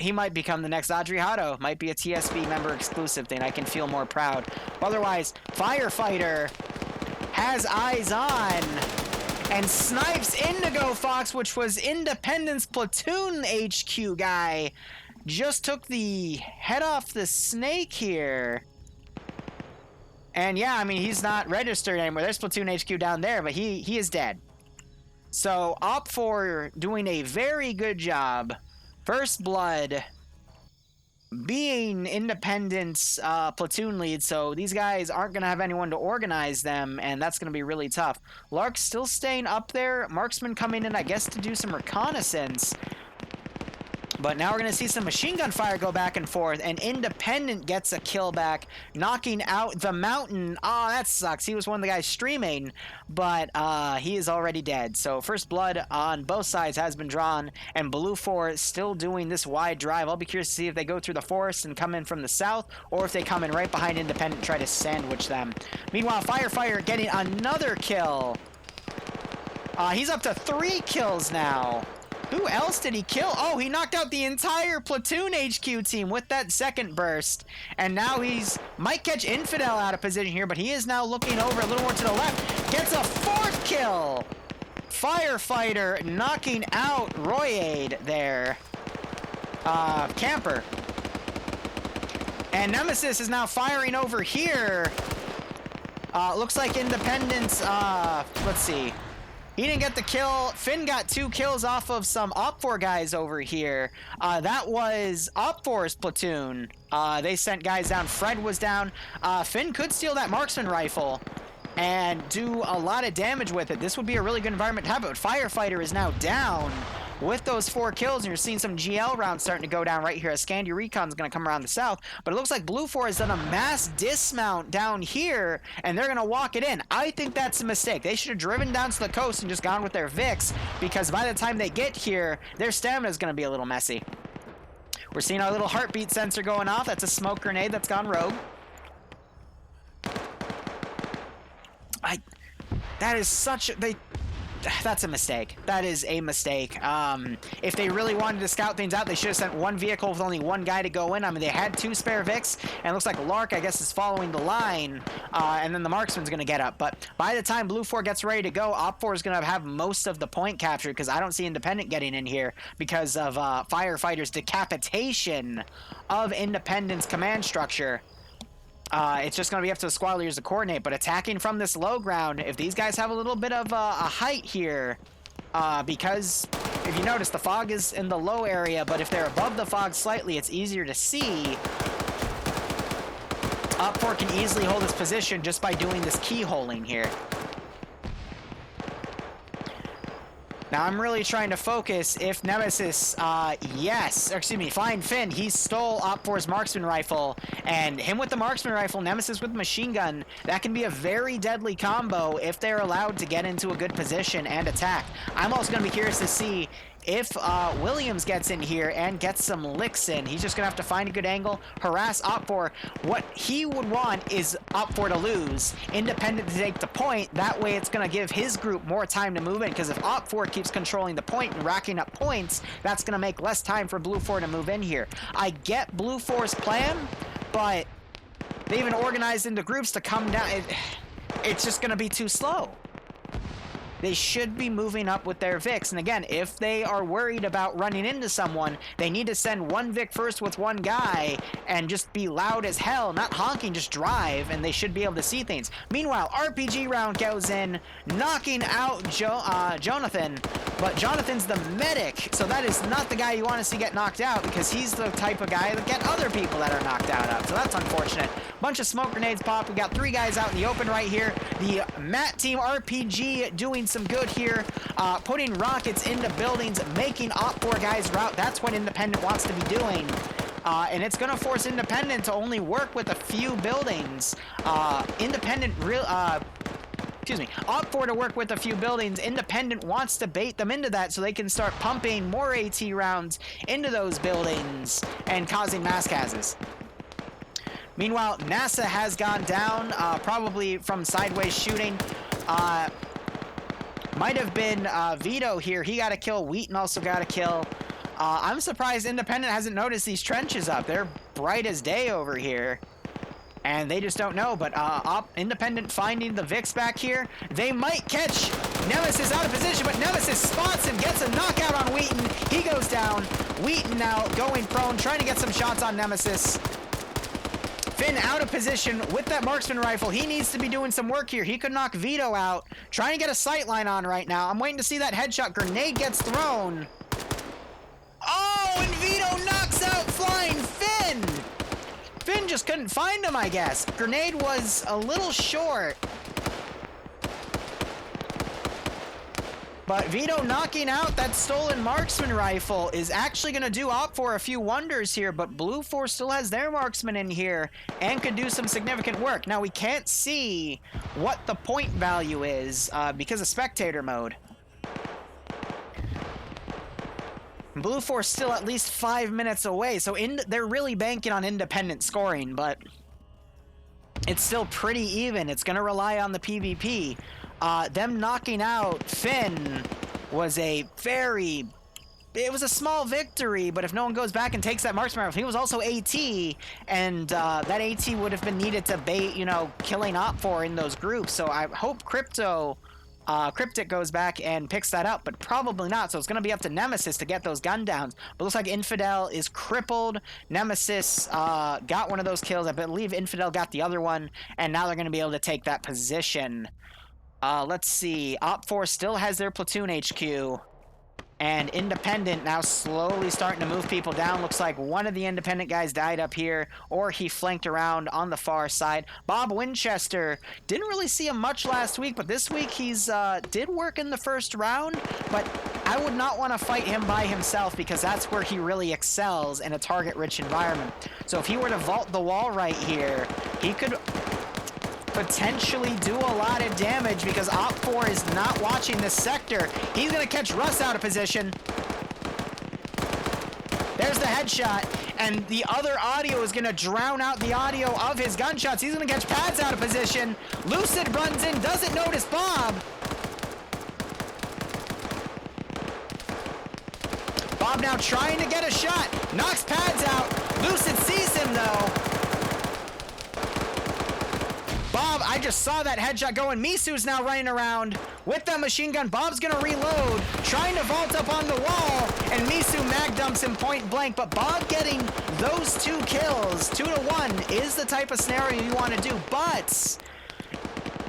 He might become the next Audrey Hotto. Might be a TSB member exclusive thing. I can feel more proud. Otherwise, Firefighter has eyes on and snipes Indigo Fox, which was Independence Platoon HQ guy. Just took the head off the snake here. And yeah, I mean, he's not registered anymore. There's Platoon HQ down there, but he is dead. So, Op4 doing a very good job. First Blood being Independent's platoon lead, so these guys aren't going to have anyone to organize them, and that's going to be really tough. Lark's still staying up there. Marksman coming in, I guess, to do some reconnaissance. But now we're going to see some machine gun fire go back and forth, and Independent gets a kill back, knocking out the Mountain. Oh, that sucks. He was one of the guys streaming, but he is already dead. So first blood on both sides has been drawn, and Blue 4 is still doing this wide drive. I'll be curious to see if they go through the forest and come in from the south, or if they come in right behind Independent and try to sandwich them. Meanwhile, Firefighter getting another kill. He's up to 3 kills now. Who else did he kill? Oh, he knocked out the entire Platoon HQ team with that second burst. And now might catch Infidel out of position here, but he is now looking over a little more to the left. Gets a 4th kill. Firefighter knocking out Royade there. Camper. And Nemesis is now firing over here. Looks like Independence, let's see. He didn't get the kill. Finn got 2 kills off of some Op4 guys over here. That was Op4's platoon. They sent guys down. Fred was down. Finn could steal that marksman rifle and do a lot of damage with it. This would be a really good environment to have it. But Firefighter is now down with those 4 kills, and you're seeing some GL rounds starting to go down right here as Scandy Recon's going to come around the south. But it looks like Blue 4 has done a mass dismount down here, and they're going to walk it in. I think that's a mistake. They should have driven down to the coast and just gone with their Vix, because by the time they get here, their stamina is going to be a little messy. We're seeing our little heartbeat sensor going off. That's a smoke grenade that's gone rogue. That is such a... That's a mistake. That is a mistake. If they really wanted to scout things out, they should have sent 1 vehicle with only 1 guy to go in. I mean, they had 2 spare Vics, and it looks like Lark, I guess, is following the line, and then the marksman's going to get up. But by the time Blue 4 gets ready to go, Op 4 is going to have most of the point captured, because I don't see Independent getting in here because of Firefighter's decapitation of Independent's command structure. It's just going to be up to the squad leaders to coordinate, but attacking from this low ground, if these guys have a little bit of a height here, because if you notice, the fog is in the low area, but if they're above the fog slightly, it's easier to see. Op 4 can easily hold its position just by doing this keyholing here. Now, I'm really trying to focus if Nemesis, find Finn. He stole Op 4's marksman rifle, and him with the marksman rifle, Nemesis with the machine gun, that can be a very deadly combo if they're allowed to get into a good position and attack. I'm also going to be curious to see if Williams gets in here and gets some licks in. He's just going to have to find a good angle, harass Op 4. What he would want is Op 4 to lose, Independent to take the point. That way it's going to give his group more time to move in, because if Op 4 keeps controlling the point and racking up points, that's going to make less time for Blue 4 to move in here. I get Blue 4's plan, but they even organized into groups to come down. It's just going to be too slow. They should be moving up with their Vics. And again, if they are worried about running into someone, they need to send 1 Vic first with 1 guy and just be loud as hell, not honking, just drive, and they should be able to see things. Meanwhile, RPG round goes in, knocking out Jonathan, but Jonathan's the medic, so that is not the guy you want to see get knocked out, because he's the type of guy that get other people that are knocked out, so that's unfortunate. Bunch of smoke grenades pop. We got 3 guys out in the open right here. The Matt Team RPG doing some good here, putting rockets into buildings, making Op 4 guys route. That's what Independent wants to be doing. And it's going to force Independent to only work with a few buildings. Op 4 to work with a few buildings. Independent wants to bait them into that so they can start pumping more AT rounds into those buildings and causing mass cases. Meanwhile, NASA has gone down, probably from sideways shooting. Might have been Vito here. He got a kill. Wheaton also got a kill. I'm surprised Independent hasn't noticed these trenches up. They're bright as day over here. And they just don't know. But Independent finding the Vix back here. They might catch Nemesis out of position, but Nemesis spots and gets a knockout on Wheaton. He goes down. Wheaton now going prone, trying to get some shots on Nemesis. Finn out of position with that marksman rifle. He needs to be doing some work here. He could knock Vito out. Trying to get a sight line on right now. I'm waiting to see that headshot. Grenade gets thrown. Oh, and Vito knocks out flying Finn. Finn just couldn't find him, I guess. Grenade was a little short. But Vito knocking out that stolen marksman rifle is actually going to do Op 4 a few wonders here, but Blue 4 still has their marksman in here and could do some significant work. Now, we can't see what the point value is because of spectator mode. Blue 4 is still at least 5 minutes away, so they're really banking on Independent scoring, but it's still pretty even. It's going to rely on the PvP. Them knocking out Finn was a small victory, but if no one goes back and takes that marksman rifle, he was also AT, and that AT would have been needed to bait, killing Op 4 in those groups. So I hope Crypto Cryptic goes back and picks that up, but probably not. So it's going to be up to Nemesis to get those gun downs. But looks like Infidel is crippled. Nemesis got one of those kills. I believe Infidel got the other one, and now they're going to be able to take that position. Let's see. Op4 still has their platoon HQ. And Independent now slowly starting to move people down. Looks like one of the Independent guys died up here, or he flanked around on the far side. Bob Winchester, didn't really see him much last week, but this week he's did work in the first round, but I would not want to fight him by himself because that's where he really excels in a target-rich environment. So if he were to vault the wall right here, he could potentially do a lot of damage because Op4 is not watching this sector. He's going to catch Russ out of position. There's the headshot, and the other audio is going to drown out the audio of his gunshots. He's going to catch Pads out of position. Lucid runs in, doesn't notice Bob. Bob now trying to get a shot. Knocks Pads out. Lucid sees him, though. Bob, I just saw that headshot going. Misu's now running around with the machine gun. Bob's gonna reload, trying to vault up on the wall, and Misu mag dumps him point blank. But Bob getting those 2 kills, 2-1, is the type of scenario you want to do. But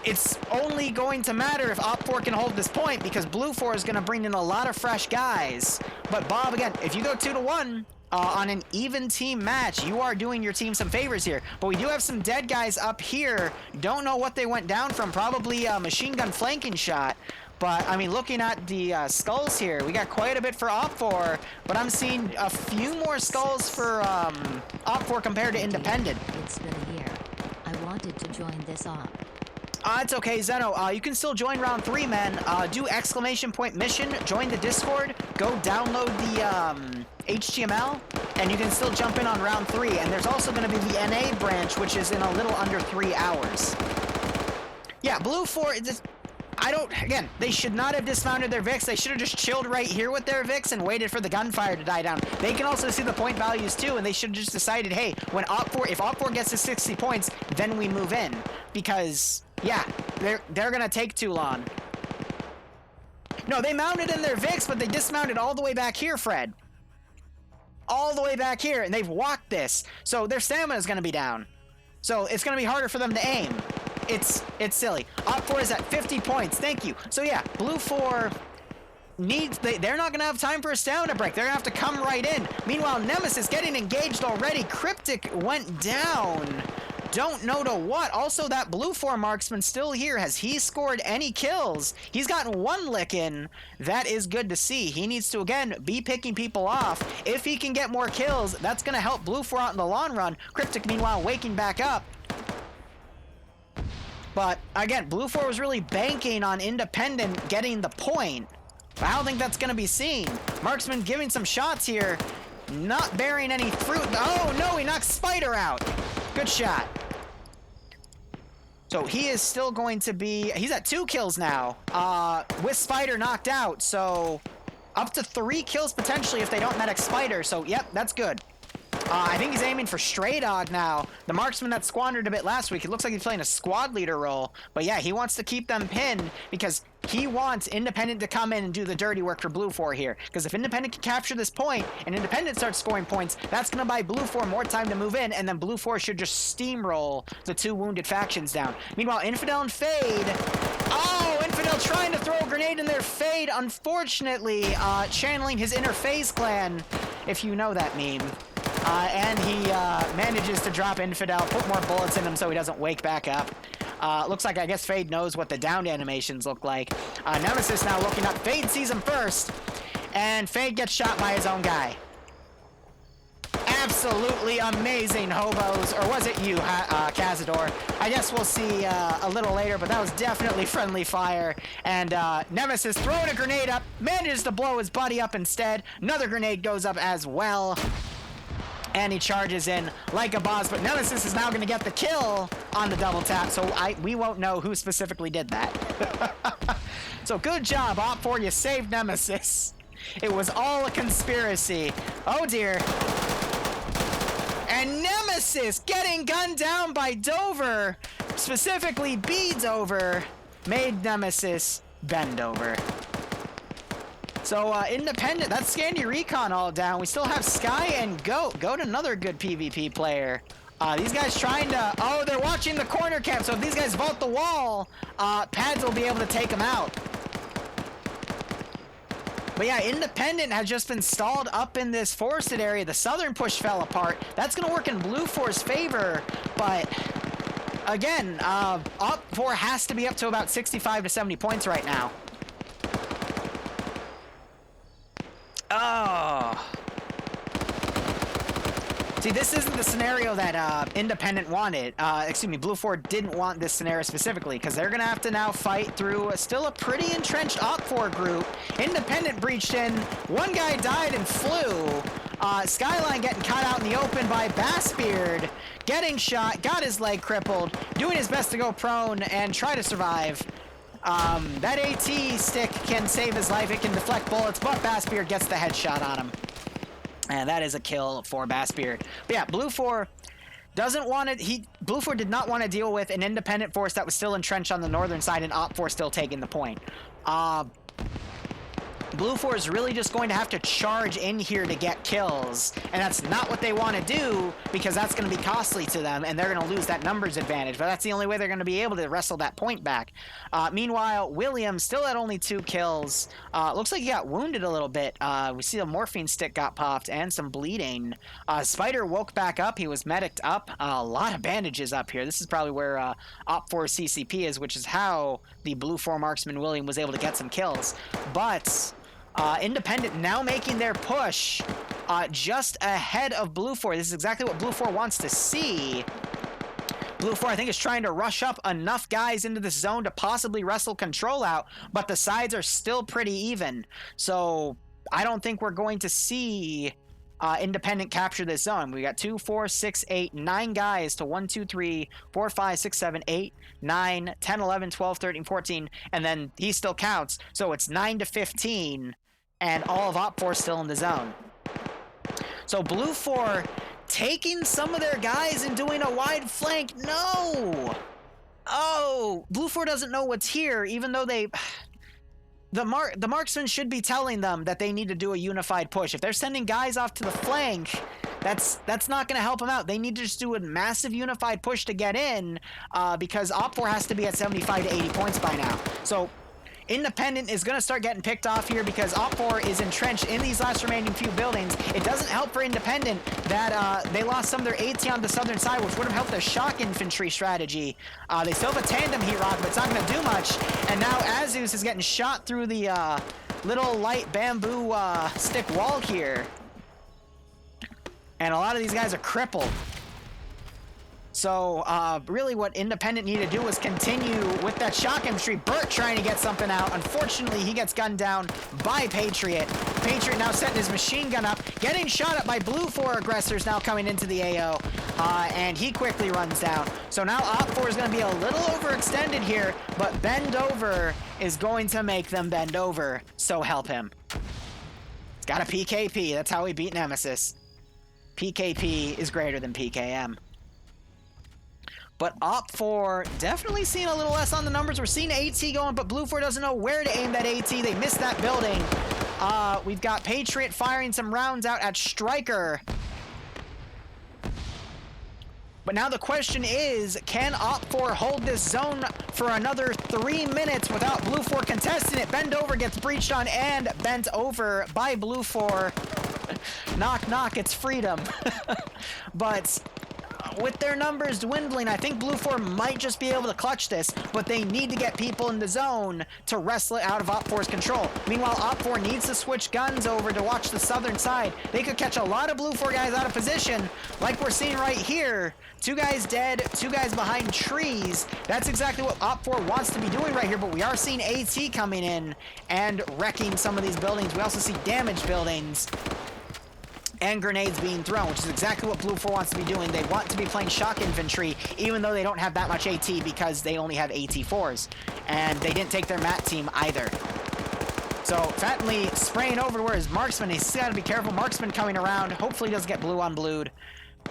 it's only going to matter if Op4 can hold this point because Blue 4 is gonna bring in a lot of fresh guys. But Bob, again, if you go 2-1, on an even team match, you are doing your team some favors here. But we do have some dead guys up here. Don't know what they went down from. Probably a machine gun flanking shot. But, I mean, looking at the skulls here, we got quite a bit for Op4. But I'm seeing a few more skulls for Op4 compared to Independent. It's been a year. I wanted to join this op. It's okay, Zeno. You can still join round 3, man. Do ! mission, join the Discord, go download the HTML, and you can still jump in on round 3. And there's also going to be the NA branch, which is in a little under 3 hours. Yeah, Blue 4, again, they should not have dismounted their VIX. They should have just chilled right here with their VIX and waited for the gunfire to die down. They can also see the point values too, and they should have just decided, hey, if Op4 gets to 60 points, then we move in. Because, yeah, they're gonna take too long. No, they mounted in their VIX, but they dismounted all the way back here, Fred. All the way back here, and they've walked this. So their stamina is gonna be down. So it's gonna be harder for them to aim. It's silly. Op4 is at 50 points. Thank you. So yeah, Blue 4 they're not gonna have time for a stamina break. They're gonna have to come right in. Meanwhile, Nemesis getting engaged already. Cryptic went down. Don't know to what. Also, that Blue 4 marksman still here. Has he scored any kills? He's gotten 1 lick in. That is good to see. He needs to, again, be picking people off. If he can get more kills, that's gonna help Blue 4 out in the long run. Cryptic, meanwhile, waking back up. But, again, Blue 4 was really banking on Independent getting the point. But I don't think that's going to be seen. Marksman giving some shots here. Not bearing any fruit. Oh, no, he knocks Spider out. Good shot. So he is still going to be... He's at 2 kills now. With Spider knocked out. So up to 3 kills potentially if they don't medic Spider. So, yep, that's good. I think he's aiming for Stray Dog now. The marksman that squandered a bit last week. It looks like he's playing a squad leader role. But yeah, he wants to keep them pinned because he wants Independent to come in and do the dirty work for Blue 4 here. Because if Independent can capture this point and Independent starts scoring points, that's going to buy Blue 4 more time to move in, and then Blue 4 should just steamroll the 2 wounded factions down. Meanwhile, Infidel and Fade... Oh, Infidel trying to throw a grenade in their Fade, unfortunately, channeling his inner FaZe clan, if you know that meme. And he manages to drop Infidel, put more bullets in him so he doesn't wake back up. Looks like, I guess, Fade knows what the downed animations look like. Nemesis now looking up. Fade sees him first, and Fade gets shot by his own guy. Absolutely amazing, hobos. Or was it you, Cazador? I guess we'll see a little later, but that was definitely friendly fire. And Nemesis throwing a grenade up, manages to blow his buddy up instead. Another grenade goes up as well. And he charges in like a boss, but Nemesis is now going to get the kill on the double tap, so we won't know who specifically did that. So good job, Op4, you saved Nemesis. It was all a conspiracy. Oh dear. And Nemesis getting gunned down by Dover, specifically B Dover, made Nemesis bend over. So, Independent, that's Scandy Recon all down. We still have Sky and Goat. Goat, another good PvP player. These guys trying to... Oh, they're watching the corner camp, so if these guys vault the wall, Pads will be able to take them out. But yeah, Independent has just been stalled up in this forested area. The southern push fell apart. That's going to work in Blue 4's favor, but... Again, Op 4 has to be up to about 65 to 70 points right now. Oh. See, this isn't the scenario that Independent wanted. Excuse me, Blue 4 didn't want this scenario specifically, because they're going to have to now fight through still a pretty entrenched Op 4 group. Independent breached in. One guy died and flew. Skyline getting caught out in the open by Bassbeard. Getting shot, got his leg crippled, doing his best to go prone and try to survive. That AT stick can save his life, it can deflect bullets, but Bassbeard gets the headshot on him. And that is a kill for Bassbeard. But yeah, Blue 4 doesn't want to... Blue 4 did not want to deal with an Independent force that was still entrenched on the northern side and Op 4 still taking the point. Blue 4 is really just going to have to charge in here to get kills, and that's not what they want to do, because that's going to be costly to them, and they're going to lose that numbers advantage, but that's the only way they're going to be able to wrestle that point back. Meanwhile, William still at only 2 kills. Looks like he got wounded a little bit. We see the morphine stick got popped and some bleeding. Spider woke back up. He was mediced up. A lot of bandages up here. This is probably where Op 4 CCP is, which is how the Blue 4 marksman William was able to get some kills. But... Independent now making their push just ahead of Blue 4. This is exactly what Blue 4 wants to see. Blue 4, I think, is trying to rush up enough guys into this zone to possibly wrestle control out, but the sides are still pretty even. So I don't think we're going to see Independent capture this zone. We got 2, 4, 6, 8, 9 guys to 1, 2, 3, 4, 5, 6, 7, 8, 9, 10, 11, 12, 13, 14, and then he still counts. So it's 9 to 15. And all of Op 4 still in the zone. So Blue 4 taking some of their guys and doing a wide flank. No! Oh! Blue 4 doesn't know what's here, even though they... The marksman should be telling them that they need to do a unified push. If they're sending guys off to the flank, that's not going to help them out. They need to just do a massive unified push to get in, because Op 4 has to be at 75 to 80 points by now. So... Independent is going to start getting picked off here because Op 4 is entrenched in these last remaining few buildings. It doesn't help for Independent that they lost some of their AT on the southern side, which would have helped their shock infantry strategy. They still have a tandem heat rock, but it's not going to do much. And now Azus is getting shot through the little light bamboo stick wall here. And a lot of these guys are crippled. So, really what Independent needed to do was continue with that shock infantry. Burt trying to get something out. Unfortunately, he gets gunned down by Patriot. Patriot now setting his machine gun up, getting shot at by Blue 4 aggressors now coming into the AO. And he quickly runs down. So now Op 4 is going to be a little overextended here, but bend over is going to make them bend over. So help him. It's got a PKP. That's how we beat Nemesis. PKP is greater than PKM. But Op 4 definitely seeing a little less on the numbers. We're seeing AT going, but Blue 4 doesn't know where to aim that AT. They missed that building. We've got Patriot firing some rounds out at Striker. But now the question is, can Op 4 hold this zone for another 3 minutes without Blue 4 contesting it? Bend over gets breached on and bent over by Blue 4. Knock, knock, it's freedom. But... with their numbers dwindling, I think Blue 4 might just be able to clutch this, but they need to get people in the zone to wrestle it out of Op 4's control. Meanwhile, Op 4 needs to switch guns over to watch the southern side. They could catch a lot of Blue 4 guys out of position, like we're seeing right here. 2 guys dead, 2 guys behind trees. That's exactly what Op 4 wants to be doing right here, but we are seeing AT coming in and wrecking some of these buildings. We also see damaged buildings. And grenades being thrown, which is exactly what Blue 4 wants to be doing. They want to be playing shock infantry, even though they don't have that much AT because they only have AT4s. And they didn't take their MAT team either. So, Fattenly spraying over to where his marksman. He's got to be careful. Marksman coming around. Hopefully he doesn't get blue on blued.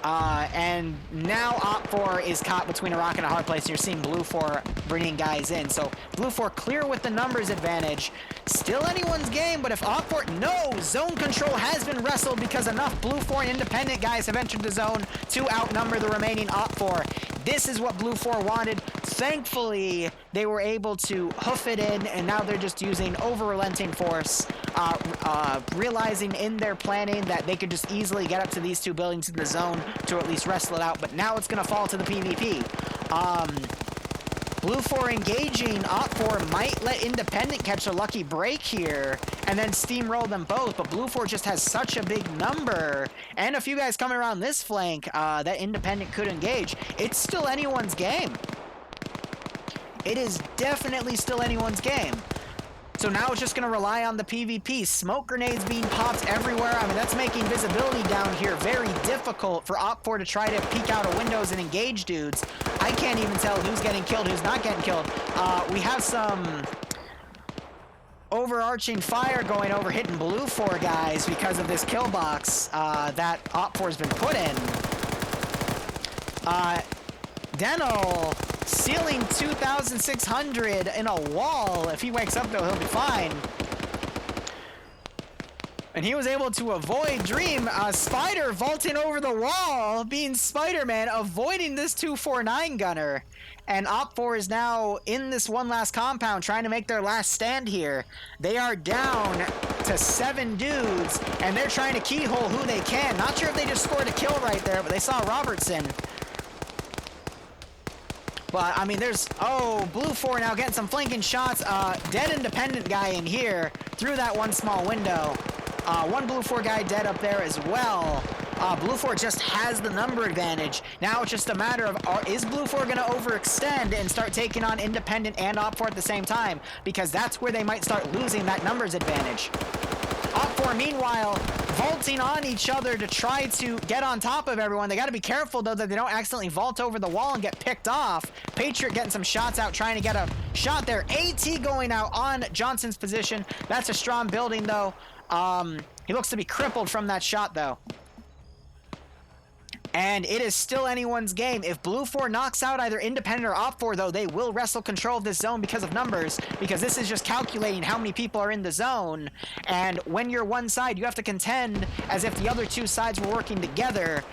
And now Op4 is caught between a rock and a hard place. You're seeing Blue 4 bringing guys in. So Blue 4 clear with the numbers advantage. Still anyone's game, but if Op4... No! Zone control has been wrestled because enough Blue 4 and independent guys have entered the zone to outnumber the remaining Op4. This is what Blue 4 wanted. Thankfully, they were able to hoof it in, and now they're just using over-relenting force, realizing in their planning that they could just easily get up to these two buildings in the zone to at least wrestle it out, but now it's going to fall to the PvP. Blue 4 engaging, Op4 might let Independent catch a lucky break here and then steamroll them both, but Blue 4 just has such a big number and a few guys coming around this flank that Independent could engage. It's still anyone's game. It is definitely still anyone's game. So now it's just going to rely on the PvP. Smoke grenades being popped everywhere. I mean, that's making visibility down here very difficult for Op4 to try to peek out of windows and engage dudes. I can't even tell who's getting killed, who's not getting killed. We have some overarching fire going over hitting Blue 4 guys because of this kill box that Op4's been put in. Dental sealing 2,600 in a wall. If he wakes up, though, he'll be fine. And he was able to avoid Dream. Spider vaulting over the wall, being Spider-Man, avoiding this 249 gunner. And Op4 is now in this one last compound, trying to make their last stand here. They are down to 7 dudes, and they're trying to keyhole who they can. Not sure if they just scored a kill right there, but they saw Robertson. But, I mean, there's... Oh, Blue 4 now getting some flanking shots. Dead Independent guy in here through that one small window. One Blue 4 guy dead up there as well. Blue 4 just has the number advantage. Now it's just a matter of, is Blue 4 going to overextend and start taking on Independent and Op4 at the same time? Because that's where they might start losing that numbers advantage. Op4, meanwhile, vaulting on each other to try to get on top of everyone. They got to be careful, though, that they don't accidentally vault over the wall and get picked off. Patriot getting some shots out, trying to get a shot there. AT going out on Johnson's position. That's a strong building, though. He looks to be crippled from that shot, though. And it is still anyone's game. If Blue 4 knocks out either Independent or Op4, though, they will wrestle control of this zone because of numbers, because this is just calculating how many people are in the zone. And when you're one side, you have to contend as if the other two sides were working together.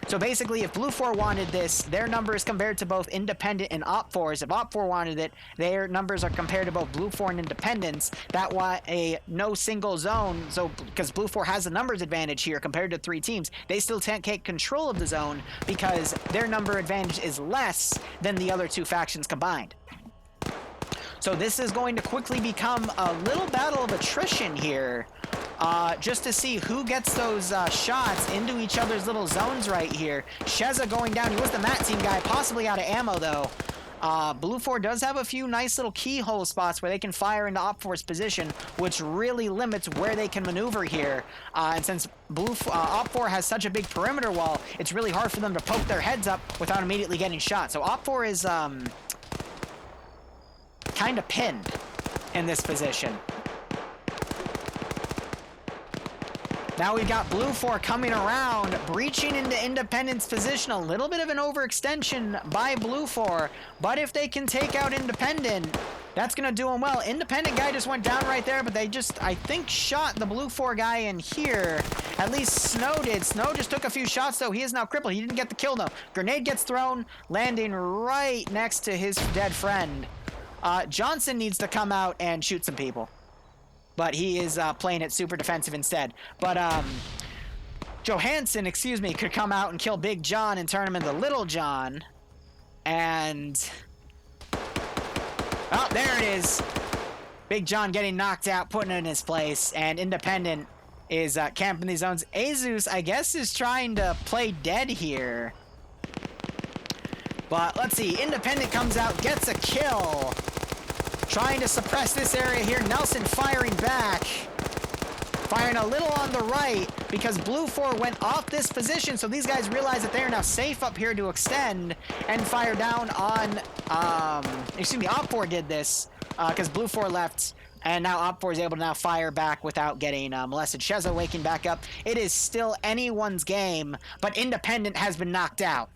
So basically, if Blue 4 wanted this, their numbers compared to both Independent and Op4's. If Op4 wanted it, their numbers are compared to both Blue 4 and Independence. That way, no single zone. So because Blue 4 has a numbers advantage here compared to 3 teams, they still can't take control of the zone because their number advantage is less than the other two factions combined. So this is going to quickly become a little battle of attrition here. Just to see who gets those shots into each other's little zones right here. Sheza going down. He was the Mat Team guy, possibly out of ammo, though. Blue 4 does have a few nice little keyhole spots where they can fire into Op4's position, which really limits where they can maneuver here. And since Op4 has such a big perimeter wall, it's really hard for them to poke their heads up without immediately getting shot. So Op4 is kind of pinned in this position. Now we've got Blue 4 coming around, breaching into Independent's position. A little bit of an overextension by Blue 4, but if they can take out Independent, that's going to do them well. Independent guy just went down right there, but they just, I think, shot the Blue 4 guy in here. At least Snow did. Snow just took a few shots, though. He is now crippled. He didn't get the kill, though. Grenade gets thrown, landing right next to his dead friend. Johnson needs to come out and shoot some people. But he is playing it super defensive instead. But Johansson, could come out and kill Big John and turn him into Little John. And... oh, there it is. Big John getting knocked out, putting it in his place. And Independent is camping these zones. Azus, I guess, is trying to play dead here. But let's see. Independent comes out, gets a kill. Trying to suppress this area here. Nelson firing back. Firing a little on the right because Blue 4 went off this position. So these guys realize that they are now safe up here to extend and fire down on... Op4 did this because Blue 4 left And now Op4 is able to now fire back without getting molested. Sheza waking back up. It is still anyone's game, but Independent has been knocked out.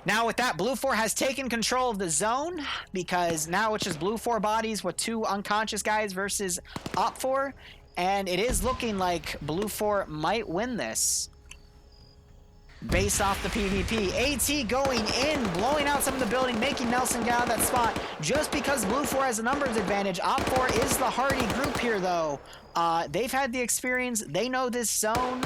Now with that, Blue 4 has taken control of the zone, because now it's just Blue 4 bodies with 2 unconscious guys versus Op 4, and it is looking like Blue 4 might win this based off the PvP. AT going in, blowing out some of the building, making Nelson get out of that spot just because Blue 4 has a numbers advantage. Op 4 is the hardy group here, though. They've had the experience. They know this zone.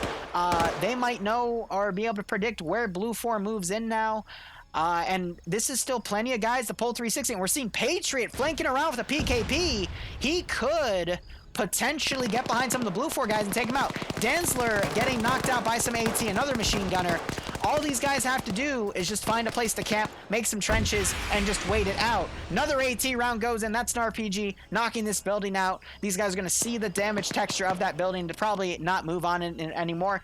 They might know or be able to predict where Blue 4 moves in now. And this is still plenty of guys to pull 360. And we're seeing Patriot flanking around with a PKP. He could potentially get behind some of the Blue 4 guys and take him out. Danzler getting knocked out by some AT, another machine gunner. All these guys have to do is just find a place to camp, make some trenches, and just wait it out. Another AT round goes in. That's an RPG, knocking this building out. These guys are going to see the damage texture of that building to probably not move on anymore.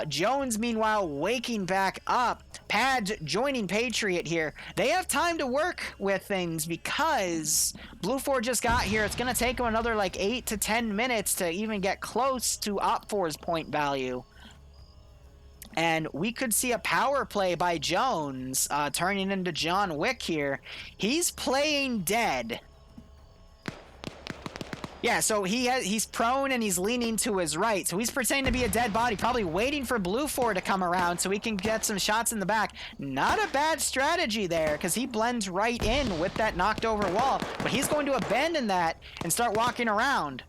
Jones, meanwhile, waking back up. Pads joining Patriot here. They have time to work with things because Blue 4 just got here. It's going to take them another like 8 to 10 minutes to even get close to Op 4's point value. And we could see a power play by Jones turning into John Wick here. He's playing dead. Yeah, so he's prone and he's leaning to his right. So he's pretending to be a dead body, probably waiting for Blue 4 to come around so he can get some shots in the back. Not a bad strategy there because he blends right in with that knocked over wall. But he's going to abandon that and start walking around.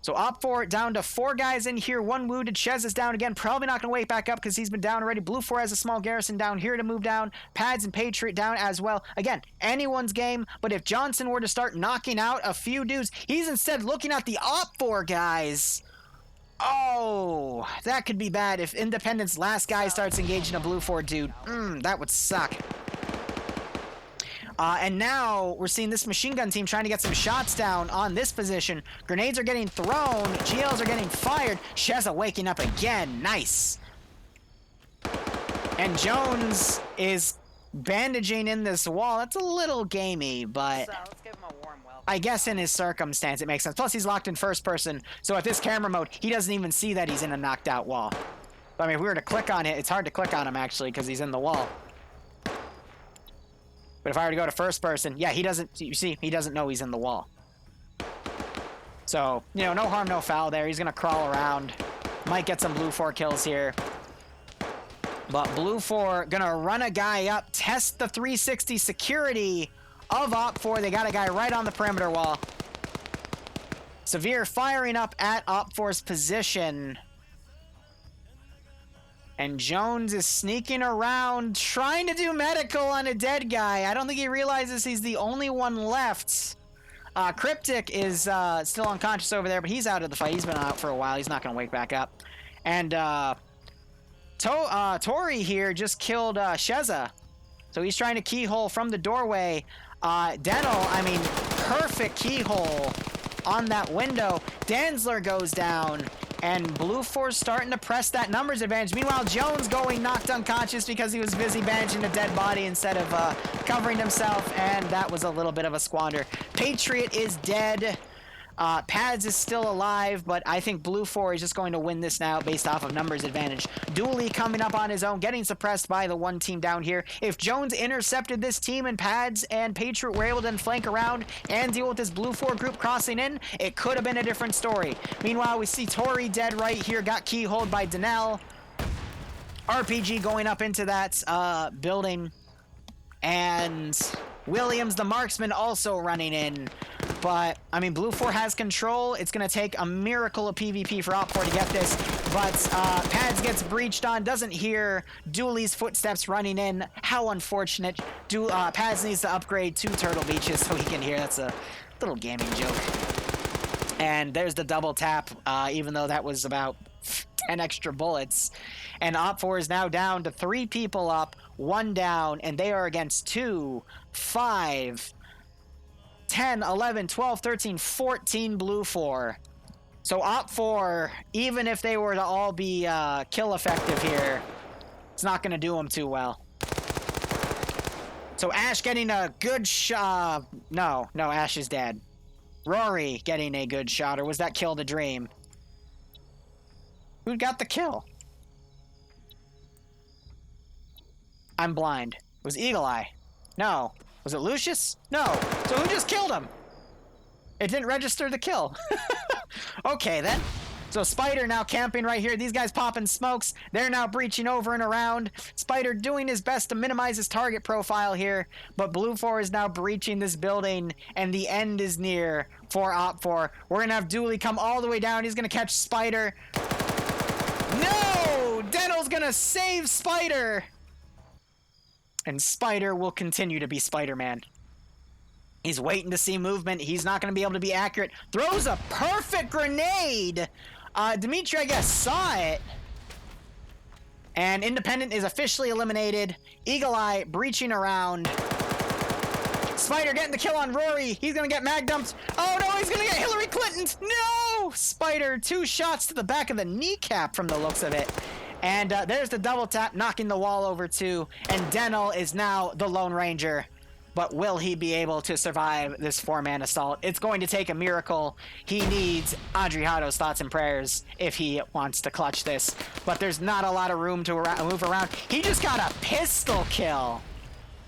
So Op 4 down to 4 guys in here, 1 wounded. Shez is down again, probably not going to wake back up because he's been down already. Blue 4 has a small garrison down here to move down. Pads and Patriot down as well. Again, anyone's game, but if Johnson were to start knocking out a few dudes, he's instead looking at the Op 4 guys. Oh, that could be bad if Independent's last guy starts engaging a Blue 4 dude. That would suck. And now we're seeing this machine gun team trying to get some shots down on this position. Grenades are getting thrown. GLs are getting fired. Sheza waking up again. Nice. And Jones is bandaging in this wall. That's a little gamey, but let's give him a warm welcome. I guess in his circumstance it makes sense. Plus he's locked in first person, so at this camera mode, he doesn't even see that he's in a knocked out wall. I mean, if we were to click on it, it's hard to click on him actually because he's in the wall. But if I were to go to first person, yeah, he doesn't, you see, he doesn't know he's in the wall. So, you know, no harm, no foul there. He's going to crawl around. Might get some Blue 4 kills here. But Blue 4 going to run a guy up, test the 360 security of Op 4. They got a guy right on the perimeter wall. Severe firing up at Op 4's position. And Jones is sneaking around, trying to do medical on a dead guy. I don't think he realizes he's the only one left. Cryptic is still unconscious over there, but he's out of the fight. He's been out for a while. He's not going to wake back up. And Tori here just killed Sheza. So he's trying to keyhole from the doorway. Dental, I mean, perfect keyhole on that window. Danzler goes down. And Blue 4's starting to press that numbers advantage. Meanwhile, Jones going knocked unconscious because he was busy bandaging a dead body instead of covering himself, and that was a little bit of a squander. Patriot is dead. Pads is still alive, but I think Blue 4 is just going to win this now based off of numbers advantage. Dooley coming up on his own, getting suppressed by the one team down here. If Jones intercepted this team and Pads and Patriot were able to flank around and deal with this Blue 4 group crossing in, it could have been a different story. Meanwhile, we see Tori dead right here, got keyholed by Denell. RPG going up into that building. And Williams, the marksman, also running in. But, I mean, Blue 4 has control. It's going to take a miracle of PvP for Op 4 to get this. But Pads gets breached on, doesn't hear Dooley's footsteps running in. How unfortunate. Pads needs to upgrade 2 Turtle Beaches so he can hear. That's a little gaming joke. And there's the double tap, even though that was about 10 extra bullets. And Op 4 is now down to 3 people up, 1 down, and they are against 2, 5, 10, 11, 12, 13, 14 Blue 4. So Op 4, even if they were to all be kill effective here, it's not going to do them too well. So Ash getting a good shot. No, Ash is dead. Rory getting a good shot, or was that kill the dream? Who got the kill? I'm blind. It was Eagle Eye. No. Was it Lucius? No. So who just killed him? It didn't register the kill. Okay, then. So Spider now camping right here. These guys popping smokes. They're now breaching over and around. Spider doing his best to minimize his target profile here. But Blue 4 is now breaching this building. And the end is near for Op 4. We're going to have Dooley come all the way down. He's going to catch Spider. No! Dental's going to save Spider. And Spider will continue to be Spider-Man. He's waiting to see movement. He's not going to be able to be accurate. Throws a perfect grenade. Dimitri, I guess, saw it. And Independent is officially eliminated. Eagle Eye breaching around. Spider getting the kill on Rory. He's going to get mag dumped. Oh, no, he's going to get Hillary Clinton. No! Spider, 2 shots to the back of the kneecap from the looks of it. And there's the double tap, knocking the wall over too. And Dental is now the Lone Ranger. But will he be able to survive this 4-man assault? It's going to take a miracle. He needs Adriano's thoughts and prayers if he wants to clutch this. But there's not a lot of room to move around. He just got a pistol kill.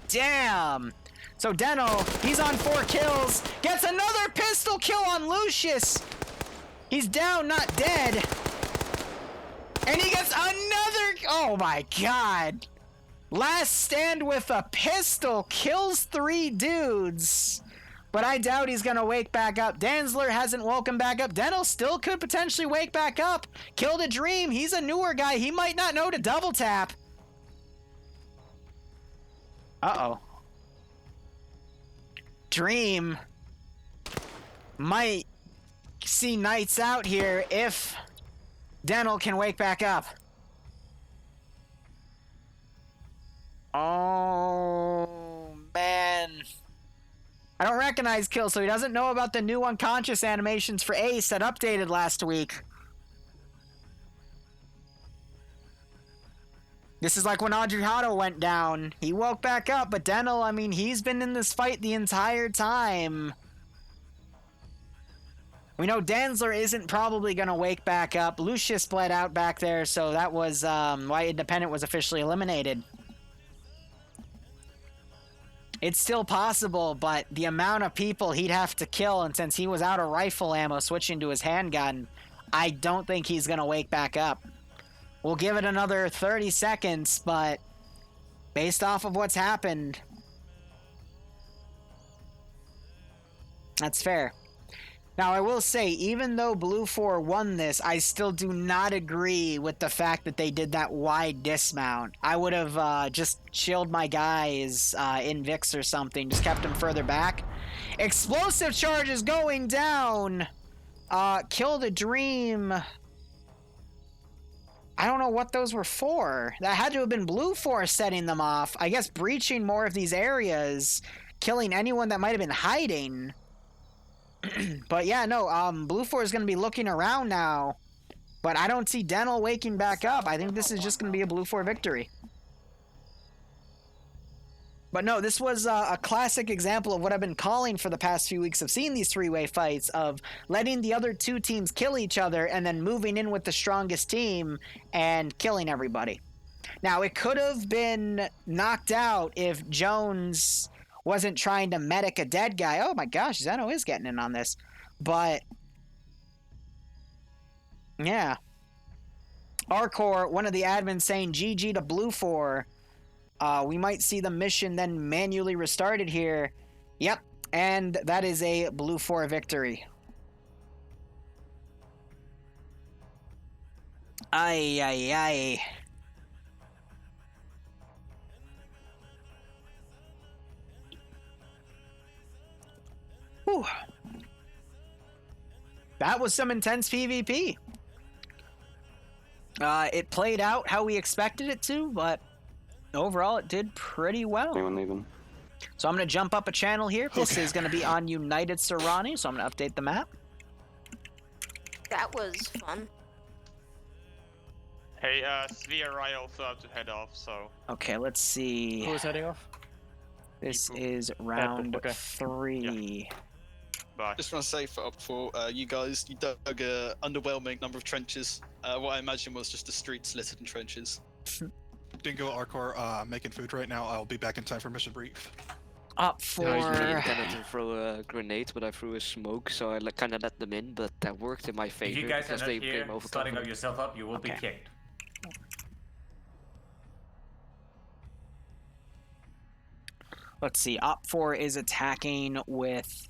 Damn. So Dental, he's on 4 kills. Gets another pistol kill on Lucius. He's down, not dead. And he gets another... Oh my god. Last stand with a pistol kills 3 dudes. But I doubt he's going to wake back up. Danzler hasn't woken back up. Dental still could potentially wake back up. Killed a Dream. He's a newer guy. He might not know to double tap. Uh-oh. Dream might see Knights out here if Dental can wake back up. Oh, man. I don't recognize Kill, so he doesn't know about the new unconscious animations for Ace that updated last week. This is like when Adriano went down. He woke back up, but Dental, I mean, he's been in this fight the entire time. We know Danzler isn't probably going to wake back up. Lucius bled out back there, so that was why Independent was officially eliminated. It's still possible, but the amount of people he'd have to kill, and since he was out of rifle ammo switching to his handgun, I don't think he's going to wake back up. We'll give it another 30 seconds, but based off of what's happened, that's fair. Now, I will say, even though Blue 4 won this, I still do not agree with the fact that they did that wide dismount. I would have just chilled my guys in Vix or something, just kept them further back. Explosive charges going down. Kill the Dream. I don't know what those were for. That had to have been Blue 4 setting them off. I guess breaching more of these areas, killing anyone that might have been hiding. But yeah, no, Blue 4 is going to be looking around now. But I don't see Dental waking back up. I think this is just going to be a Blue 4 victory. But no, this was a classic example of what I've been calling for the past few weeks of seeing these 3-way fights, of letting the other 2 teams kill each other and then moving in with the strongest team and killing everybody. Now, it could have been knocked out if Jones wasn't trying to medic a dead guy. Oh my gosh, Zeno is getting in on this. But yeah. Arcor, one of the admins, saying GG to Blue 4. We might see the mission then manually restarted here. Yep, and that is a Blue 4 victory. Ay, ay, ay. Whew. That was some intense PvP. It played out how we expected it to, but overall it did pretty well. So I'm going to jump up a channel here. This is going to be on United Serrani, so I'm going to update the map. That was fun. Hey, Sphere, I also have to head off, so... Okay, let's see. Who's heading off? This is round 3. Bye. Just want to say for up for you guys, you dug a underwhelming number of trenches. What I imagine was just the streets littered in trenches. Dingo Arcor making food right now. I'll be back in time for mission brief. Up for... I usually intended to throw a grenade, but I threw a smoke, so I kind of let them in, but that worked in my favor. If you guys because are they not here came over starting up cover. yourself up, you will be kicked. Let's see. Op 4 is attacking with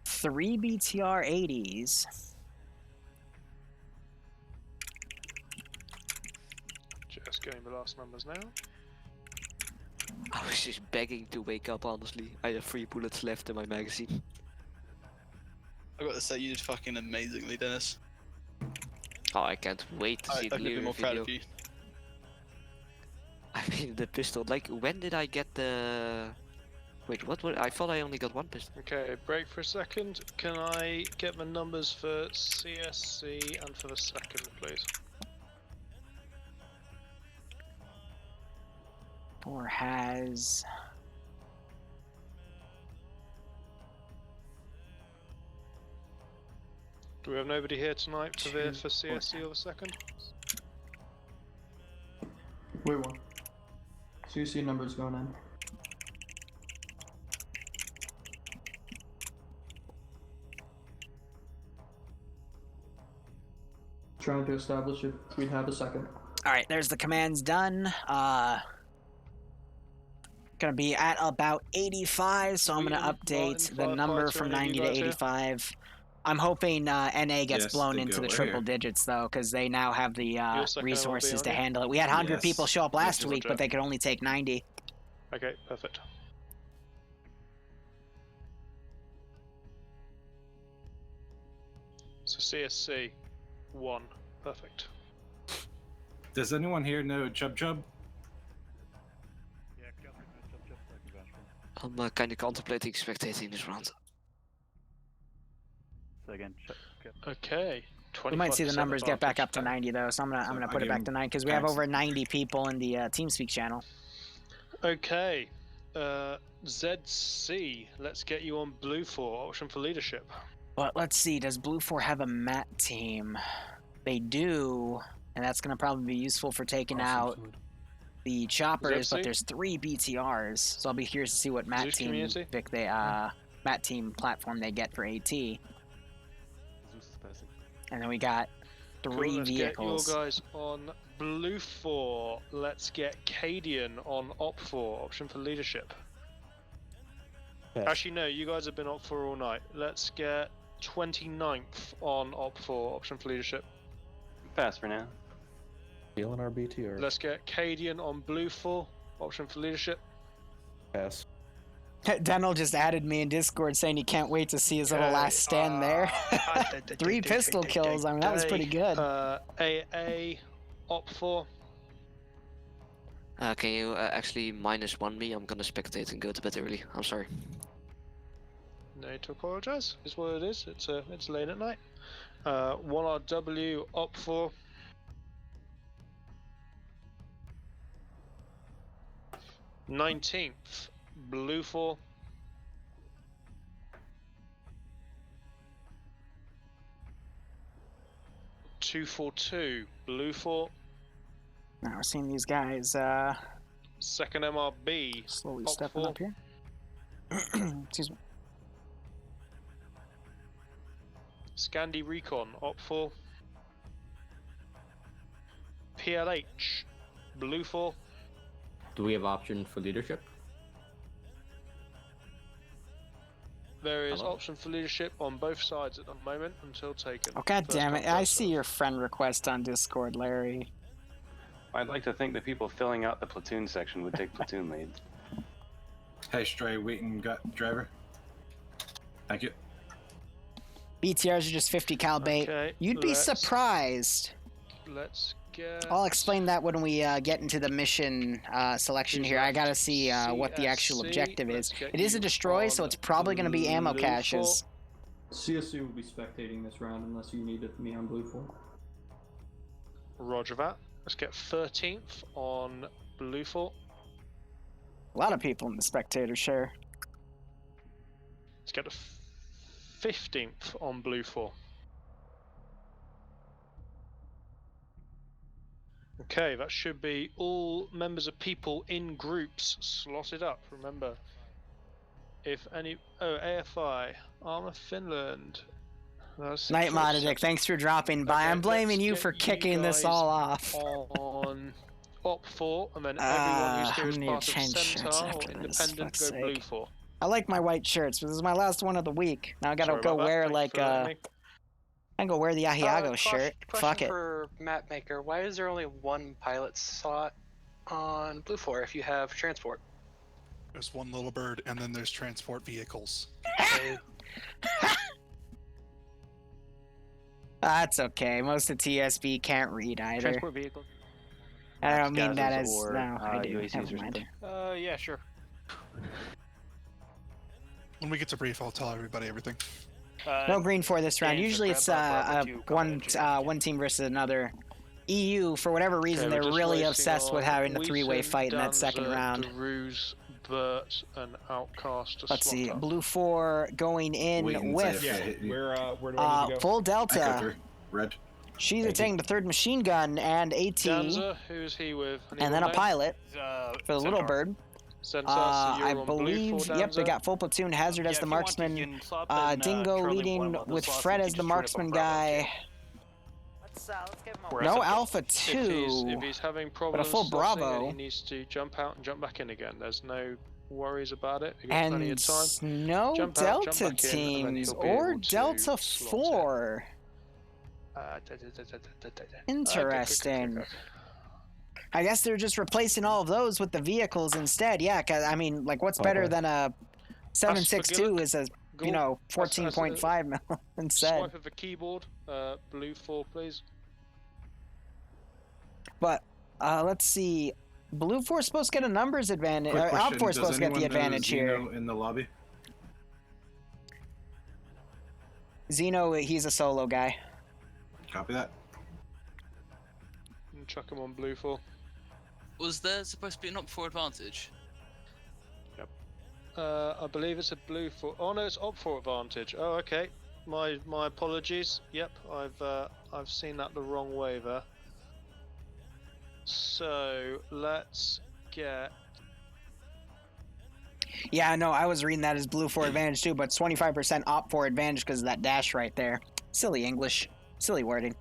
3 BTR 80s. Just getting the last numbers now. I was just begging to wake up, honestly. I have 3 bullets left in my magazine. I got to say, you did fucking amazingly, Dennis. Oh, I can't wait to see the I've never been Liru more proud video. of you. I mean, the pistol. Like, when did I get the... Wait, what? I thought I only got 1 pistol. Okay, break for a second. Can I get the numbers for CSC and for the second, please? 4 has... Do we have nobody here tonight for the for CSC or the second? Wait one. CC numbers going in. Trying to establish if we'd have a second. Alright, there's the commands done. Gonna be at about 85, so I'm gonna update the number from 90 to 85. I'm hoping NA gets blown into the triple digits, though, because they now have the resources to handle it. We had 100 people show up last week, but they could only take 90. Okay, perfect. So CSC 1, perfect. Does anyone here know Chub Chub? I'm kind of contemplating spectating this round. Okay. We might see the numbers get back up to 90 though, so I'm gonna put it back to 9 because we have over 90 people in the TeamSpeak channel. Okay. ZC, let's get you on Blue 4, option for leadership. But let's see, does Blue 4 have a mat team? They do, and that's gonna probably be useful for taking out the choppers, but there's 3 BTRs, so I'll be curious to see what mat team pick they mat team platform they get for AT. And then we got 3 vehicles. Let's get your guys on Blue 4. Let's get Cadian on Op 4, option for leadership. Actually, no, you guys have been Op 4 all night. Let's get 29th on Op 4, option for leadership. Pass for now. Feeling our BTR. Let's get Cadian on Blue 4, option for leadership. Pass. Denel just added me in Discord saying he can't wait to see his little last stand there. 3 pistol kills, I mean, that was pretty good. AA, Op 4. Can you actually -1 me? I'm gonna spectate and go to bed early. I'm sorry. No need to apologise. It's what it is. It's late at night. 1RW, Op 4. "19th, Blue 4. "242, Blue 4. Now we're seeing these guys Second MRB, slowly Op stepping 4. up here. Excuse me. Scandi Recon, Op 4. PLH, Blue 4. Do we have option for leadership? There is option for leadership on both sides at the moment until taken. Oh, god damn it. I see your friend request on Discord, Larry. I'd like to think that people filling out the platoon section would take platoon lead. Hey, Stray, Wheaton, driver. Thank you. BTRs are just 50 cal bait. Okay, You'd be surprised. Let's get... I'll explain that when we get into the mission selection here. I gotta see what the actual objective is. It is a destroy, so it's probably gonna be ammo caches. CSC will be spectating this round unless you needed me on Blue 4. Roger that. Let's get 13th on Blue 4. A lot of people in the spectator share. Let's get the 15th on Blue 4. Okay, that should be all members of people in groups slotted up. Remember, if any... Oh, AFI, Armour Finland. Night Monadic, thanks for dropping by. Okay, I'm blaming let's you get for kicking this guys all off. On Op 4, and then everyone who's here as part of Centaur or Independent go Blue 4. I like my white shirts, but this is my last one of the week. Now I gotta go wear like I can go wear the Ahiago shirt. Fuck it. For Mapmaker, why is there only one pilot slot on Blue 4 if you have transport? There's one little bird, and then there's transport vehicles. That's okay. Most of TSB can't read either. Transport vehicle. I don't mean that Gases as or, no. I do. UACs Never or mind. something. Yeah, sure. When we get to brief, I'll tell everybody everything. No green for this round. Dan, Usually it's one team versus another. EU, for whatever reason, Okay, they're really obsessed with having a three-way fight in that second round. Ruse, Bert, and Outcast. Let's see. Blue 4 going in with Where do I need to go? full Delta. Red. She's taking the third machine gun and AT. Danza, who's he with? And then a pilot for the little bird. I believe, yep, they got full platoon. Hazard as the marksman. Dingo leading with Fred as the marksman guy. Let's give him No Alpha 2. If he's having but a problems full slotting, Bravo. then he needs to jump out and jump back in again. There's no worries about it. He got plenty of time. And no Jump out, Delta jump back in, and then teams he'll be or able to Delta slot 4. it. Interesting. I guess they're just replacing all of those with the vehicles instead. Yeah, 'cause, I mean, like, what's better than a 7.62 is a, 14.5 mil instead. Swipe of the keyboard, Blue 4, please. But let's see. Blue 4 is supposed to get a numbers advantage. Quick Op question, 4 is does supposed to get the anyone know advantage here. Zeno in the lobby? Zeno, he's a solo guy. Copy that. Chuck him on Blue 4. Was there supposed to be an Op 4 advantage? Yep. I believe it's a Blue 4. Oh no, it's Op 4 advantage. Oh, okay. My apologies. Yep, I've seen that the wrong way there. So let's get. Yeah, no, I was reading that as Blue 4 advantage too, but it's 25% Op 4 advantage because of that dash right there. Silly English. Silly wording.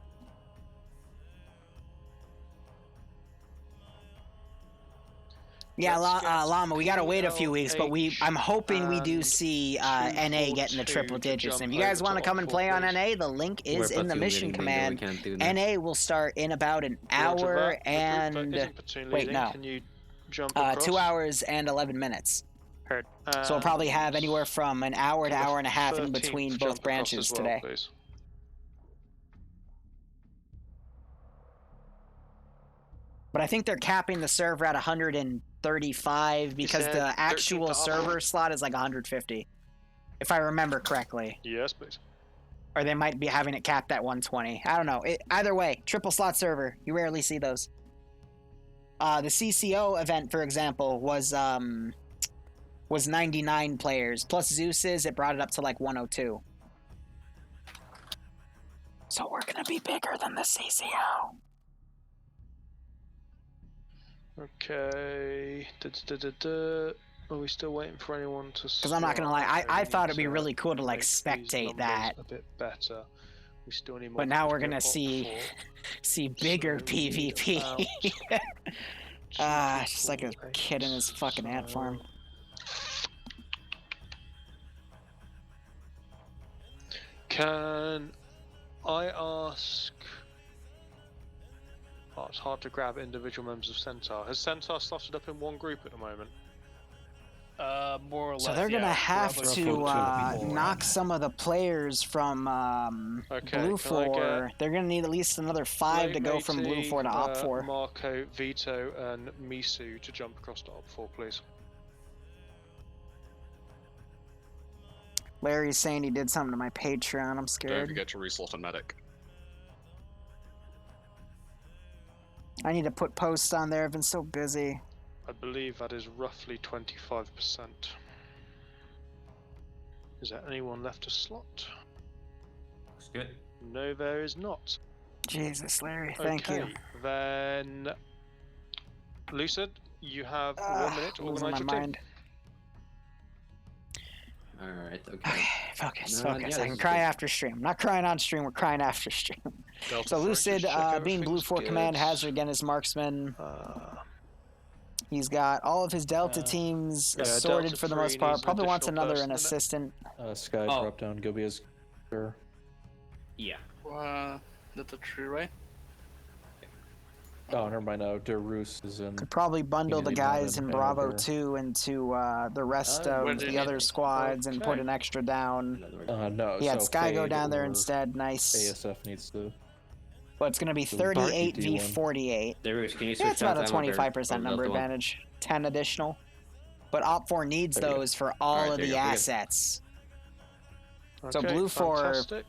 Yeah, Llama, we gotta wait a few weeks, but I'm hoping we do see NA getting the triple digits. And if you guys want to come and play on NA, the link is in the mission command. NA will start in about an hour and wait, no, 2 hours and 11 minutes. Heard. So we'll probably have anywhere from an hour to hour and a half in between both branches today. Please. But I think they're capping the server at 135 because the actual server slot is like 150, if I remember correctly. Yes, please. Or they might be having it capped at 120. I don't know. Either way, triple slot server. You rarely see those. The CCO event, for example, was 99 players plus Zeus's. It brought it up to like 102. So we're gonna be bigger than the CCO. Okay. Are we still waiting for anyone to? Because I'm not gonna lie, I thought it'd be really cool to like spectate that. A bit better. We still need more. But now we're gonna see bigger PvP. Just like a kid in his fucking ant farm. Can I ask? Oh, it's hard to grab individual members of Centaur. Has Centaur slotted up in one group at the moment? More or less. So they're gonna have to knock some of the players from Blue 4. They're gonna need at least another 5 to go from Blue 4 to Op 4. Marco, Vito, and Misu to jump across to Op 4, please. Larry's saying he did something to my Patreon. I'm scared. Don't forget to reslot a medic. I need to put posts on there. I've been so busy. I believe that is roughly 25%. Is there anyone left a slot? Looks good. No, there is not. Jesus, Larry, thank you. Okay, then Lucid, you have 1 minute to losing organize my your mind. All right. Okay. Focus, No, focus. yeah, I this can is cry good. after stream. I'm not crying on stream, we're crying after stream. Delta So three, Lucid, just check being Blue everything's 4 good. Command, has again his marksman. He's got all of his Delta teams yeah, sorted Delta for the 3 most part. needs an Probably wants additional another person an in it. assistant. Sky, Oh. drop down, Gobi is sure. Yeah. Delta 3, right? Oh, never mind. No, Darus is in. Could probably bundle the Unity guys Mountain in Bravo and 2 into the rest where of do the you other need- squads and put Okay. an extra down. No, He had so Sky go Fade down there or instead. Nice. ASF needs to. But it's going to be So 38 Barky v D1. 48. Darus, can you switch Yeah, it's about a out ammo there 25% for number Delta 1? advantage. 10 additional. But Op 4 needs There you go. those for all Alright, of there the you go, good. assets. So Okay, Blue 4 fantastic.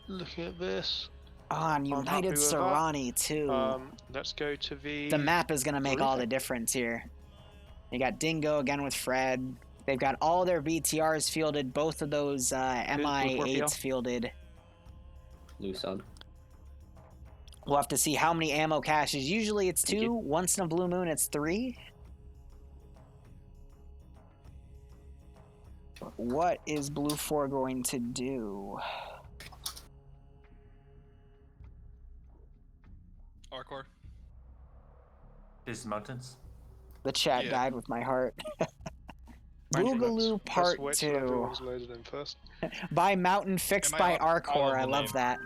Looking at this, on I'm happy United with that. Serrani too. Let's go to The map is going to make all the briefing. difference here. You got Dingo again with Fred. They've got all their VTRs fielded, both of those MI8s fielded. Loose on. We'll have to see how many ammo caches. Usually it's 2. Once in a blue moon, it's 3. What is Blue 4 going to do? Arcor. These mountains. The chat Yeah. died with my heart. Let's Boogaloo Part wait till 2. everyone's loaded in first. By Mountain Fixed Am I by audible? Arcor. I Audible love name. that.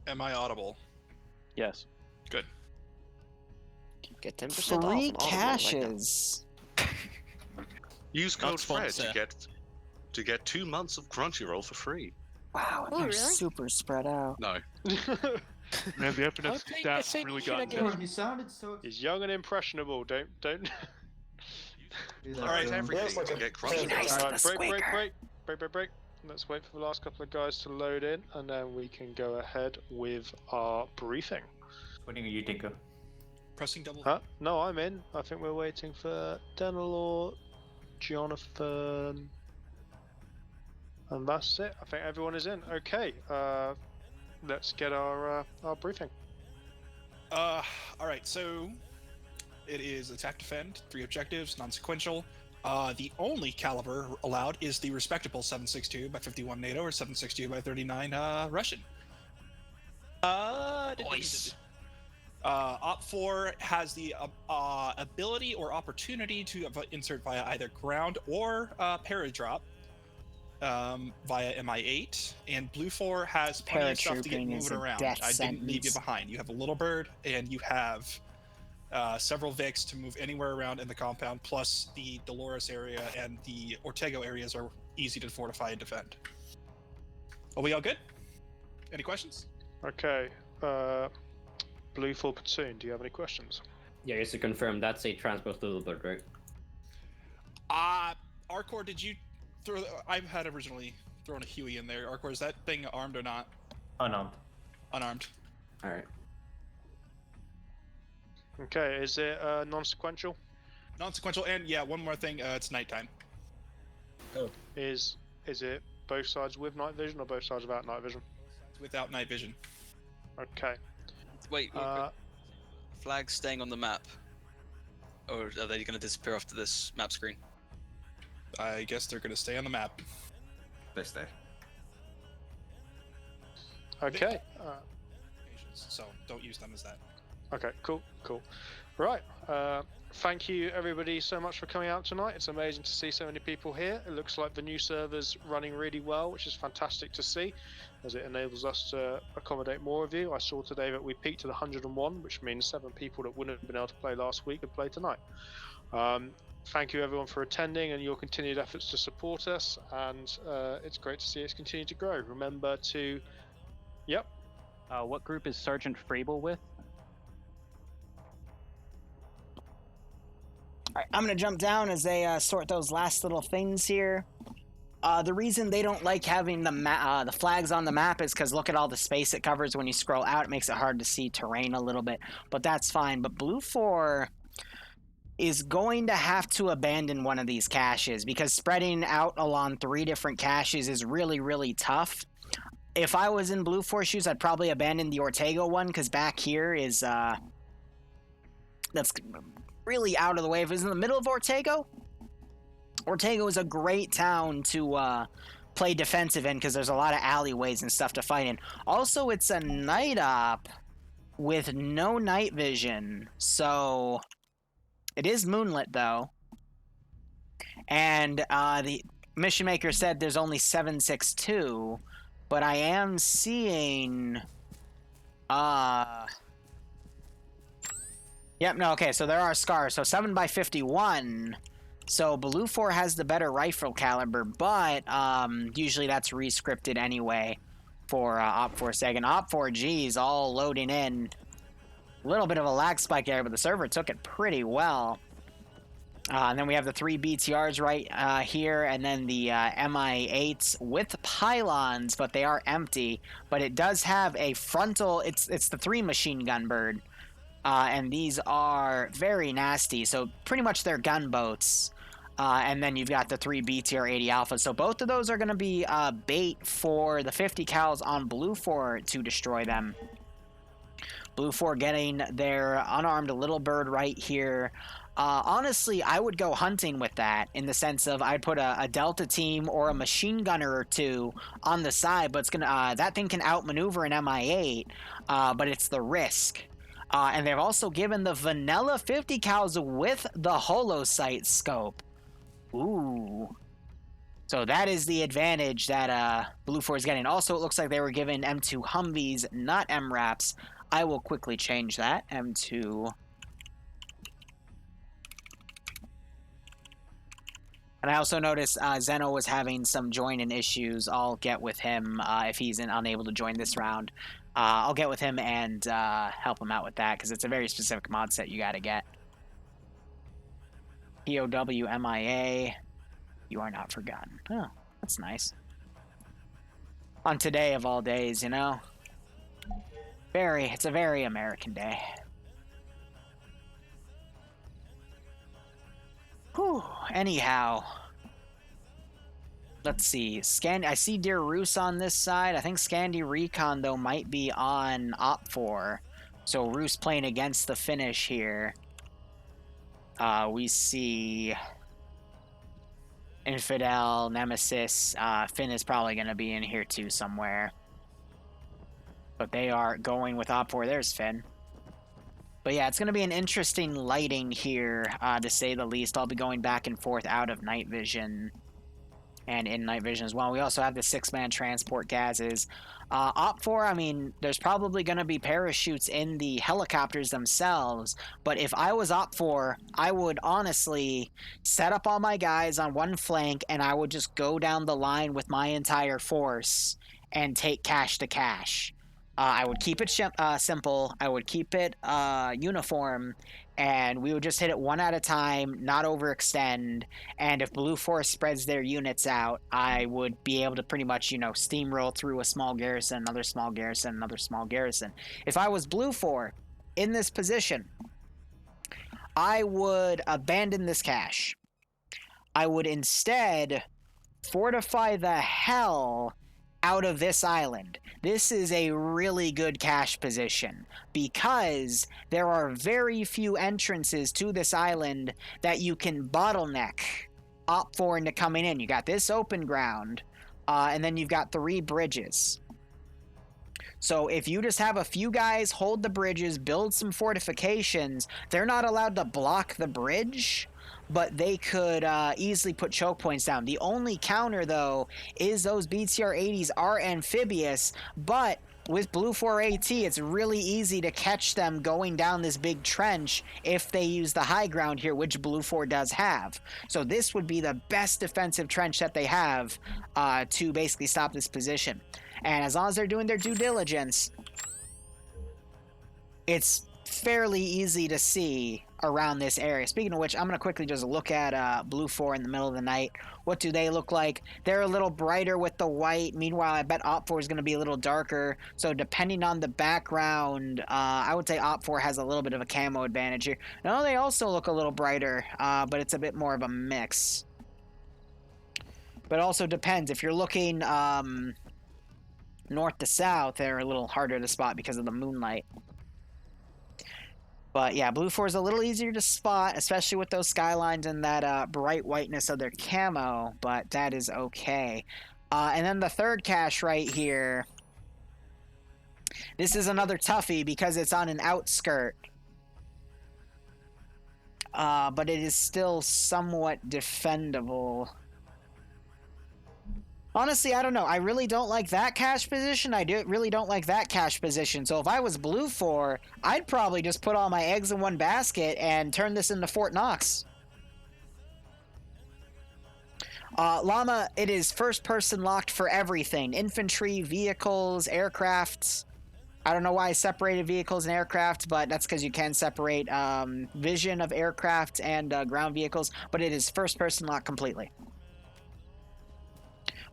Am I audible? Yes. Good. Get 10% off. 3 on Audible right now. caches. Use Not code Fred sponsor. to get 2 months of Crunchyroll for free. Wow, Oh, they're really? super spread out. No. Man, the FNF stats really got You sounded so. He's young and impressionable. Don't. All right, Everything to get Crunchyroll. Alright, break. Let's wait for the last couple of guys to load in, and then we can go ahead with our briefing. What do you think? Pressing double. Huh? No, I'm in. I think we're waiting for Denelor, Jonathan, and that's it. I think everyone is in. Okay, let's get our briefing. All right, so it is attack, defend, 3 objectives, non-sequential. The only caliber allowed is the respectable 7.62 by 51 NATO or 7.62 by 39 Russian. Nice. Op 4 has the ability or opportunity to insert via either ground or paradrop via MI8, and Blue 4 has plenty of stuff to get Paratrooping is moving a around. death I didn't leave you sentence. behind. You have a little bird, and you have several Vics to move anywhere around in the compound, plus the Dolores area and the Ortego areas are easy to fortify and defend. Are we all good? Any questions? Okay, Blue 4 Platoon, do you have any questions? Yeah, just to confirm, that's a transport little bird, right? Arcor, did you throw? I had originally thrown a Huey in there. Arcor, is that thing armed or not? Unarmed. Unarmed. All right. Okay, is it non-sequential? Non-sequential, and yeah, one more thing. It's nighttime. Oh. Is it both sides with night vision or both sides without night vision? Without night vision. Okay. Wait, real quick. Flags staying on the map, or are they going to disappear after this map screen? I guess they're going to stay on the map. They stay. Okay. So don't use them as that. Okay, cool. Right, thank you everybody so much for coming out tonight. It's amazing to see so many people here. It looks like the new server's running really well, which is fantastic to see, as it enables us to accommodate more of you. I saw today that we peaked at 101, which means 7 people that wouldn't have been able to play last week could play tonight. Thank you everyone for attending and your continued efforts to support us, and it's great to see us continue to grow. Remember to... Yep. What group is Sergeant Frable with? Alright, I'm gonna jump down as they sort those last little things here. The reason they don't like having the flags on the map is because look at all the space it covers when you scroll out. It makes it hard to see terrain a little bit, but that's fine. But Blue 4, is going to have to abandon one of these caches because spreading out along 3 different caches is really, really tough. If I was in Blue 4 shoes, I'd probably abandon the Ortega one because back here is that's really out of the way. If it's in the middle of Ortega is a great town to play defensive in because there's a lot of alleyways and stuff to fight in. Also, it's a night op with no night vision, so it is moonlit though. And the mission maker said there's only 762, but I am seeing yep, no, okay, so there are scars. So 7x51. So Blue 4 has the better rifle caliber, but usually that's re-scripted anyway for Op 4 Seg. And Op 4G is all loading in. A little bit of a lag spike there, but the server took it pretty well. And then we have the 3 BTRs right here, and then the MI8s with pylons, but they are empty. But it does have a frontal, it's the 3 machine gun bird. And these are very nasty, so pretty much they're gunboats. And then you've got the 3 BTR 80 Alpha. So both of those are going to be bait for the 50 cals on Blue 4 to destroy them. Blue 4 getting their unarmed little bird right here. Honestly, I would go hunting with that in the sense of I'd put a Delta team or a machine gunner or 2 on the side, but it's gonna that thing can outmaneuver an MI8, but it's the risk. And they've also given the vanilla 50 cals with the holo sight scope. Ooh. So that is the advantage that Blue 4 is getting. Also, it looks like they were given M2 Humvees, not MRAPs. I will quickly change that. M2. And I also noticed Zeno was having some join-in issues. I'll get with him if he's unable to join this round. I'll get with him and help him out with that because it's a very specific mod set you got to get. POW MIA, you are not forgotten. Oh, that's nice. On today of all days, you know? It's a very American day. Whew, anyhow. Let's see. I see Dear Roos on this side. I think Scandi Recon, though, might be on Op 4. So Roos playing against the Finnish here. We see Infidel, Nemesis. Finn is probably going to be in here, too, somewhere. But they are going with Op 4. There's Finn. But yeah, it's going to be an interesting lighting here, to say the least. I'll be going back and forth out of night vision and in night vision as well. We also have the 6-man transport gases. Op 4, I mean, there's probably going to be parachutes in the helicopters themselves, but if I was Op 4, I would honestly set up all my guys on one flank, and I would just go down the line with my entire force and take cache to cache. I would keep it simple, I would keep it uniform, and we would just hit it one at a time, not overextend, and if Blue 4 spreads their units out, I would be able to pretty much, you know, steamroll through a small garrison, another small garrison, another small garrison. If I was Blue 4 in this position, I would abandon this cache. I would instead fortify the hell out of this island. This is a really good cache position because there are very few entrances to this island that you can bottleneck Op 4 into coming in. You got this open ground, and then you've got 3 bridges. So if you just have a few guys hold the bridges, build some fortifications, they're not allowed to block the bridge, but they could easily put choke points down. The only counter, though, is those BTR-80s are amphibious, but with Blue 4 AT, it's really easy to catch them going down this big trench if they use the high ground here, which Blue 4 does have. So this would be the best defensive trench that they have to basically stop this position. And as long as they're doing their due diligence, it's fairly easy to see around this area. Speaking of which, I'm going to quickly just look at Blue 4 in the middle of the night. What do they look like? They're a little brighter with the white. Meanwhile, I bet Op 4 is going to be a little darker. So depending on the background, I would say Op 4 has a little bit of a camo advantage here. No, they also look a little brighter, but it's a bit more of a mix. But also depends. If you're looking north to south, they're a little harder to spot because of the moonlight. But yeah, Blue 4 is a little easier to spot, especially with those skylines and that bright whiteness of their camo, but that is okay. And then the third cache right here, this is another toughie because it's on an outskirt. But it is still somewhat defendable. Honestly, I don't know. I really don't like that cache position. Really don't like that cache position. So if I was Blue 4, I'd probably just put all my eggs in one basket and turn this into Fort Knox. Llama, it is first-person locked for everything. Infantry, vehicles, aircrafts. I don't know why I separated vehicles and aircraft, but that's because you can separate vision of aircraft and ground vehicles. But it is first-person locked completely.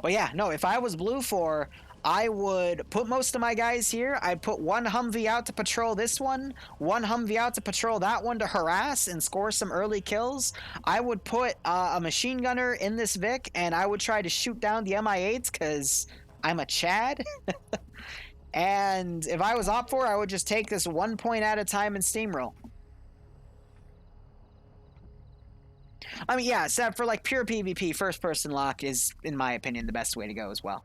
But yeah, no, if I was Blue 4, I would put most of my guys here. I'd put one Humvee out to patrol this one Humvee out to patrol that one to harass and score some early kills. I would put a machine gunner in this Vic, and I would try to shoot down the MI8s because I'm a Chad. And if I was Op 4, I would just take this 1 point at a time and steamroll. I mean, yeah, except for like pure PvP, first-person lock is, in my opinion, the best way to go as well.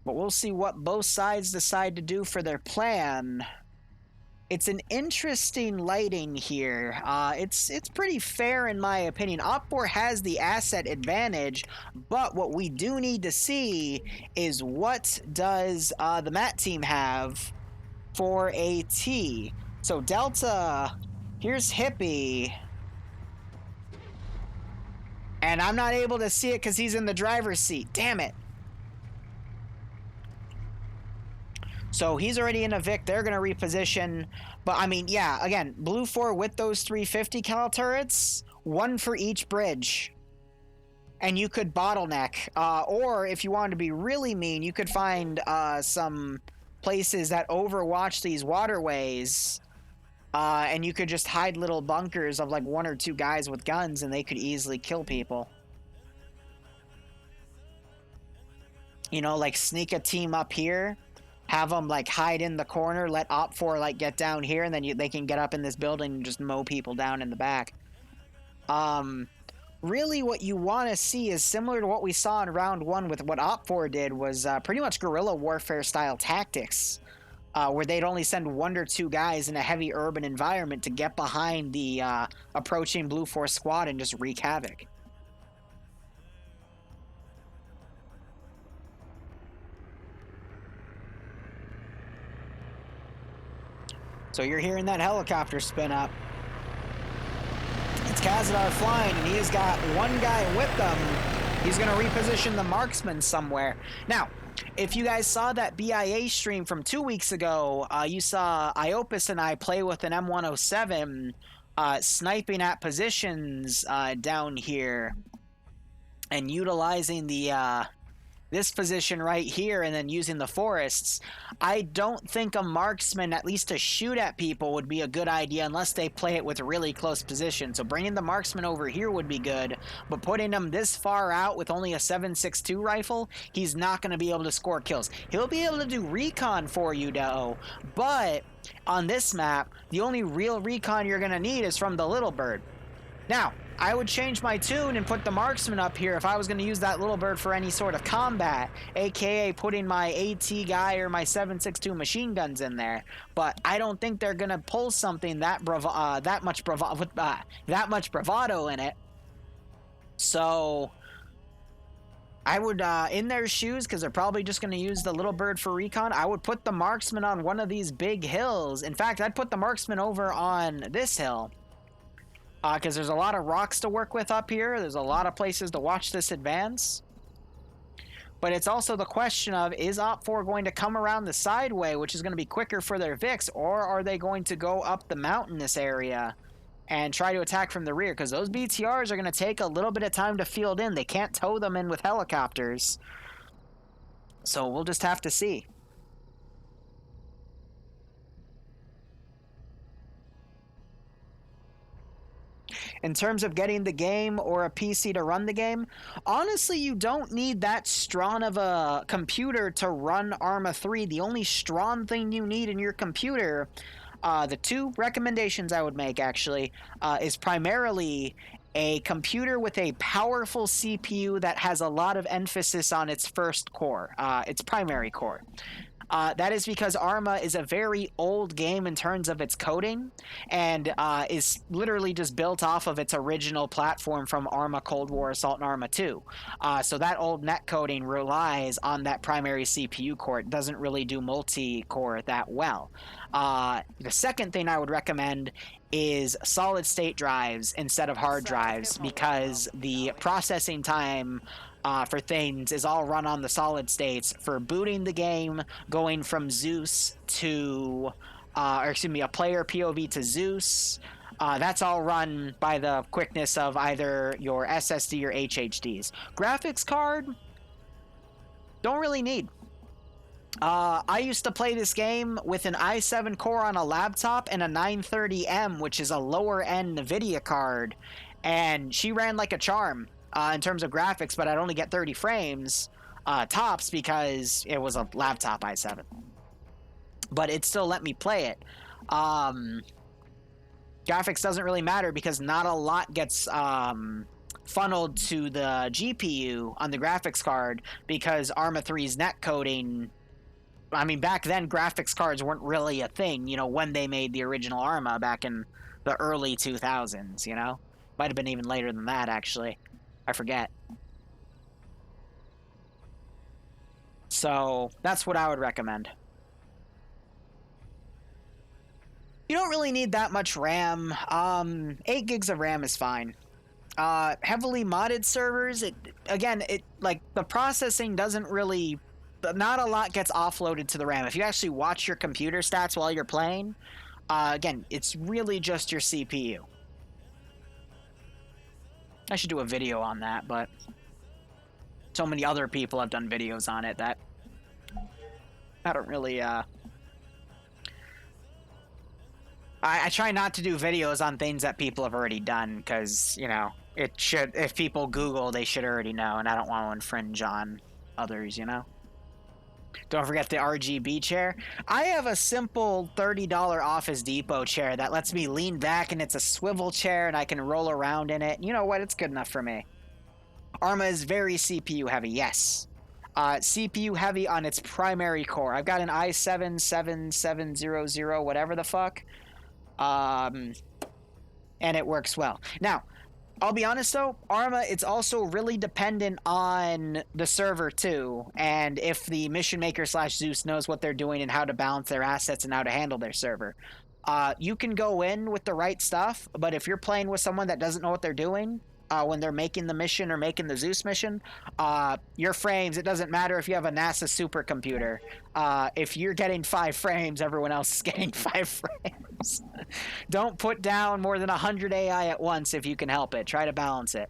But we'll see what both sides decide to do for their plan. It's an interesting lighting here. It's pretty fair in my opinion. Op 4 has the asset advantage, but what we do need to see is what does the MAT team have for AT. So Delta... Here's Hippie. And I'm not able to see it because he's in the driver's seat. Damn it. So he's already in a Vic. They're going to reposition. But, I mean, yeah, again, Blue 4 with those 350 cal turrets, one for each bridge. And you could bottleneck. Or if you wanted to be really mean, you could find some places that overwatch these waterways. And you could just hide little bunkers of like 1 or 2 guys with guns and they could easily kill people. You know, like sneak a team up here, have them like hide in the corner, let Op 4 like get down here, and then they can get up in this building and just mow people down in the back. Really what you want to see is similar to what we saw in round 1 with what Op 4 did was pretty much guerrilla warfare style tactics. Where they'd only send 1 or 2 guys in a heavy urban environment to get behind the approaching Blue 4 squad and just wreak havoc. So you're hearing that helicopter spin up. It's Kazadar flying, and he has got 1 guy with them. He's going to reposition the marksman somewhere. Now, if you guys saw that BIA stream from 2 weeks ago, you saw Iopus and I play with an M107 sniping at positions down here and utilizing the this position right here and then using the forests. I don't think a marksman, at least to shoot at people, would be a good idea unless they play it with a really close position. So bringing the marksman over here would be good, but putting him this far out with only a 7.62 rifle, he's not going to be able to score kills. He'll be able to do recon for you though, but on this map, the only real recon you're going to need is from the Little Bird. Now, I would change my tune and put the marksman up here if I was going to use that Little Bird for any sort of combat, aka putting my AT guy or my 7.62 machine guns in there. But I don't think they're going to pull something that much bravado in it. So I would, in their shoes, because they're probably just going to use the Little Bird for recon, I would put the marksman on one of these big hills. In fact, I'd put the marksman over on this hill. Because there's a lot of rocks to work with up here. There's a lot of places to watch this advance. But it's also the question of, is Op4 going to come around the sideway, which is going to be quicker for their Vix, or are they going to go up the mountainous area and try to attack from the rear? Because those BTRs are going to take a little bit of time to field in. They can't tow them in with helicopters. So we'll just have to see. In terms of getting the game or a PC to run the game, honestly, you don't need that strong of a computer to run Arma 3. The only strong thing you need in your computer, the two recommendations I would make, actually, is primarily a computer with a powerful CPU that has a lot of emphasis on its first core, its primary core. That is because Arma is a very old game in terms of its coding, and is literally just built off of its original platform from Arma Cold War Assault and Arma 2. So that old net coding relies on that primary CPU core. It doesn't really do multi-core that well. The second thing I would recommend is solid state drives instead of hard drives, because the processing time for things is all run on the solid states. For booting the game, going from Zeus to, a player POV to Zeus, that's all run by the quickness of either your SSD or HHDs. Graphics card, don't really need. I used to play this game with an i7 core on a laptop and a 930M, which is a lower end NVIDIA card, and she ran like a charm in terms of graphics, but I'd only get 30 frames tops because it was a laptop i7. But it still let me play it. Graphics doesn't really matter because not a lot gets funneled to the GPU on the graphics card, because Arma 3's net coding, I mean, back then graphics cards weren't really a thing, you know, when they made the original Arma back in the early 2000s, you know? Might have been even later than that, actually. I forget. So that's what I would recommend. You don't really need that much RAM. 8 gigs of RAM is fine. Heavily modded servers, like, the processing doesn't really, not a lot gets offloaded to the RAM. If you actually watch your computer stats while you're playing, again, it's really just your CPU. I should do a video on that, but so many other people have done videos on it that I don't really, I try not to do videos on things that people have already done, because, you know, if people Google, they should already know, and I don't want to infringe on others, you know? Don't forget the RGB chair. I have a simple $30 Office Depot chair that lets me lean back, and it's a swivel chair, and I can roll around in it. You know what? It's good enough for me. Arma is very CPU heavy, yes. CPU heavy on its primary core. I've got an i7-7700, whatever the fuck. And it works well. Now, I'll be honest though, Arma, it's also really dependent on the server too, and if the mission maker / Zeus knows what they're doing and how to balance their assets and how to handle their server. You can go in with the right stuff, but if you're playing with someone that doesn't know what they're doing, when they're making the mission or making the Zeus mission, your frames, it doesn't matter if you have a NASA supercomputer. If you're getting 5 frames, everyone else is getting 5 frames. Don't put down more than 100 AI at once if you can help it. Try to balance it.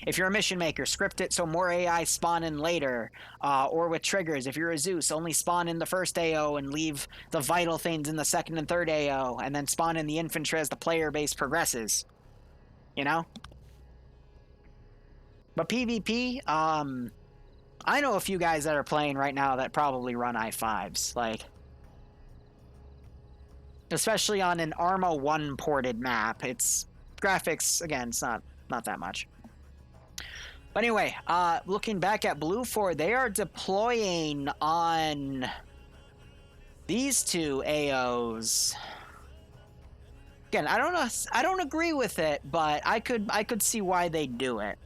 If you're a mission maker, script it so more AI spawn in later, or with triggers. If you're a Zeus, only spawn in the first AO and leave the vital things in the second and third AO, and then spawn in the infantry as the player base progresses. You know? But PvP, I know a few guys that are playing right now that probably run i5s, like, especially on an Arma 1 ported map. It's graphics, again, it's not that much. But anyway, looking back at Blue 4, they are deploying on these 2 AOs. Again, I don't agree with it, but I could see why they do it.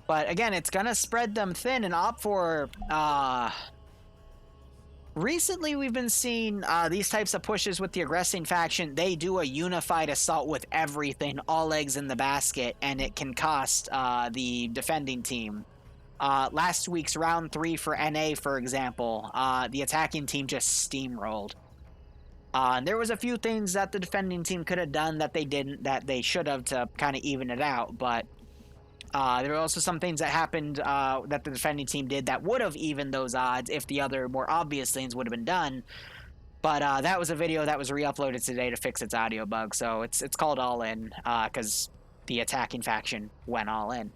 But again, it's gonna spread them thin, and Op4, recently we've been seeing these types of pushes with the aggressing faction. They do a unified assault with everything, all eggs in the basket, and it can cost the defending team Last week's round 3 for NA, for example, the attacking team just steamrolled. There was a few things that the defending team could have done that they didn't, that they should have to kind of even it out, but there were also some things that happened that the defending team did that would have evened those odds if the other more obvious things would have been done. But that was a video that was re-uploaded today to fix its audio bug, so it's called All In because the attacking faction went all in.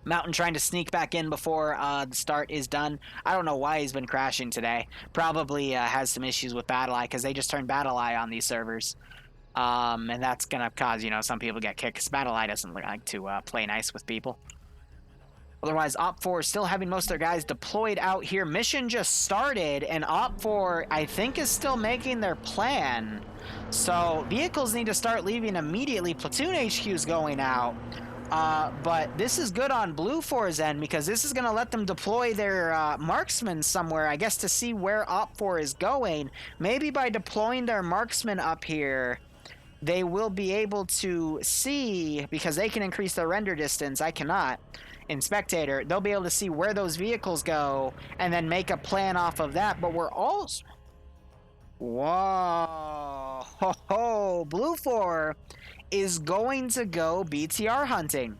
Mountain trying to sneak back in before the start is done. I don't know why he's been crashing today. Probably has some issues with BattleEye because they just turned BattleEye on these servers. And that's going to cause, some people get kicked because BattleEye doesn't like to play nice with people. Otherwise, Op4 is still having most of their guys deployed out here. Mission just started, and Op4, I think, is still making their plan. So vehicles need to start leaving immediately. Platoon HQ is going out. But this is good on Blue 4's end because this is going to let them deploy their marksmen somewhere, I guess, to see where Op4 is going. Maybe by deploying their marksmen up here, they will be able to see, because they can increase their render distance, I cannot, in Spectator, they'll be able to see where those vehicles go and then make a plan off of that. But we're also... Whoa! Ho ho! Blue 4 is going to go BTR hunting.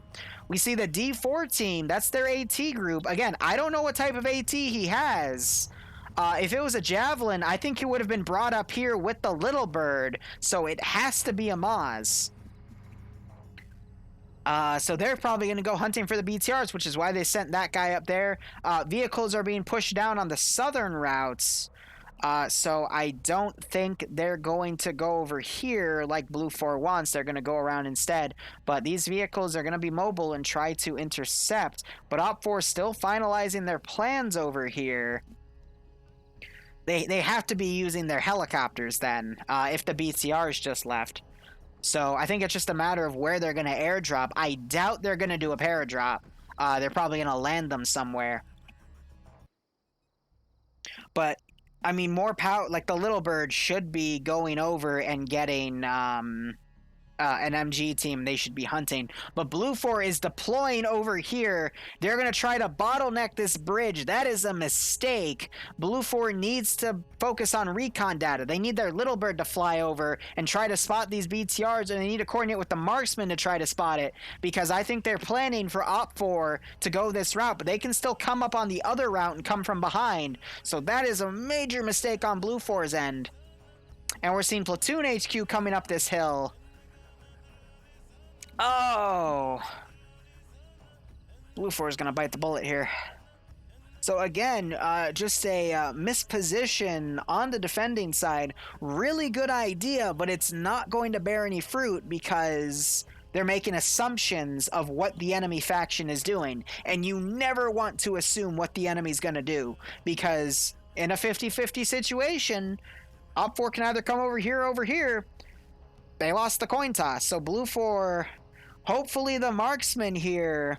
We see the D4 team, that's their AT group. Again, I don't know what type of AT he has. If it was a Javelin, I think it would have been brought up here with the Little Bird, so it has to be a Maz. So they're probably going to go hunting for the BTRs, which is why they sent that guy up there. Vehicles are being pushed down on the southern routes. So I don't think they're going to go over here like Blue 4 wants. They're going to go around instead. But these vehicles are going to be mobile and try to intercept. But Op4 is still finalizing their plans over here. They have to be using their helicopters then, if the BTRs just left. So I think it's just a matter of where they're going to airdrop. I doubt they're going to do a paradrop. They're probably going to land them somewhere. But I mean, more power, like the Little Bird should be going over and getting an MG team. They should be hunting. But Blue 4 is deploying over here. They're going to try to bottleneck this bridge. That is a mistake. Blue 4 needs to focus on recon data. They need their Little Bird to fly over and try to spot these BTRs, and they need to coordinate with the marksman to try to spot it, because I think they're planning for Op4 to go this route, but they can still come up on the other route and come from behind. So that is a major mistake on Blue 4's end. And we're seeing Platoon HQ coming up this hill. Oh, Blue 4 is going to bite the bullet here. So again, just a misposition on the defending side. Really good idea, but it's not going to bear any fruit because they're making assumptions of what the enemy faction is doing. And you never want to assume what the enemy's going to do, because in a 50-50 situation, Op4 can either come over here. They lost the coin toss, so Blue 4... Hopefully the marksman here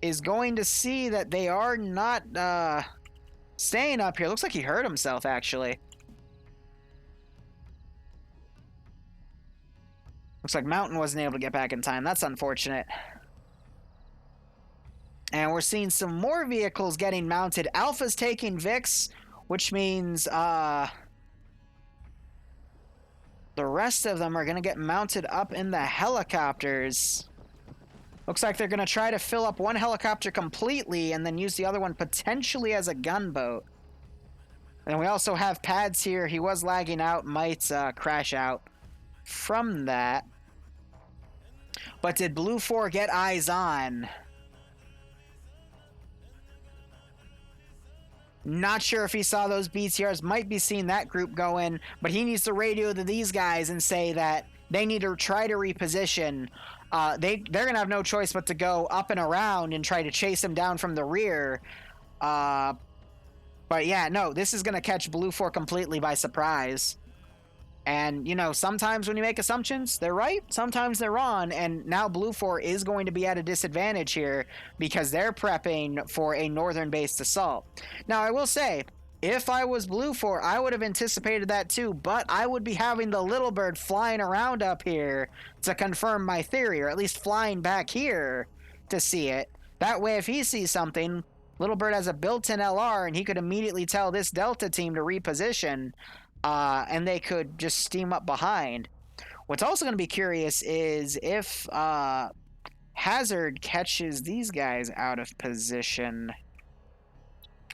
is going to see that they are not staying up here. Looks like he hurt himself, actually. Looks like Mountain wasn't able to get back in time. That's unfortunate. And we're seeing some more vehicles getting mounted. Alpha's taking Vix, which means the rest of them are going to get mounted up in the helicopters. Looks like they're going to try to fill up one helicopter completely and then use the other one potentially as a gunboat. And we also have pads here. He was lagging out, might crash out from that. But did Blue 4 get eyes on? Not sure if he saw those BTRs. Might be seeing that group go in, but he needs to radio to these guys and say that they need to try to reposition. They're going to have no choice but to go up and around and try to chase him down from the rear. But yeah, no, this is going to catch Blue 4 completely by surprise. And, sometimes when you make assumptions, they're right, sometimes they're wrong, and now Blue 4 is going to be at a disadvantage here because they're prepping for a northern-based assault. Now, I will say, if I was Blue 4, I would have anticipated that too, but I would be having the Little Bird flying around up here to confirm my theory, or at least flying back here to see it. That way, if he sees something, Little Bird has a built-in LR, and he could immediately tell this Delta team to reposition, and they could just steam up behind. What's also going to be curious is if Hazard catches these guys out of position.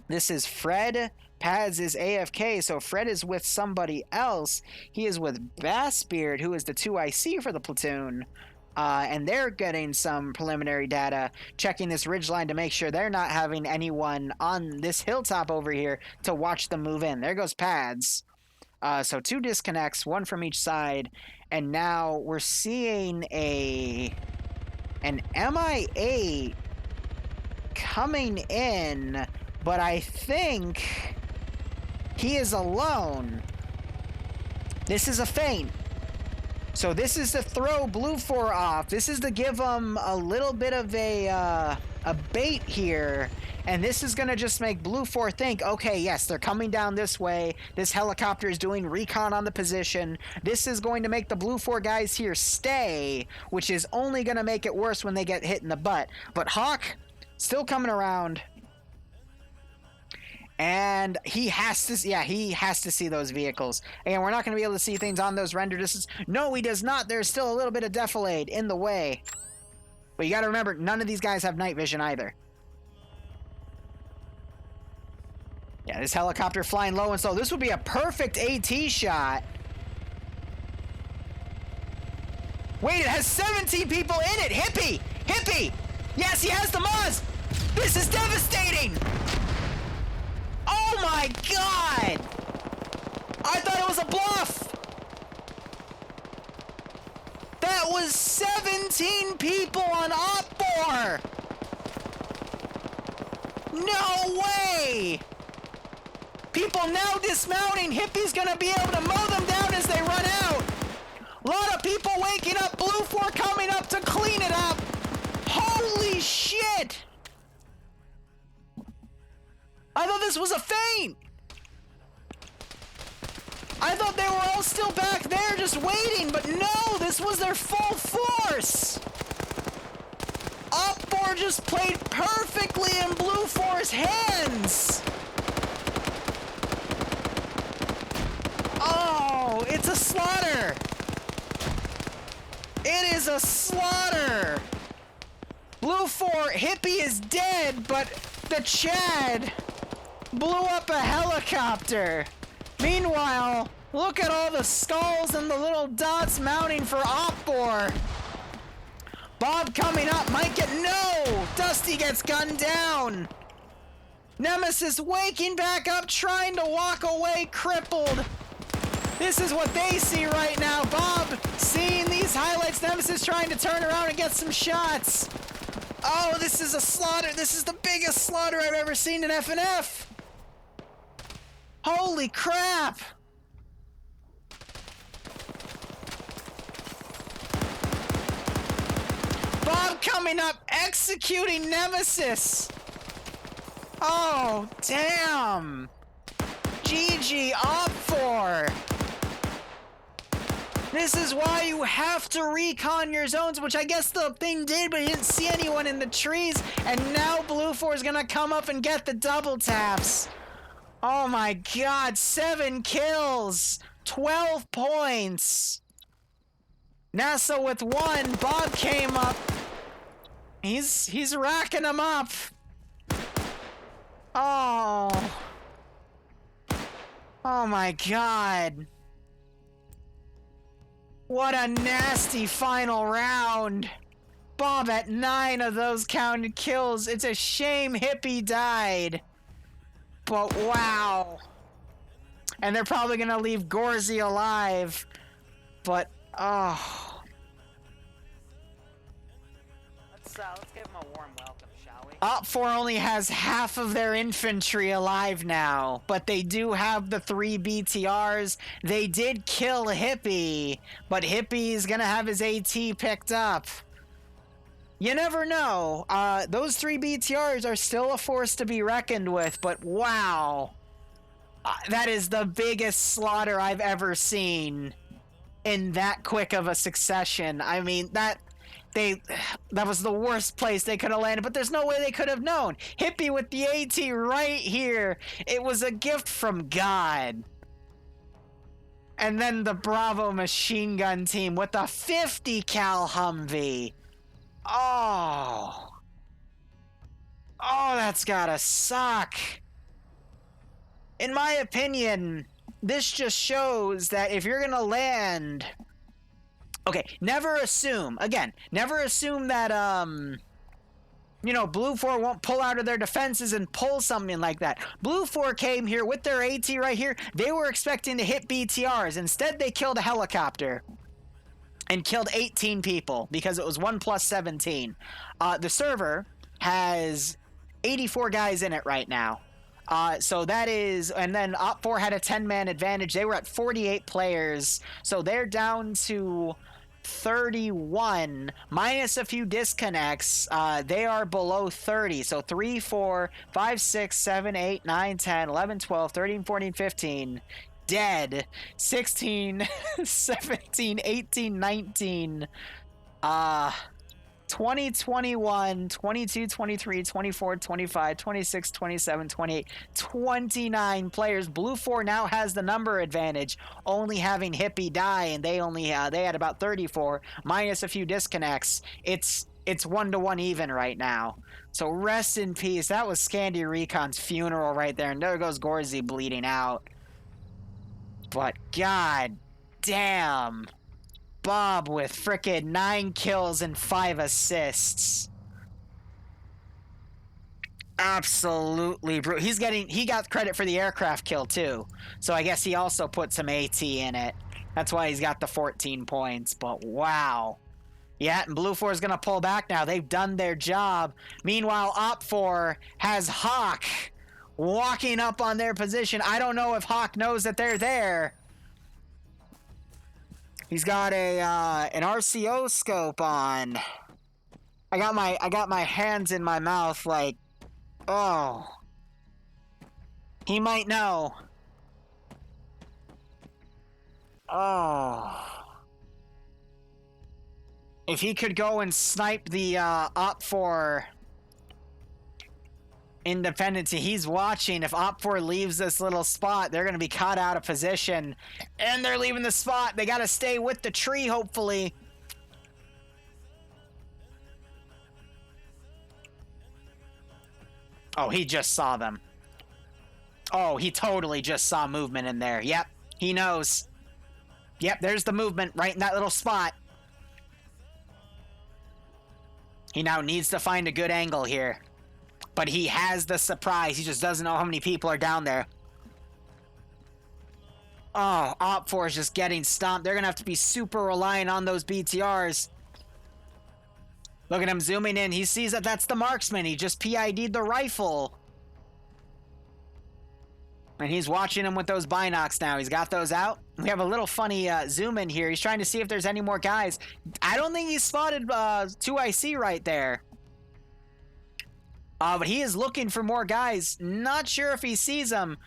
This is Fred. Pads is AFK, so Fred is with somebody else. He is with Bassbeard, who is the 2IC for the platoon. And they're getting some preliminary data, checking this ridgeline to make sure they're not having anyone on this hilltop over here to watch them move in. There goes Pads. So 2 disconnects, 1 from each side, and now we're seeing an MI8 coming in, but I think he is alone. This is a feint. So this is to throw Blue 4 off. This is to give them a little bit of a bait here. And this is going to just make Blue 4 think, okay, yes, they're coming down this way. This helicopter is doing recon on the position. This is going to make the Blue 4 guys here stay, which is only going to make it worse when they get hit in the butt. But Hawk still coming around. And he has to see those vehicles. And we're not going to be able to see things on those render distances. No, he does not. There's still a little bit of defilade in the way. But you got to remember, none of these guys have night vision either. Yeah, this helicopter flying low and slow. This would be a perfect AT shot. Wait, it has 17 people in it. Hippie! Hippie! Yes, he has the Moz! This is devastating! Oh my god! I thought it was a bluff! That was 17 people on Op 4! No way! People now dismounting. Hippie's gonna be able to mow them down as they run out. A lot of people waking up. Blue 4 coming up to clean it up. Holy shit! I thought this was a feint. I thought they were all still back there just waiting, but no, this was their full force. Op 4 just played perfectly in Blue 4's hands. Oh, it's a slaughter. It is a slaughter. Blue 4, Hippie is dead, but the Chad blew up a helicopter. Meanwhile, look at all the skulls and the little dots mounting for Op 4. Bob coming up, might get no. Dusty gets gunned down. Nemesis waking back up, trying to walk away crippled. This is what they see right now. Bob seeing these highlights. Nemesis trying to turn around and get some shots. Oh, this is a slaughter. This is the biggest slaughter I've ever seen in FNF. Holy crap. Bob coming up, executing Nemesis. Oh, damn. GG, Op 4. This is why you have to recon your zones, which I guess the thing did, but he didn't see anyone in the trees. And now Blue 4 is going to come up and get the double taps. Oh my god, 7 kills, 12 points. NASA with 1, Bob came up. He's racking them up. Oh. Oh my god. What a nasty final round. Bob at 9 of those counted kills. It's a shame Hippie died. But wow. And they're probably gonna leave Gorzy alive. But, oh. Let's give him a warm welcome, shall we? Op 4 only has half of their infantry alive now, but they do have the 3 BTRs. They did kill Hippie, but Hippie's gonna have his AT picked up. You never know. Those 3 BTRs are still a force to be reckoned with, but wow. That is the biggest slaughter I've ever seen in that quick of a succession. I mean, that was the worst place they could have landed, but there's no way they could have known. Hippie with the AT right here. It was a gift from God. And then the Bravo machine gun team with the 50 cal Humvee. Oh, that's gotta suck. In my opinion, this just shows that if you're gonna land... Okay, never assume that, Blue 4 won't pull out of their defenses and pull something like that. Blue 4 came here with their AT right here. They were expecting to hit BTRs. Instead, they killed a helicopter and killed 18 people because it was 1 plus 17. The server has 84 guys in it right now. So that is, and then Op4 had a 10-man advantage. They were at 48 players, so they're down to 31 minus a few disconnects. They are below 30, so 3, 4, 5, 6, 7, 8, 9, 10, 11, 12, 13, 14, 15 dead. 16, 17, 18, 19, 20, 21, 22, 23, 24, 25, 26, 27, 28, 29 players. Blue 4 now has the number advantage, only having Hippie die, and they had about 34, minus a few disconnects. It's 1-to-1 even right now. So rest in peace. That was Scandy Recon's funeral right there, and there goes Gorzy bleeding out. But god damn. Bob with frickin' 9 kills and 5 assists. Absolutely brutal. He got credit for the aircraft kill too. So I guess he also put some AT in it. That's why he's got the 14 points. But wow. Yeah, and Blue 4 is going to pull back now. They've done their job. Meanwhile, Op 4 has Hawk walking up on their position. I don't know if Hawk knows that they're there. He's got an RCO scope on. I got my hands in my mouth like, oh. He might know. Oh. If he could go and snipe the Op 4 Independency, he's watching. If Op 4 leaves this little spot, they're going to be caught out of position. And they're leaving the spot. They got to stay with the tree, hopefully. Oh, he just saw them. Oh, he totally just saw movement in there. Yep, he knows. Yep, there's the movement right in that little spot. He now needs to find a good angle here. But he has the surprise. He just doesn't know how many people are down there. Oh, Op 4 is just getting stomped. They're going to have to be super reliant on those BTRs. Look at him zooming in. He sees that that's the marksman. He just PID'd the rifle. And he's watching him with those binocs now. He's got those out. We have a little funny zoom in here. He's trying to see if there's any more guys. I don't think he spotted 2IC right there. But he is looking for more guys. Not sure if he sees them.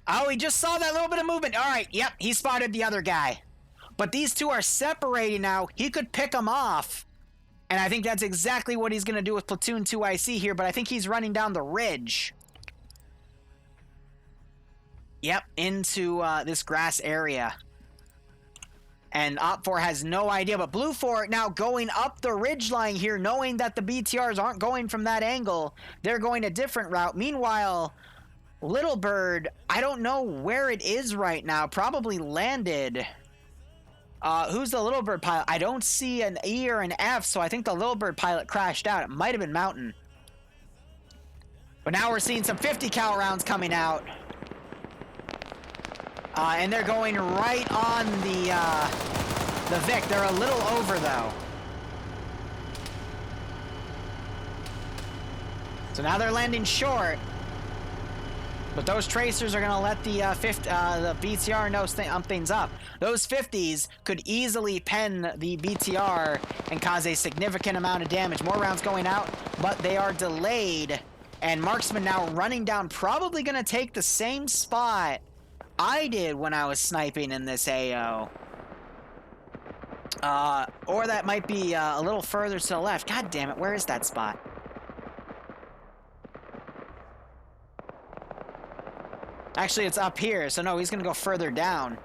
Oh, he just saw that little bit of movement. All right, yep, he spotted the other guy. But these two are separating now. He could pick them off. And I think that's exactly what he's going to do with Platoon 2IC here. But I think he's running down the ridge. Yep, into this grass area. And Op 4 has no idea, but Blue 4 now going up the ridgeline here, knowing that the BTRs aren't going from that angle. They're going a different route. Meanwhile, Little Bird, I don't know where it is right now. Probably landed. Who's the Little Bird pilot? I don't see an E or an F, so I think the Little Bird pilot crashed out. It might have been Mountain. But now we're seeing some 50 cal rounds coming out. And they're going right on the Vic. They're a little over, though. So now they're landing short. But those tracers are going to let the BTR know things up. Those 50s could easily pen the BTR and cause a significant amount of damage. More rounds going out, but they are delayed. And Marksman now running down, probably going to take the same spot I did when I was sniping in this AO. Or that might be a little further to the left. God damn it, where is that spot? Actually, it's up here, so no, he's going to go further down.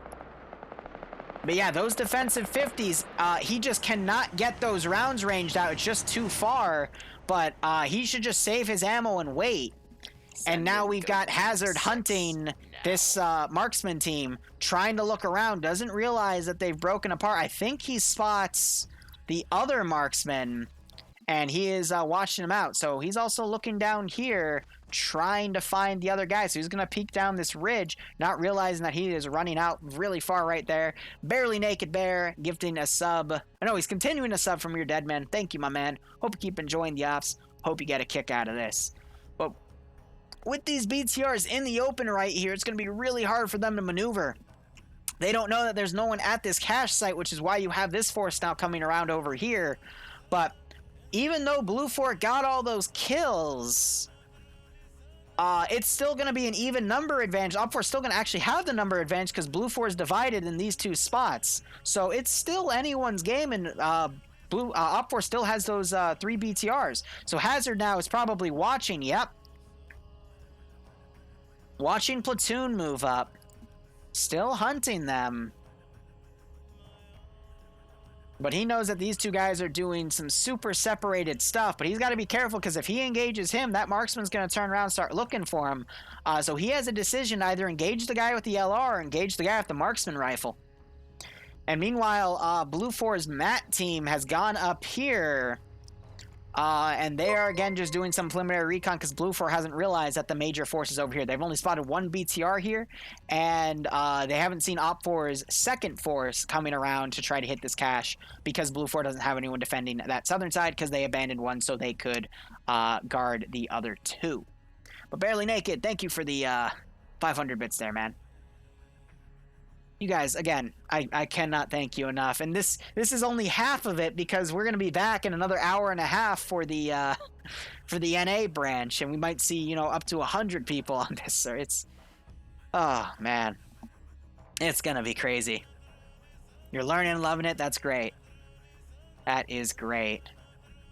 But yeah, those defensive 50s, he just cannot get those rounds ranged out. It's just too far, but he should just save his ammo and wait. And now we've got Hazard hunting this marksman team, trying to look around, doesn't realize that they've broken apart. I think he spots the other marksman, and he is watching him out. So he's also looking down here, trying to find the other guy. So he's going to peek down this ridge, not realizing that he is running out really far right there. Barely Naked Bear gifting a sub. I know he's continuing a sub from your dead man. Thank you, my man. Hope you keep enjoying the ops. Hope you get a kick out of this. But with these BTRs in the open right here, it's going to be really hard for them to maneuver. They don't know that there's no one at this cache site, which is why you have this force now coming around over here. But even though Blue Fort got all those kills, it's still going to be an even number advantage. Up 4 is still going to actually have the number advantage because Blue 4 is divided in these two spots. So it's still anyone's game, and Up 4 still has those 3 BTRs. So Hazard now is probably watching. Yep. Watching Platoon move up. Still hunting them. But he knows that these two guys are doing some super separated stuff. But he's got to be careful, because if he engages him, that marksman's going to turn around and start looking for him. So he has a decision to either engage the guy with the LR or engage the guy with the marksman rifle. And meanwhile, Blue 4's Matt team has gone up here. And they are, again, just doing some preliminary recon because Blue 4 hasn't realized that the major force is over here. They've only spotted 1 BTR here, and they haven't seen Op 4's second force coming around to try to hit this cache because Blue 4 doesn't have anyone defending that southern side because they abandoned one so they could guard the other 2. But Barely Naked, thank you for the 500 bits there, man. You guys, again, I cannot thank you enough. And this is only half of it because we're going to be back in another hour and a half for the NA branch, and we might see, you know, up to 100 people on this. So it's, oh man, it's going to be crazy. You're learning and loving it. That's great. That is great.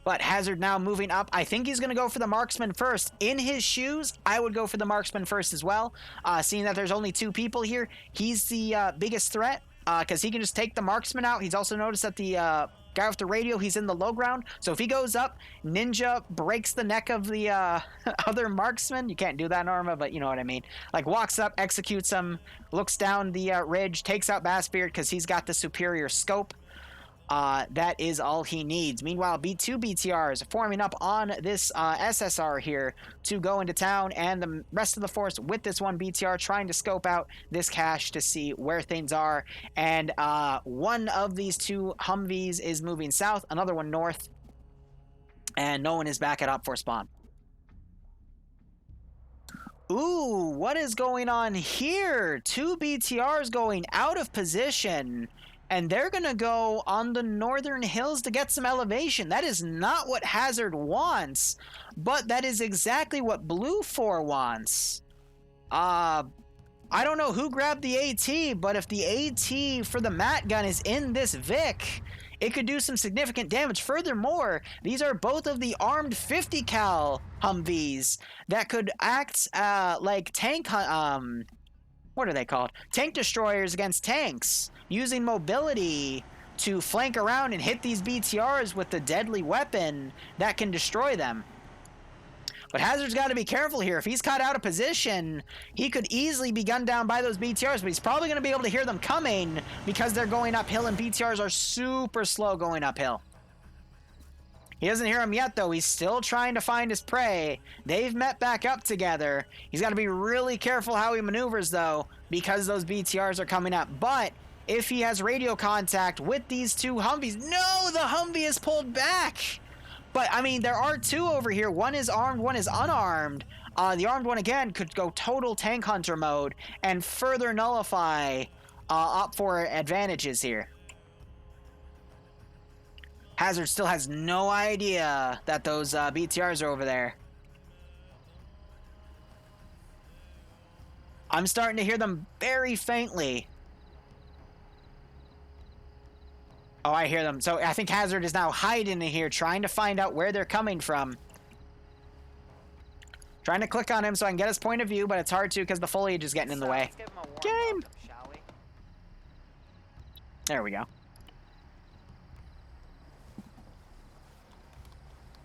But Hazard now moving up. I think he's going to go for the marksman first. In his shoes, I would go for the marksman first as well. Seeing that there's only 2 people here, he's the biggest threat because he can just take the marksman out. He's also noticed that the guy with the radio, he's in the low ground. So if he goes up, Ninja breaks the neck of the other marksman. You can't do that, Norma, but you know what I mean. Like, walks up, executes him, looks down the ridge, takes out Bassbeard because he's got the superior scope. That is all he needs. Meanwhile, B2 BTRs forming up on this SSR here to go into town, and the rest of the force with this 1 BTR trying to scope out this cache to see where things are. And one of these 2 Humvees is moving south, another one north, and no one is back at Op 4 spawn. Ooh, what is going on here? 2 BTRs going out of position. And they're going to go on the northern hills to get some elevation. That is not what Hazard wants, but that is exactly what Blue 4 wants. I don't know who grabbed the AT, but if the AT for the Matt gun is in this Vic, it could do some significant damage. Furthermore, these are both of the armed 50 cal Humvees that could act like tank... what are they called? Tank destroyers against tanks, using mobility to flank around and hit these BTRs with the deadly weapon that can destroy them. But Hazard's got to be careful here. If he's caught out of position, he could easily be gunned down by those BTRs, but he's probably going to be able to hear them coming because they're going uphill, and BTRs are super slow going uphill. He doesn't hear him yet, though. He's still trying to find his prey. They've met back up together. He's got to be really careful how he maneuvers, though, because those BTRs are coming up. But if he has radio contact with these 2 Humvees... No, the Humvee is pulled back! But, I mean, there are 2 over here. One is armed, one is unarmed. The armed one, again, could go total tank hunter mode and further nullify Op 4 advantages here. Hazard still has no idea that those BTRs are over there. I'm starting to hear them very faintly. Oh, I hear them. So I think Hazard is now hiding in here, trying to find out where they're coming from. Trying to click on him so I can get his point of view, but it's hard to because the foliage is getting in the way. Let's give him a warm Game! welcome, shall we? There we go.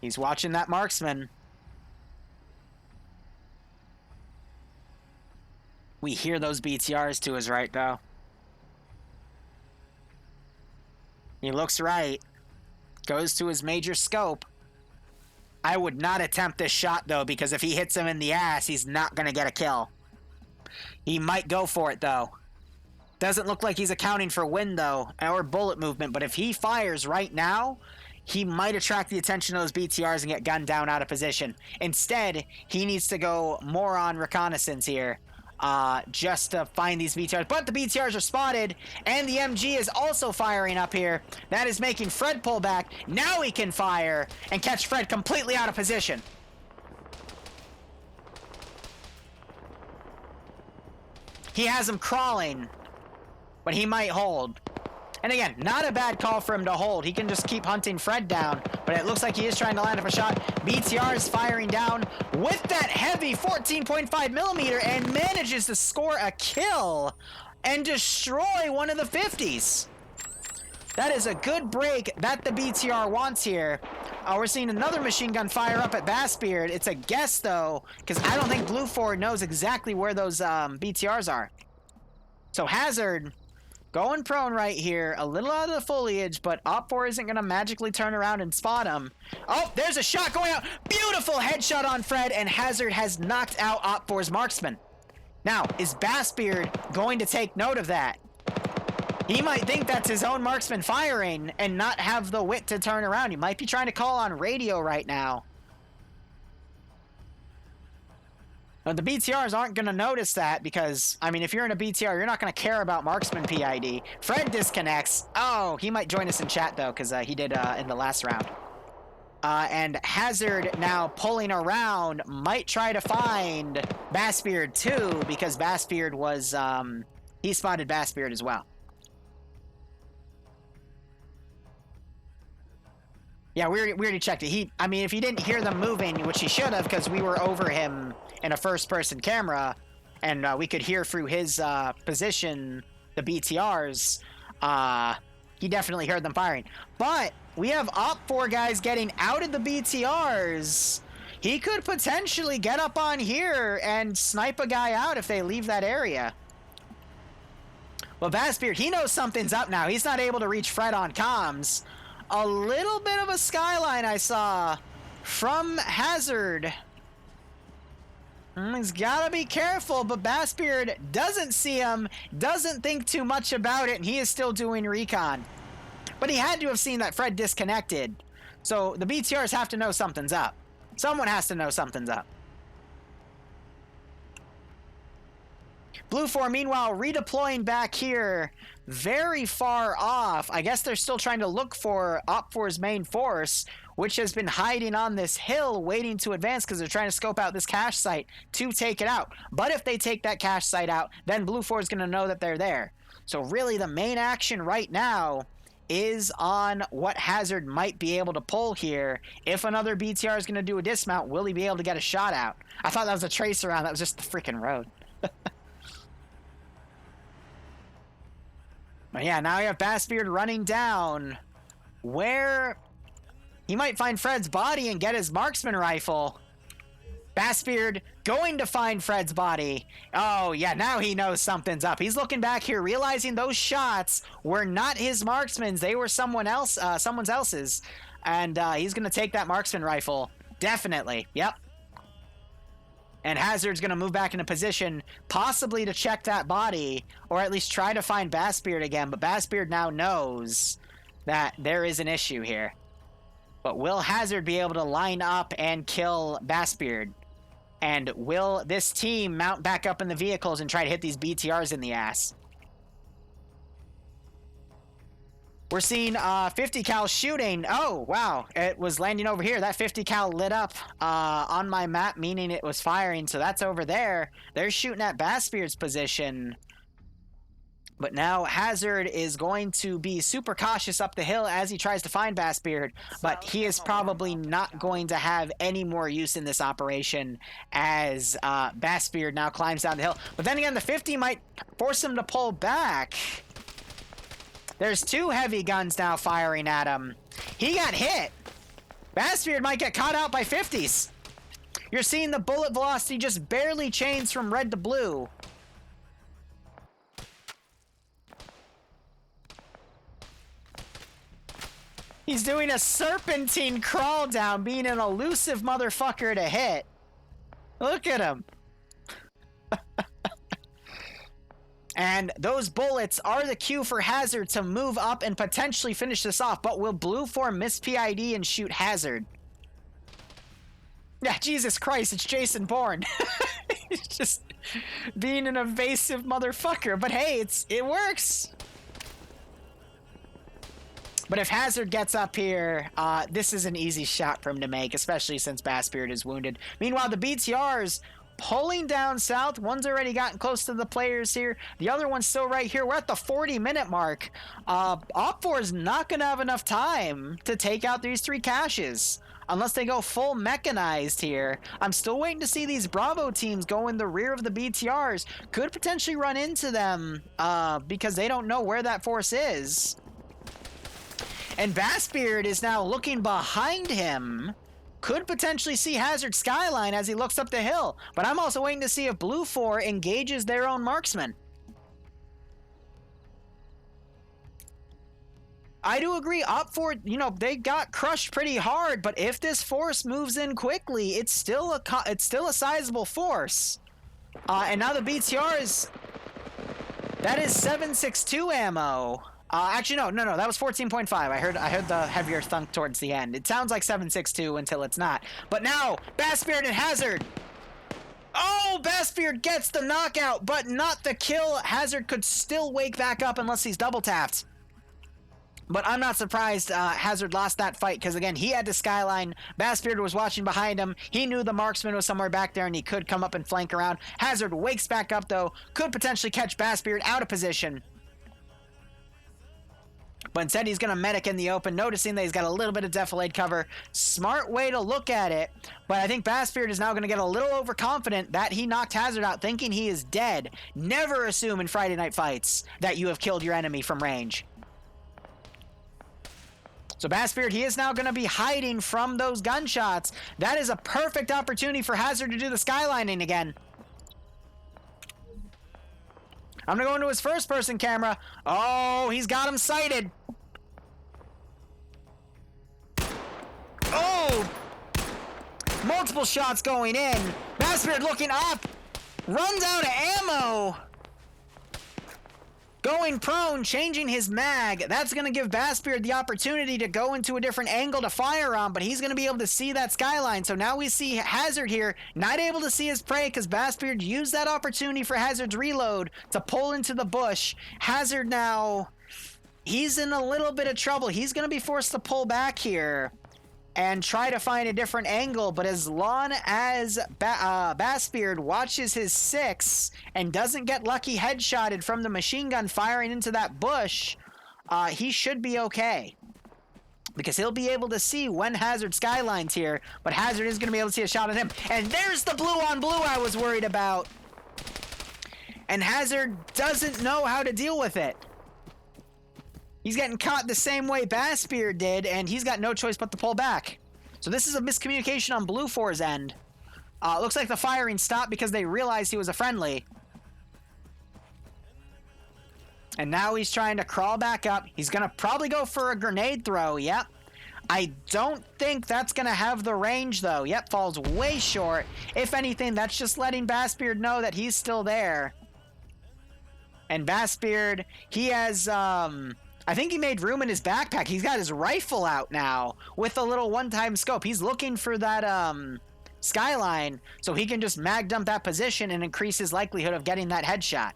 He's watching that marksman. We hear those BTRs to his right, though. He looks right. Goes to his major scope. I would not attempt this shot, though, because if he hits him in the ass, he's not going to get a kill. He might go for it, though. Doesn't look like he's accounting for wind, though, or bullet movement, but if he fires right now, he might attract the attention of those BTRs and get gunned down out of position. Instead, he needs to go more on reconnaissance here. Just to find these BTRs. But the BTRs are spotted, and the MG is also firing up here. That is making Fred pull back. Now he can fire and catch Fred completely out of position. He has him crawling, but he might hold. And again, not a bad call for him to hold. He can just keep hunting Fred down, but it looks like he is trying to line up a shot. BTR is firing down with that heavy 14.5 millimeter and manages to score a kill and destroy one of the 50s. That is a good break that the BTR wants here. We're seeing another machine gun fire up at Bassbeard. It's a guess, though, because I don't think Blue Ford knows exactly where those BTRs are. So Hazard going prone right here, a little out of the foliage, but Op4 isn't going to magically turn around and spot him. Oh, there's a shot going out. Beautiful headshot on Fred, and Hazard has knocked out Op4's marksman. Now, is Bassbeard going to take note of that? He might think that's his own marksman firing and not have the wit to turn around. He might be trying to call on radio right now. But the BTRs aren't going to notice that because, I mean, if you're in a BTR, you're not going to care about marksman PID. Fred disconnects. Oh, he might join us in chat, though, because he did in the last round. And Hazard now pulling around might try to find Bassbeard, too, because Bassbeard was, he spotted Bassbeard as well. Yeah, we already checked it. I mean, if he didn't hear them moving, which he should have, because we were over him in a first-person camera, and we could hear through his position the BTRs, he definitely heard them firing. But we have Op4 guys getting out of the BTRs. He could potentially get up on here and snipe a guy out if they leave that area. Well, Bassbeard, he knows something's up now. He's not able to reach Fred on comms. A little bit of a skyline I saw from Hazard. He's got to be careful, but Bassbeard doesn't see him, doesn't think too much about it, and he is still doing recon. But he had to have seen that Fred disconnected. So the BTRs have to know something's up. Someone has to know something's up. Blue 4, meanwhile, redeploying back here, very far off. I guess they're still trying to look for Op4's main force, which has been hiding on this hill waiting to advance because they're trying to scope out this cache site to take it out. But if they take that cache site out, then Blue 4 is going to know that they're there. So really the main action right now is on what Hazard might be able to pull here. If another BTR is going to do a dismount, will he be able to get a shot out? I thought that was a trace around. That was just the freaking road. But yeah, now we have Bassbeard running down where he might find Fred's body and get his marksman rifle. Bassbeard going to find Fred's body. Oh, yeah, now he knows something's up. He's looking back here, realizing those shots were not his marksman's. They were someone else's. And he's going to take that marksman rifle. Definitely. Yep. And Hazard's going to move back into position, possibly to check that body, or at least try to find Bassbeard again. But Bassbeard now knows that there is an issue here. But will Hazard be able to line up and kill Bassbeard? And will this team mount back up in the vehicles and try to hit these BTRs in the ass? We're seeing 50 cal shooting. Oh, wow. It was landing over here. That 50 cal lit up on my map, meaning it was firing. So that's over there. They're shooting at Bassbeard's position. But now Hazard is going to be super cautious up the hill as he tries to find Bassbeard, but he is probably not going to have any more use in this operation as Bassbeard now climbs down the hill. But then again, the 50 might force him to pull back. There's 2 heavy guns now firing at him. He got hit. Bassbeard might get caught out by 50s. You're seeing the bullet velocity just barely change from red to blue. He's doing a serpentine crawl down, being an elusive motherfucker to hit. Look at him. And those bullets are the cue for Hazard to move up and potentially finish this off. But will Blue 4 miss PID and shoot Hazard? Yeah, Jesus Christ, it's Jason Bourne. He's just being an evasive motherfucker. But hey, it works. But if Hazard gets up here, this is an easy shot for him to make, especially since Bassbeard is wounded. Meanwhile, the BTRs pulling down south. One's already gotten close to the players here. The other one's still right here. We're at the 40-minute mark. Op4 is not going to have enough time to take out these 3 caches unless they go full mechanized here. I'm still waiting to see these Bravo teams go in the rear of the BTRs. Could potentially run into them because they don't know where that force is. And Bassbeard is now looking behind him. Could potentially see Hazard skyline as he looks up the hill. But I'm also waiting to see if Blue 4 engages their own marksman. I do agree. Op4, you know, they got crushed pretty hard. But if this force moves in quickly, it's still a sizable force. And now the BTRs, that is 7.62 ammo. Actually, no, that was 14.5. I heard the heavier thunk towards the end. It sounds like 7.62 until it's not. But now, Bassbeard and Hazard. Oh, Bassbeard gets the knockout, but not the kill. Hazard could still wake back up unless he's double tapped. But I'm not surprised Hazard lost that fight because, again, he had to skyline. Bassbeard was watching behind him. He knew the marksman was somewhere back there and he could come up and flank around. Hazard wakes back up, though. Could potentially catch Bassbeard out of position. But instead, he's going to medic in the open, noticing that he's got a little bit of defilade cover. Smart way to look at it. But I think Bassbeard is now going to get a little overconfident that he knocked Hazard out, thinking he is dead. Never assume in Friday Night Fights that you have killed your enemy from range. So Bassbeard, he is now going to be hiding from those gunshots. That is a perfect opportunity for Hazard to do the skylining again. I'm going to go into his first-person camera. Oh, he's got him sighted. Oh! Multiple shots going in. Bassbeard looking up. Runs out of ammo. Going prone, changing his mag. That's going to give Bassbeard the opportunity to go into a different angle to fire on, but he's going to be able to see that skyline. So now we see Hazard here, not able to see his prey because Bassbeard used that opportunity for Hazard's reload to pull into the bush. Hazard now, he's in a little bit of trouble. He's going to be forced to pull back here and try to find a different angle, but as long as Bassbeard watches his 6 and doesn't get lucky headshotted from the machine gun firing into that bush, he should be okay. Because he'll be able to see when Hazard skylines here, but Hazard is going to be able to see a shot at him. And there's the blue on blue I was worried about. And Hazard doesn't know how to deal with it. He's getting caught the same way Bassbeard did, and he's got no choice but to pull back. So this is a miscommunication on Blue 4's end. Looks like the firing stopped because they realized he was a friendly. And now he's trying to crawl back up. He's going to probably go for a grenade throw. Yep. I don't think that's going to have the range, though. Yep, falls way short. If anything, that's just letting Bassbeard know that he's still there. And Bassbeard, he has... I think he made room in his backpack. He's got his rifle out now with a little one-time scope. He's looking for that skyline so he can just mag dump that position and increase his likelihood of getting that headshot.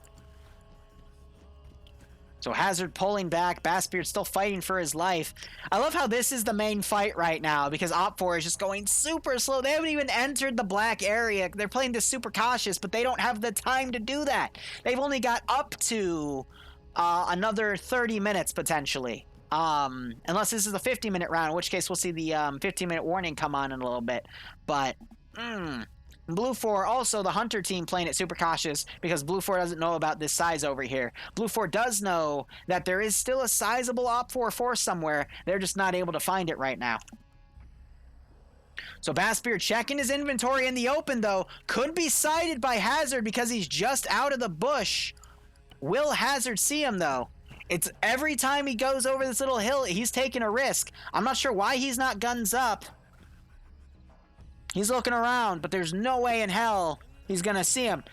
So Hazard pulling back. Bassbeard still fighting for his life. I love how this is the main fight right now because Op4 is just going super slow. They haven't even entered the black area. They're playing this super cautious, but they don't have the time to do that. They've only got up to another 30 minutes potentially. Unless this is a 50-minute round, in which case we'll see the 15-minute warning come on in a little bit. But, Blue 4, also the Hunter team playing it super cautious because Blue 4 doesn't know about this size over here. Blue 4 does know that there is still a sizable Op 4 force somewhere. They're just not able to find it right now. So Bassbeard checking his inventory in the open, though. Could be sighted by Hazard because he's just out of the bush. Will Hazard see him, though? It's every time he goes over this little hill, he's taking a risk. I'm not sure why he's not guns up. He's looking around, but there's no way in hell he's going to see him.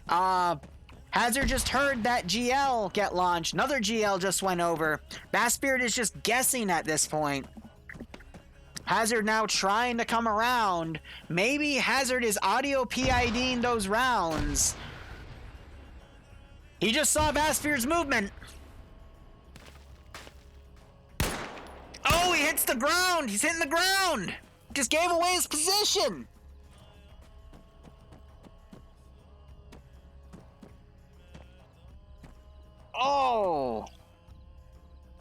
Hazard just heard that GL get launched. Another GL just went over. Bassbeard is just guessing at this point. Hazard now trying to come around. Maybe Hazard is audio PIDing those rounds. He just saw Bassbeard's movement. Oh, he hits the ground. He's hitting the ground. Just gave away his position. Oh.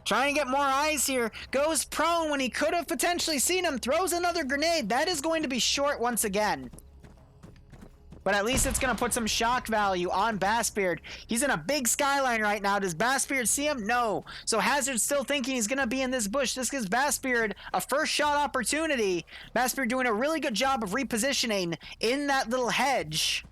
Trying to get more eyes here. Goes prone when he could have potentially seen him. Throws another grenade. That is going to be short once again. But at least it's going to put some shock value on Bassbeard. He's in a big skyline right now. Does Bassbeard see him? No. So Hazard's still thinking he's going to be in this bush. This gives Bassbeard a first shot opportunity. Bassbeard doing a really good job of repositioning in that little hedge.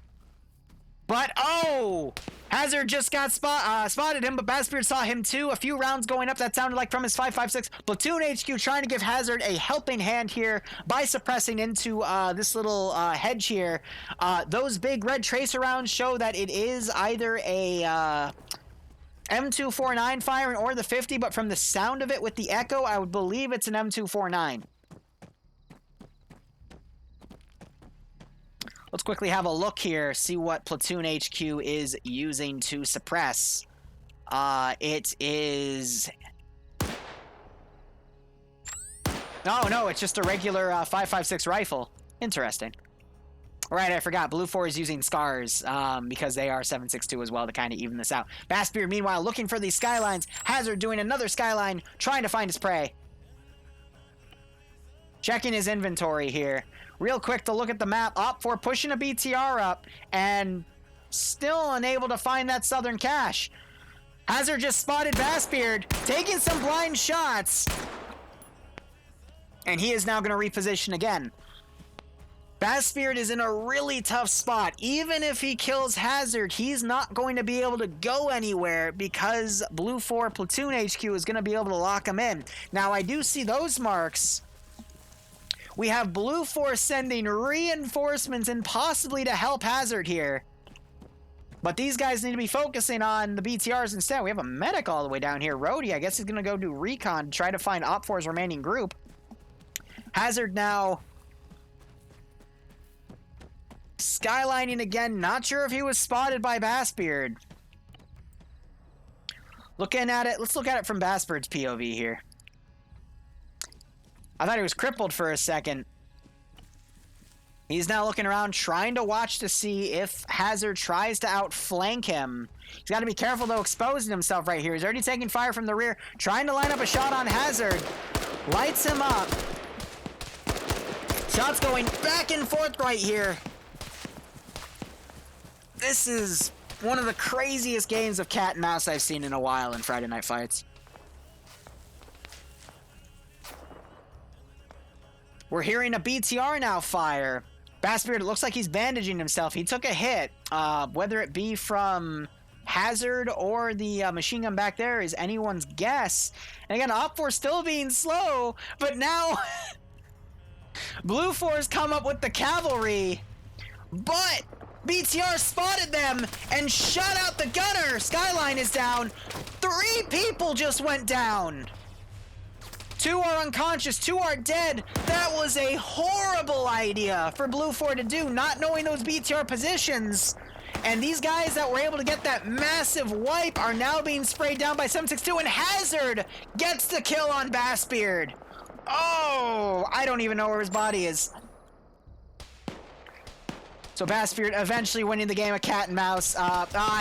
But, oh! Hazard just got spotted him, but Bassbeard saw him too. A few rounds going up, that sounded like from his 5.56. Platoon HQ trying to give Hazard a helping hand here by suppressing into this little hedge here. Those big red tracer rounds show that it is either a M249 firing or the 50, but from the sound of it with the echo, I would believe it's an M249. Let's quickly have a look here, see what Platoon HQ is using to suppress. It is... No, it's just a regular 5.56 rifle. Interesting. Right, I forgot. Blue 4 is using Scars because they are 7.62 as well to kind of even this out. Bassbeard, meanwhile, looking for these skylines. Hazard doing another skyline, trying to find his prey. Checking his inventory here. Real quick to look at the map. Op 4 pushing a BTR up and still unable to find that southern cache. Hazard just spotted Bassbeard, taking some blind shots. And he is now going to reposition again. Bassbeard is in a really tough spot. Even if he kills Hazard, he's not going to be able to go anywhere because Blue 4 Platoon HQ is going to be able to lock him in. Now, I do see those marks. We have Blue 4 sending reinforcements and possibly to help Hazard here. But these guys need to be focusing on the BTRs instead. We have a medic all the way down here. Rhodey, I guess he's going to go do recon to try to find Op 4's remaining group. Hazard now skylining again. Not sure if he was spotted by Bassbeard. Looking at it, let's look at it from Bassbeard's POV here. I thought he was crippled for a second. He's now looking around, trying to watch to see if Hazard tries to outflank him. He's got to be careful, though, exposing himself right here. He's already taking fire from the rear, trying to line up a shot on Hazard. Lights him up. Shots going back and forth right here. This is one of the craziest games of cat and mouse I've seen in a while in Friday Night Fights. We're hearing a BTR now fire. Bassbeard, it looks like he's bandaging himself. He took a hit. Whether it be from Hazard or the machine gun back there is anyone's guess. And again, Op 4 still being slow, but now Blue 4's come up with the cavalry. But BTR spotted them and shut out the gunner. Skyline is down. 3 people just went down. 2 are unconscious, 2 are dead. That was a horrible idea for Blue 4 to do, not knowing those BTR positions. And these guys that were able to get that massive wipe are now being sprayed down by 7.62, and Hazard gets the kill on Bassbeard. Oh, I don't even know where his body is. So Bassbeard eventually winning the game of cat and mouse.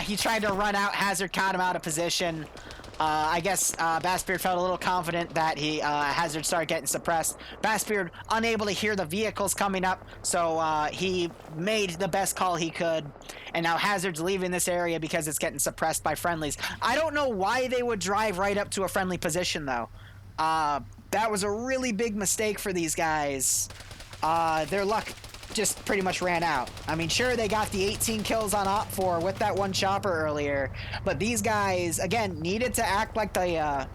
He tried to run out. Hazard caught him out of position. I guess Bassbeard felt a little confident that Hazard started getting suppressed. Bassbeard unable to hear the vehicles coming up, so he made the best call he could. And now Hazard's leaving this area because it's getting suppressed by friendlies. I don't know why they would drive right up to a friendly position, though. That was a really big mistake for these guys. Their luck just pretty much ran out. I mean, sure, they got the 18 kills on Op4 with that one chopper earlier, but these guys, again, needed to act like the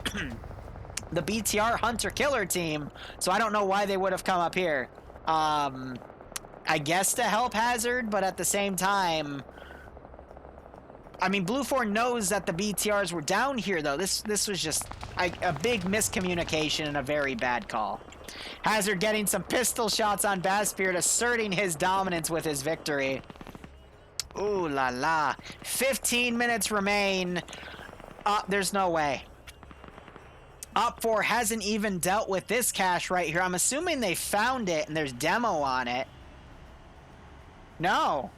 the BTR hunter-killer team, so I don't know why they would have come up here. I guess to help Hazard, but at the same time, I mean, Blue 4 knows that the BTRs were down here, though. This was just a big miscommunication and a very bad call. Hazard getting some pistol shots on Bassbeard, asserting his dominance with his victory. Ooh la la. 15 minutes remain. There's no way. Op4 hasn't even dealt with this cache right here. I'm assuming they found it and there's demo on it. No.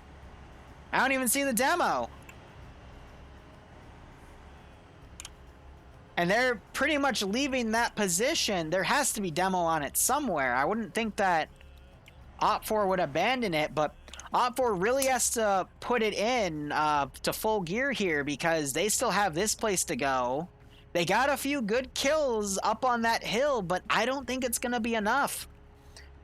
I don't even see the demo. And they're pretty much leaving that position. There has to be demo on it somewhere. I wouldn't think that Op4 would abandon it, but Op4 really has to put it in to full gear here because they still have this place to go. They got a few good kills up on that hill, but I don't think it's going to be enough.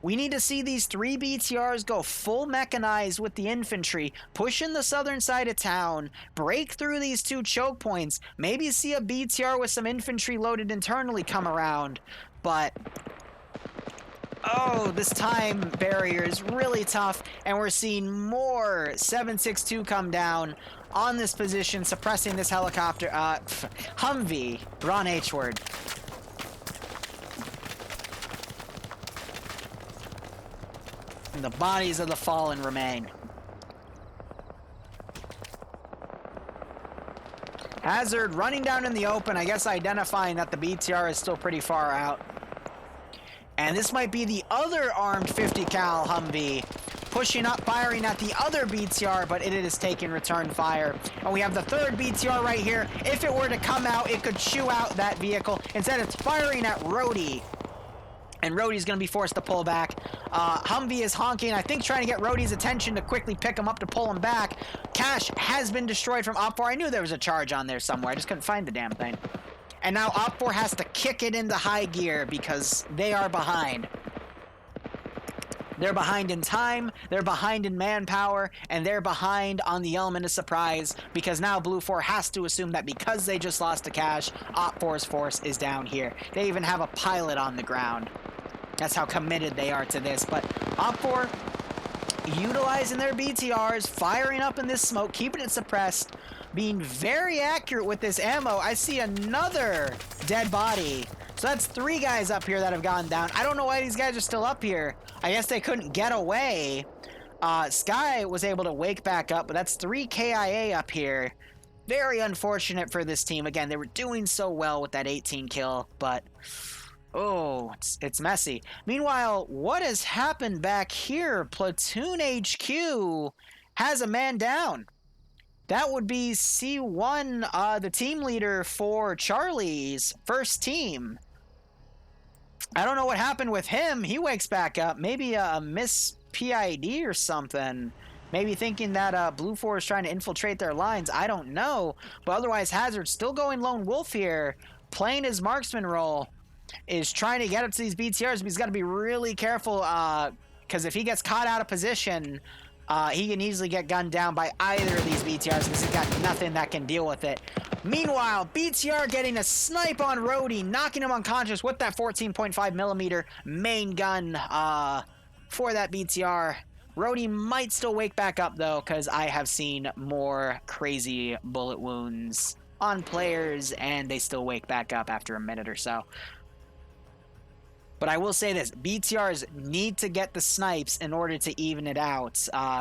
We need to see these 3 BTRs go full mechanized with the infantry, push in the southern side of town, break through these 2 choke points, maybe see a BTR with some infantry loaded internally come around. But, oh, this time barrier is really tough, and we're seeing more 762 come down on this position, suppressing this helicopter, Humvee, Ron H-word. And the bodies of the fallen remain. Hazard running down in the open, I guess identifying that the BTR is still pretty far out. And this might be the other armed 50 cal Humvee pushing up, firing at the other BTR, but it is taking return fire. And we have the 3rd BTR right here. If it were to come out, it could chew out that vehicle. Instead, it's firing at Rhodey. And Rhodey's going to be forced to pull back. Humvee is honking, I think trying to get Rhodey's attention to quickly pick him up to pull him back. Cache has been destroyed from Op4. I knew there was a charge on there somewhere. I just couldn't find the damn thing. And now Op4 has to kick it into high gear because they are behind. They're behind in time, they're behind in manpower, and they're behind on the element of surprise because now Blue 4 has to assume that because they just lost a cache, Op4's force is down here. They even have a pilot on the ground. That's how committed they are to this. But Op4 utilizing their BTRs, firing up in this smoke, keeping it suppressed, being very accurate with this ammo. I see another dead body. So that's 3 guys up here that have gone down. I don't know why these guys are still up here. I guess they couldn't get away. Sky was able to wake back up, but that's 3 KIA up here. Very unfortunate for this team. Again, they were doing so well with that 18 kill, but oh, it's messy. Meanwhile, what has happened back here? Platoon HQ has a man down. That would be C1, the team leader for Charlie's first team. I don't know what happened with him. He wakes back up. Maybe a miss PID or something. Maybe thinking that Blue 4 is trying to infiltrate their lines. I don't know. But otherwise, Hazard still going lone wolf here, playing his marksman role, is trying to get up to these BTRs, but he's got to be really careful because if he gets caught out of position, he can easily get gunned down by either of these BTRs because he's got nothing that can deal with it. Meanwhile, BTR getting a snipe on Rhodey, knocking him unconscious with that 14.5 millimeter main gun for that BTR. Rhodey might still wake back up though, because I have seen more crazy bullet wounds on players and they still wake back up after a minute or so. But I will say this, BTRs need to get the snipes in order to even it out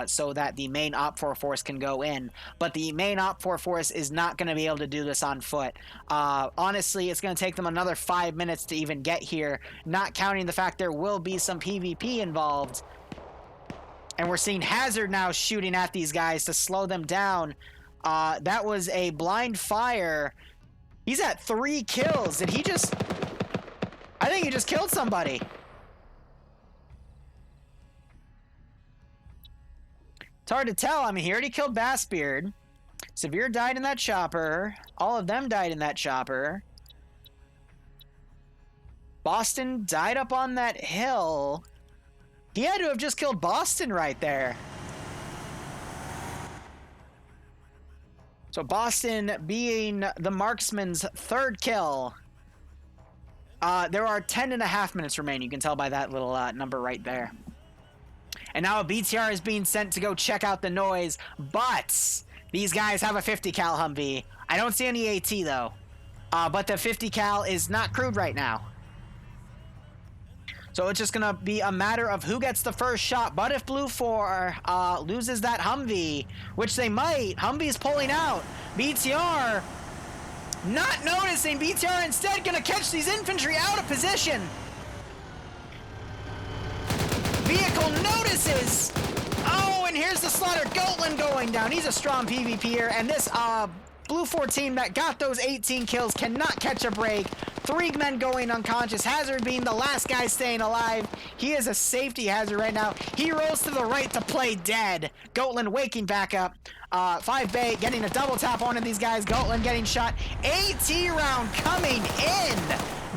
so that the main Op4 force can go in. But the main Op4 force is not going to be able to do this on foot. Honestly, it's going to take them another 5 minutes to even get here, not counting the fact there will be some PvP involved. And we're seeing Hazard now shooting at these guys to slow them down. That was a blind fire. He's at 3 kills. Did he just... I think he just killed somebody. It's hard to tell. I mean, he already killed Bassbeard. Severe died in that chopper. All of them died in that chopper. Boston died up on that hill. He had to have just killed Boston right there. So Boston being the marksman's 3rd kill. There are 10.5 minutes remaining. You can tell by that little number right there. And now a BTR is being sent to go check out the noise. But these guys have a 50 cal Humvee. I don't see any AT though. But the 50 cal is not crewed right now. So it's just going to be a matter of who gets the first shot. But if Blue 4 loses that Humvee, which they might, Humvee's pulling out. BTR not noticing. BTR instead going to catch these infantry out of position. Vehicle notices. Oh, and here's the slaughter. Goatland going down. He's a strong PvPer. And this Blue 4 team that got those 18 kills cannot catch a break. 3 men going unconscious. Hazard being the last guy staying alive. He is a safety hazard right now. He rolls to the right to play dead. Goatland waking back up. 5 Bay getting a double tap on one of these guys. Goatland getting shot. AT round coming in.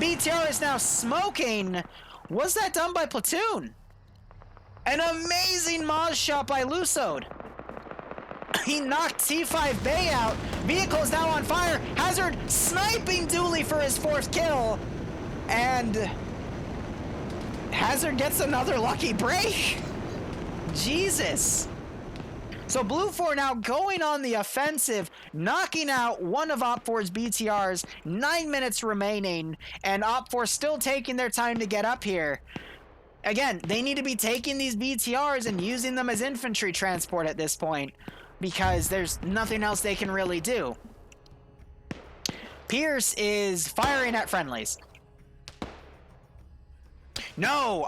BTR is now smoking. Was that done by Platoon? An amazing Moz shot by Lusode. He knocked T5 Bay out. Vehicle is now on fire. Hazard sniping Dooley for his 4th kill. And Hazard gets another lucky break. Jesus. So Blue 4 now going on the offensive, knocking out one of Op4's BTRs. 9 minutes remaining. And Op4 still taking their time to get up here. Again, they need to be taking these BTRs and using them as infantry transport at this point, because there's nothing else they can really do. Pierce is firing at friendlies. No,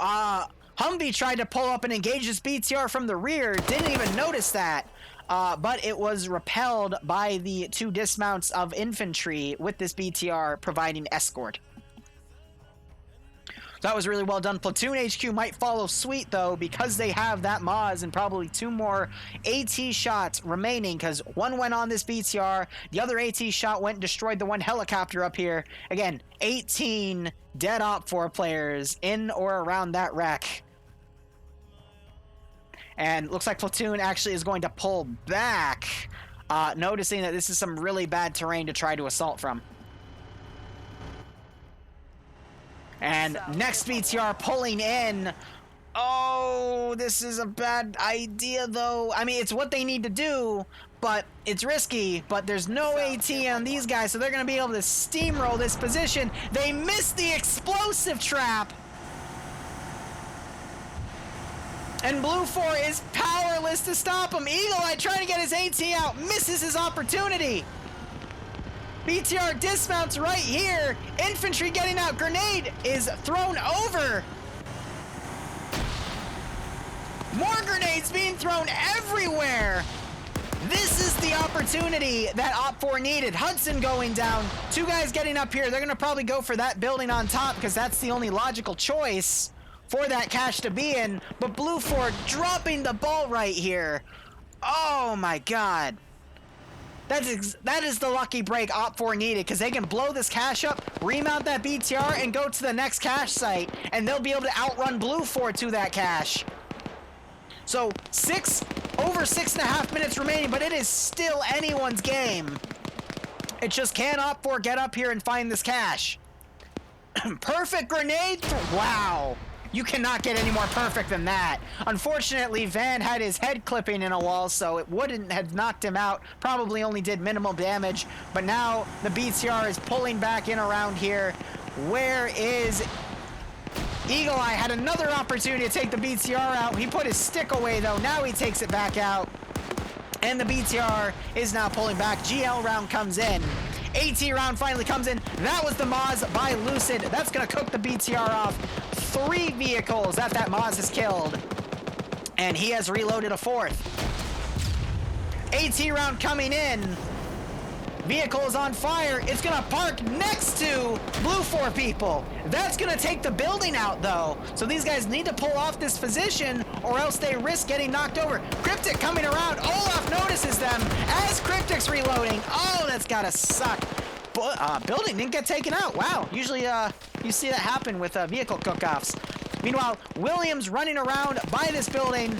Humvee tried to pull up and engage this BTR from the rear. Didn't even notice that. But it was repelled by the 2 dismounts of infantry with this BTR providing escort. That was really well done. Platoon HQ might follow suit, though, because they have that Moz and probably 2 more AT shots remaining, because 1 went on this BTR. The other AT shot went and destroyed the 1 helicopter up here. Again, 18 dead Op4 players in or around that wreck. And looks like Platoon actually is going to pull back, noticing that this is some really bad terrain to try to assault from. And next BTR pulling in. Oh, this is a bad idea, though. I mean, it's what they need to do, but it's risky. But there's no AT on these guys, so they're going to be able to steamroll this position. They missed the explosive trap. And Blue 4 is powerless to stop him. Eagle Eye trying to get his AT out, misses his opportunity. BTR dismounts right here. Infantry getting out. Grenade is thrown over. More grenades being thrown everywhere. This is the opportunity that Op4 needed. Hudson going down. 2 guys getting up here. They're going to probably go for that building on top because that's the only logical choice for that cache to be in. But Blue 4 dropping the ball right here. Oh my god. That is the lucky break Op4 needed, because they can blow this cache up, remount that BTR, and go to the next cache site, and they'll be able to outrun Blue 4 to that cache. So over 6.5 minutes remaining, but it is still anyone's game. It's just, can Op4 get up here and find this cache? Perfect grenade? Wow. You cannot get any more perfect than that. Unfortunately, Van had his head clipping in a wall, so it wouldn't have knocked him out. Probably only did minimal damage. But now the BTR is pulling back in around here. Where is Eagle Eye? Had another opportunity to take the BTR out. He put his stick away, though. Now he takes it back out. And the BTR is now pulling back. GL round comes in. AT round finally comes in. That was the Moz by Lucid. That's going to cook the BTR off. 3 vehicles that Moz has killed. And he has reloaded a fourth. AT round coming in. Vehicle is on fire. It's gonna park next to Blue 4 people. That's gonna take the building out though. So these guys need to pull off this position or else they risk getting knocked over. Cryptic coming around. Olaf notices them as Cryptic's reloading. Oh, that's gotta suck. Building didn't get taken out. Wow. Usually you see that happen with vehicle cook-offs. Meanwhile, Williams running around by this building,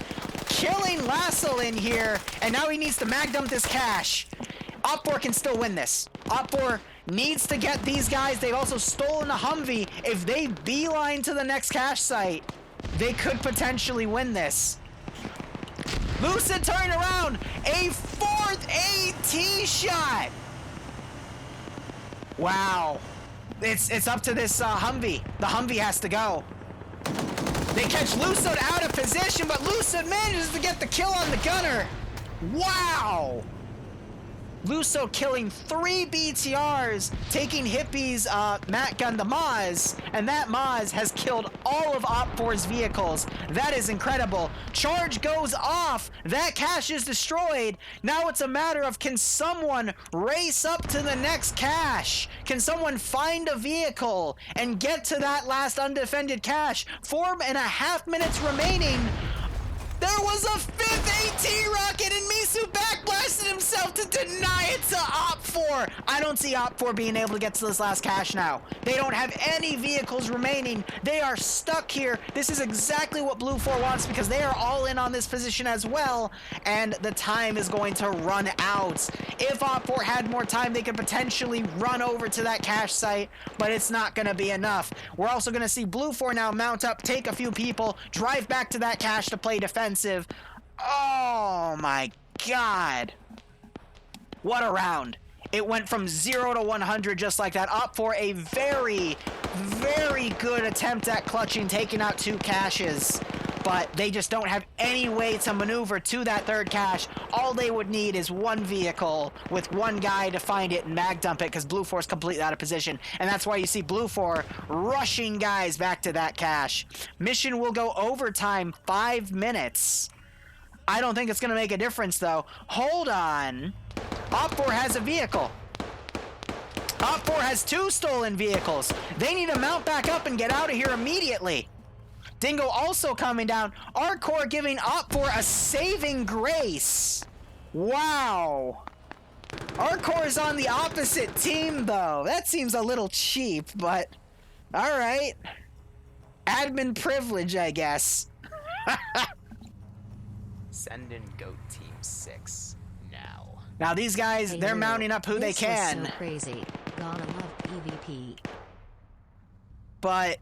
killing Lassel in here, and now he needs to mag dump this cash. Op4 can still win this. Op4 needs to get these guys. They've also stolen a Humvee. If they beeline to the next cache site, they could potentially win this. Lucid turning around. A fourth AT shot. Wow. It's up to this Humvee. The Humvee has to go. They catch Lucid out of position, but Lucid manages to get the kill on the gunner. Wow. Luso killing 3 BTRs, taking Hippie's Matt gun, the Maz, and that Maz has killed all of Op4's vehicles. That is incredible. Charge goes off. That cache is destroyed. Now it's a matter of, can someone race up to the next cache? Can someone find a vehicle and get to that last undefended cache? 4.5 minutes remaining. There was a 5th AT rocket and Misu backblasted himself to deny it to Op4. I don't see Op4 being able to get to this last cache now. They don't have any vehicles remaining. They are stuck here. This is exactly what Blue 4 wants because they are all in on this position as well, and the time is going to run out. If Op4 had more time, they could potentially run over to that cache site, but it's not going to be enough. We're also going to see Blue 4 now mount up, take a few people, drive back to that cache to play defense. Oh my god. What a round. It went from 0 to 100 just like that. Op4 a very, very good attempt at clutching, taking out 2 caches. But they just don't have any way to maneuver to that third cache. All they would need is 1 vehicle with 1 guy to find it and mag dump it because Blue 4 is completely out of position. And that's why you see Blue 4 rushing guys back to that cache. Mission will go overtime 5 minutes. I don't think it's going to make a difference though. Hold on. Op4 has a vehicle. Op4 has 2 stolen vehicles. They need to mount back up and get out of here immediately. Dingo also coming down. Arcor giving Op4 a saving grace. Wow. Arcor is on the opposite team, though. That seems a little cheap, but all right. Admin privilege, I guess. Send in Goat Team 6 now. Now these guys, they're mounting up who they can. So crazy. Gotta love PvP. But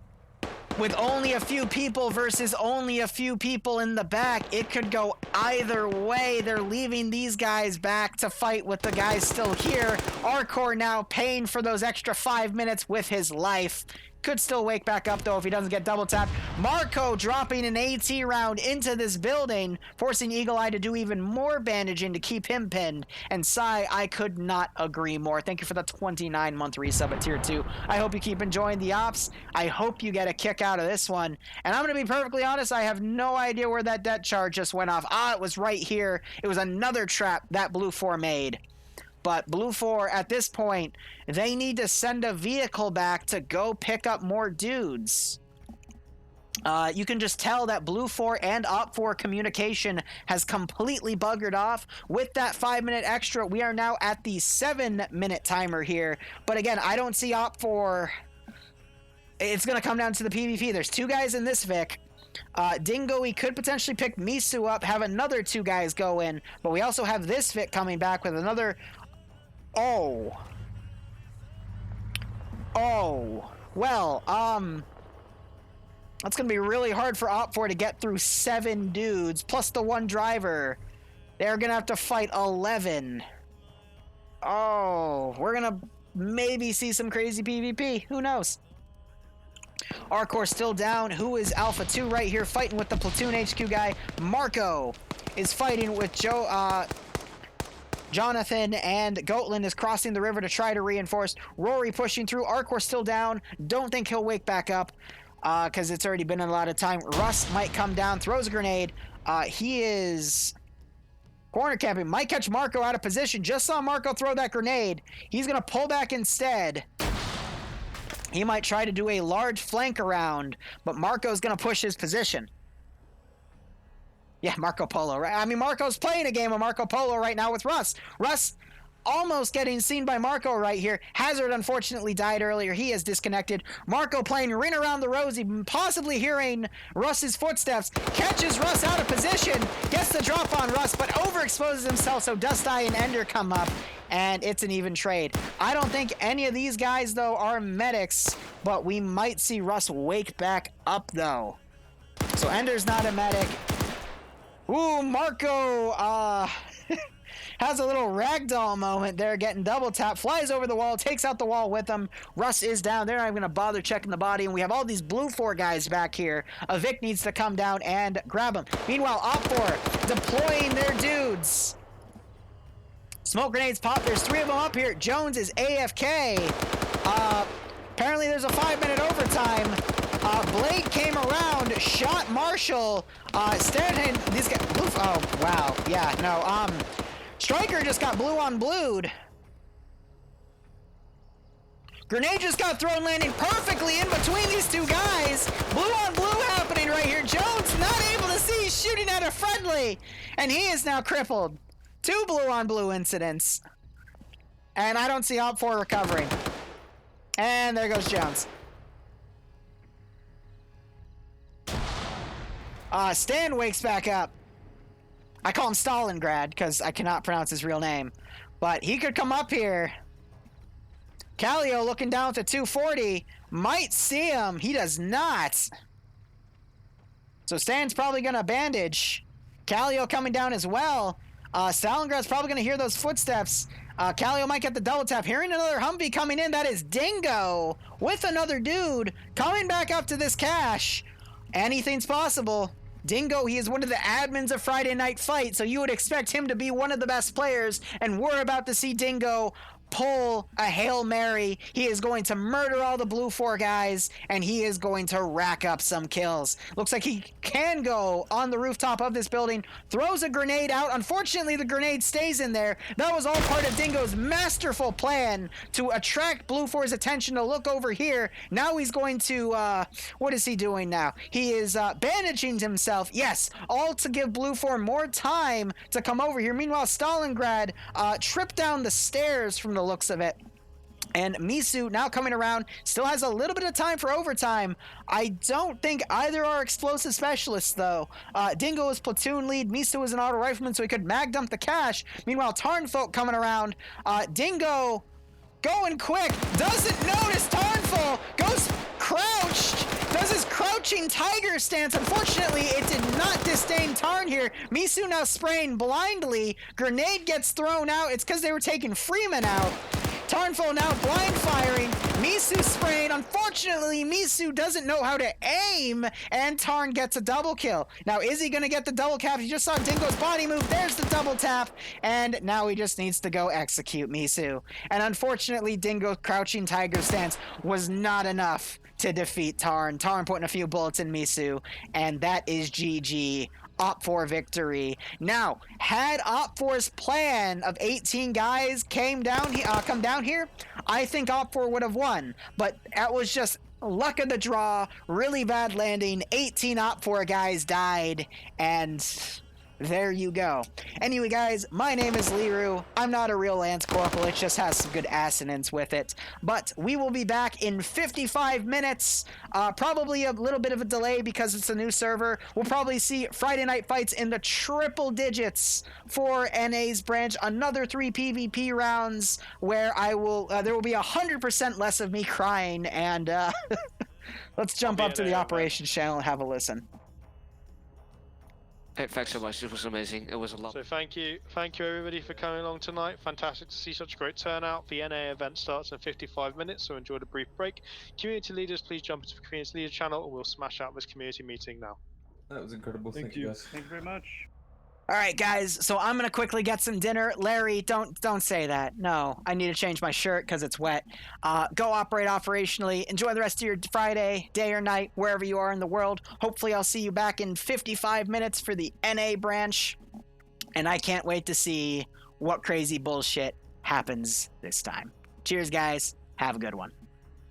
with only a few people versus only a few people in the back, it could go either way. They're leaving these guys back to fight with the guys still here. Arcor now paying for those extra 5 minutes with his life. Could still wake back up, though, if he doesn't get double tapped. Marco dropping an AT round into this building, forcing Eagle Eye to do even more bandaging to keep him pinned. And Sai, I could not agree more. Thank you for the 29-month resub at Tier 2. I hope you keep enjoying the ops. I hope you get a kick out of this one. And I'm going to be perfectly honest, I have no idea where that debt charge just went off. It was right here. It was another trap that Blue 4 made. But Blue 4, at this point, they need to send a vehicle back to go pick up more dudes. You can just tell that Blue 4 and Op4 communication has completely buggered off. With that 5 minute extra, we are now at the 7 minute timer here. But again, I don't see Op4. It's going to come down to the PvP. There's 2 guys in this Vic. Dingo, he could potentially pick Misu up, have another 2 guys go in. But we also have this Vic coming back with another... Oh. Well, that's gonna be really hard for Op4 to get through 7 dudes, plus the 1 driver. They're gonna have to fight 11. Oh, we're gonna maybe see some crazy PvP. Who knows? Arcor still down. Who is Alpha 2 right here fighting with the Platoon HQ guy? Marco is fighting with Jonathan, and Goatland is crossing the river to try to reinforce. Rory pushing through. Arcor still down. Don't think he'll wake back up because it's already been a lot of time. Russ might come down, throws a grenade. He is corner camping. Might catch Marco out of position. Just saw Marco throw that grenade. He's going to pull back instead. He might try to do a large flank around, but Marco's going to push his position. Yeah, Marco Polo, right? I mean, Marco's playing a game of Marco Polo right now with Russ. Russ almost getting seen by Marco right here. Hazard unfortunately died earlier. He is disconnected. Marco playing ring around the rosy, possibly hearing Russ's footsteps. Catches Russ out of position. Gets the drop on Russ, but overexposes himself, so Dust Eye and Ender come up, and it's an even trade. I don't think any of these guys, though, are medics, but we might see Russ wake back up, though. So Ender's not a medic. Ooh, Marco has a little ragdoll moment there, getting double tap, flies over the wall, takes out the wall with him. Russ is down there. I'm going to bother checking the body, and we have all these blue 4 guys back here. A Vic needs to come down and grab him. Meanwhile, Op4 deploying their dudes. Smoke grenades pop. There's 3 of them up here. Jones is AFK. Apparently there's a 5-minute overtime. Blake came around, shot Marshall. Stanton, these guys, oh, wow. Yeah, no, Striker just got blue on blued. Grenade just got thrown, landing perfectly in between these 2 guys. Blue on blue happening right here. Jones not able to see, he's shooting at a friendly, and he is now crippled. 2 blue on blue incidents. And I don't see Op4 recovering. And there goes Jones. Stan wakes back up. I call him Stalingrad because I cannot pronounce his real name. But he could come up here. Callio looking down to 240. Might see him. He does not. So Stan's probably going to bandage. Callio coming down as well. Stalingrad's probably going to hear those footsteps. Callio might get the double tap. Hearing another Humvee coming in. That is Dingo with another dude coming back up to this cache. Anything's possible. Dingo, he is one of the admins of Friday Night Fight, so you would expect him to be one of the best players, and we're about to see Dingo pull a Hail Mary. He is going to murder all the blue 4 guys, and he is going to rack up some kills. Looks like he can go on the rooftop of this building, throws a grenade out. Unfortunately, the grenade stays in there. That was all part of Dingo's masterful plan to attract blue 4's attention to look over here. Now he's going to, what is he doing now? He is bandaging himself. Yes, all to give blue 4 more time to come over here. Meanwhile, Stalingrad tripped down the stairs from the looks of it. And Misu now coming around, still has a little bit of time for overtime. I don't think either are explosive specialists, though. Dingo is platoon lead. Misu is an auto rifleman, so he could mag dump the cache. Meanwhile, Tarnfolk coming around. Dingo going quick, doesn't notice Tarnfolk, goes crouched, does his crouching tiger stance. Unfortunately, it did not disdain Tarn here. Misu now spraying blindly. Grenade gets thrown out. It's because they were taking Freeman out. Tarnful now blind firing. Misu spraying. Unfortunately, Misu doesn't know how to aim, and Tarn gets a double kill. Now, is he going to get the double tap? You just saw Dingo's body move. There's the double tap, and now he just needs to go execute Misu. And unfortunately, Dingo's crouching tiger stance was not enough to defeat Tarn. Tarn putting a few bullets in Misu, and that is GG. Op4 victory. Now, had Op4's plan of 18 guys come down here, I think Op4 would have won. But that was just luck of the draw, really bad landing. 18 Op4 guys died, and there you go. Anyway, guys, my name is Liru. I'm not a real Lance Corporal. It just has some good assonance with it. But we will be back in 55 minutes. Probably a little bit of a delay because it's a new server. We'll probably see Friday Night Fights in the triple digits for NA's branch. Another 3 PvP rounds where I will. There will be 100% less of me crying. And let's jump up to the operations channel and have a listen. Hey, thanks so much. It was amazing. It was a lot. So thank you everybody for coming along tonight. Fantastic to see such a great turnout. The NA event starts in 55 minutes, so enjoy the brief break. Community leaders, please jump into the community leader channel, and we'll smash out this community meeting now. That was incredible. Thank you guys. Thank you very much. All right, guys. So I'm gonna quickly get some dinner. Larry, don't say that. No, I need to change my shirt because it's wet. Go operate operationally. Enjoy the rest of your Friday, day or night, wherever you are in the world. Hopefully, I'll see you back in 55 minutes for the NA branch, and I can't wait to see what crazy bullshit happens this time. Cheers, guys. Have a good one.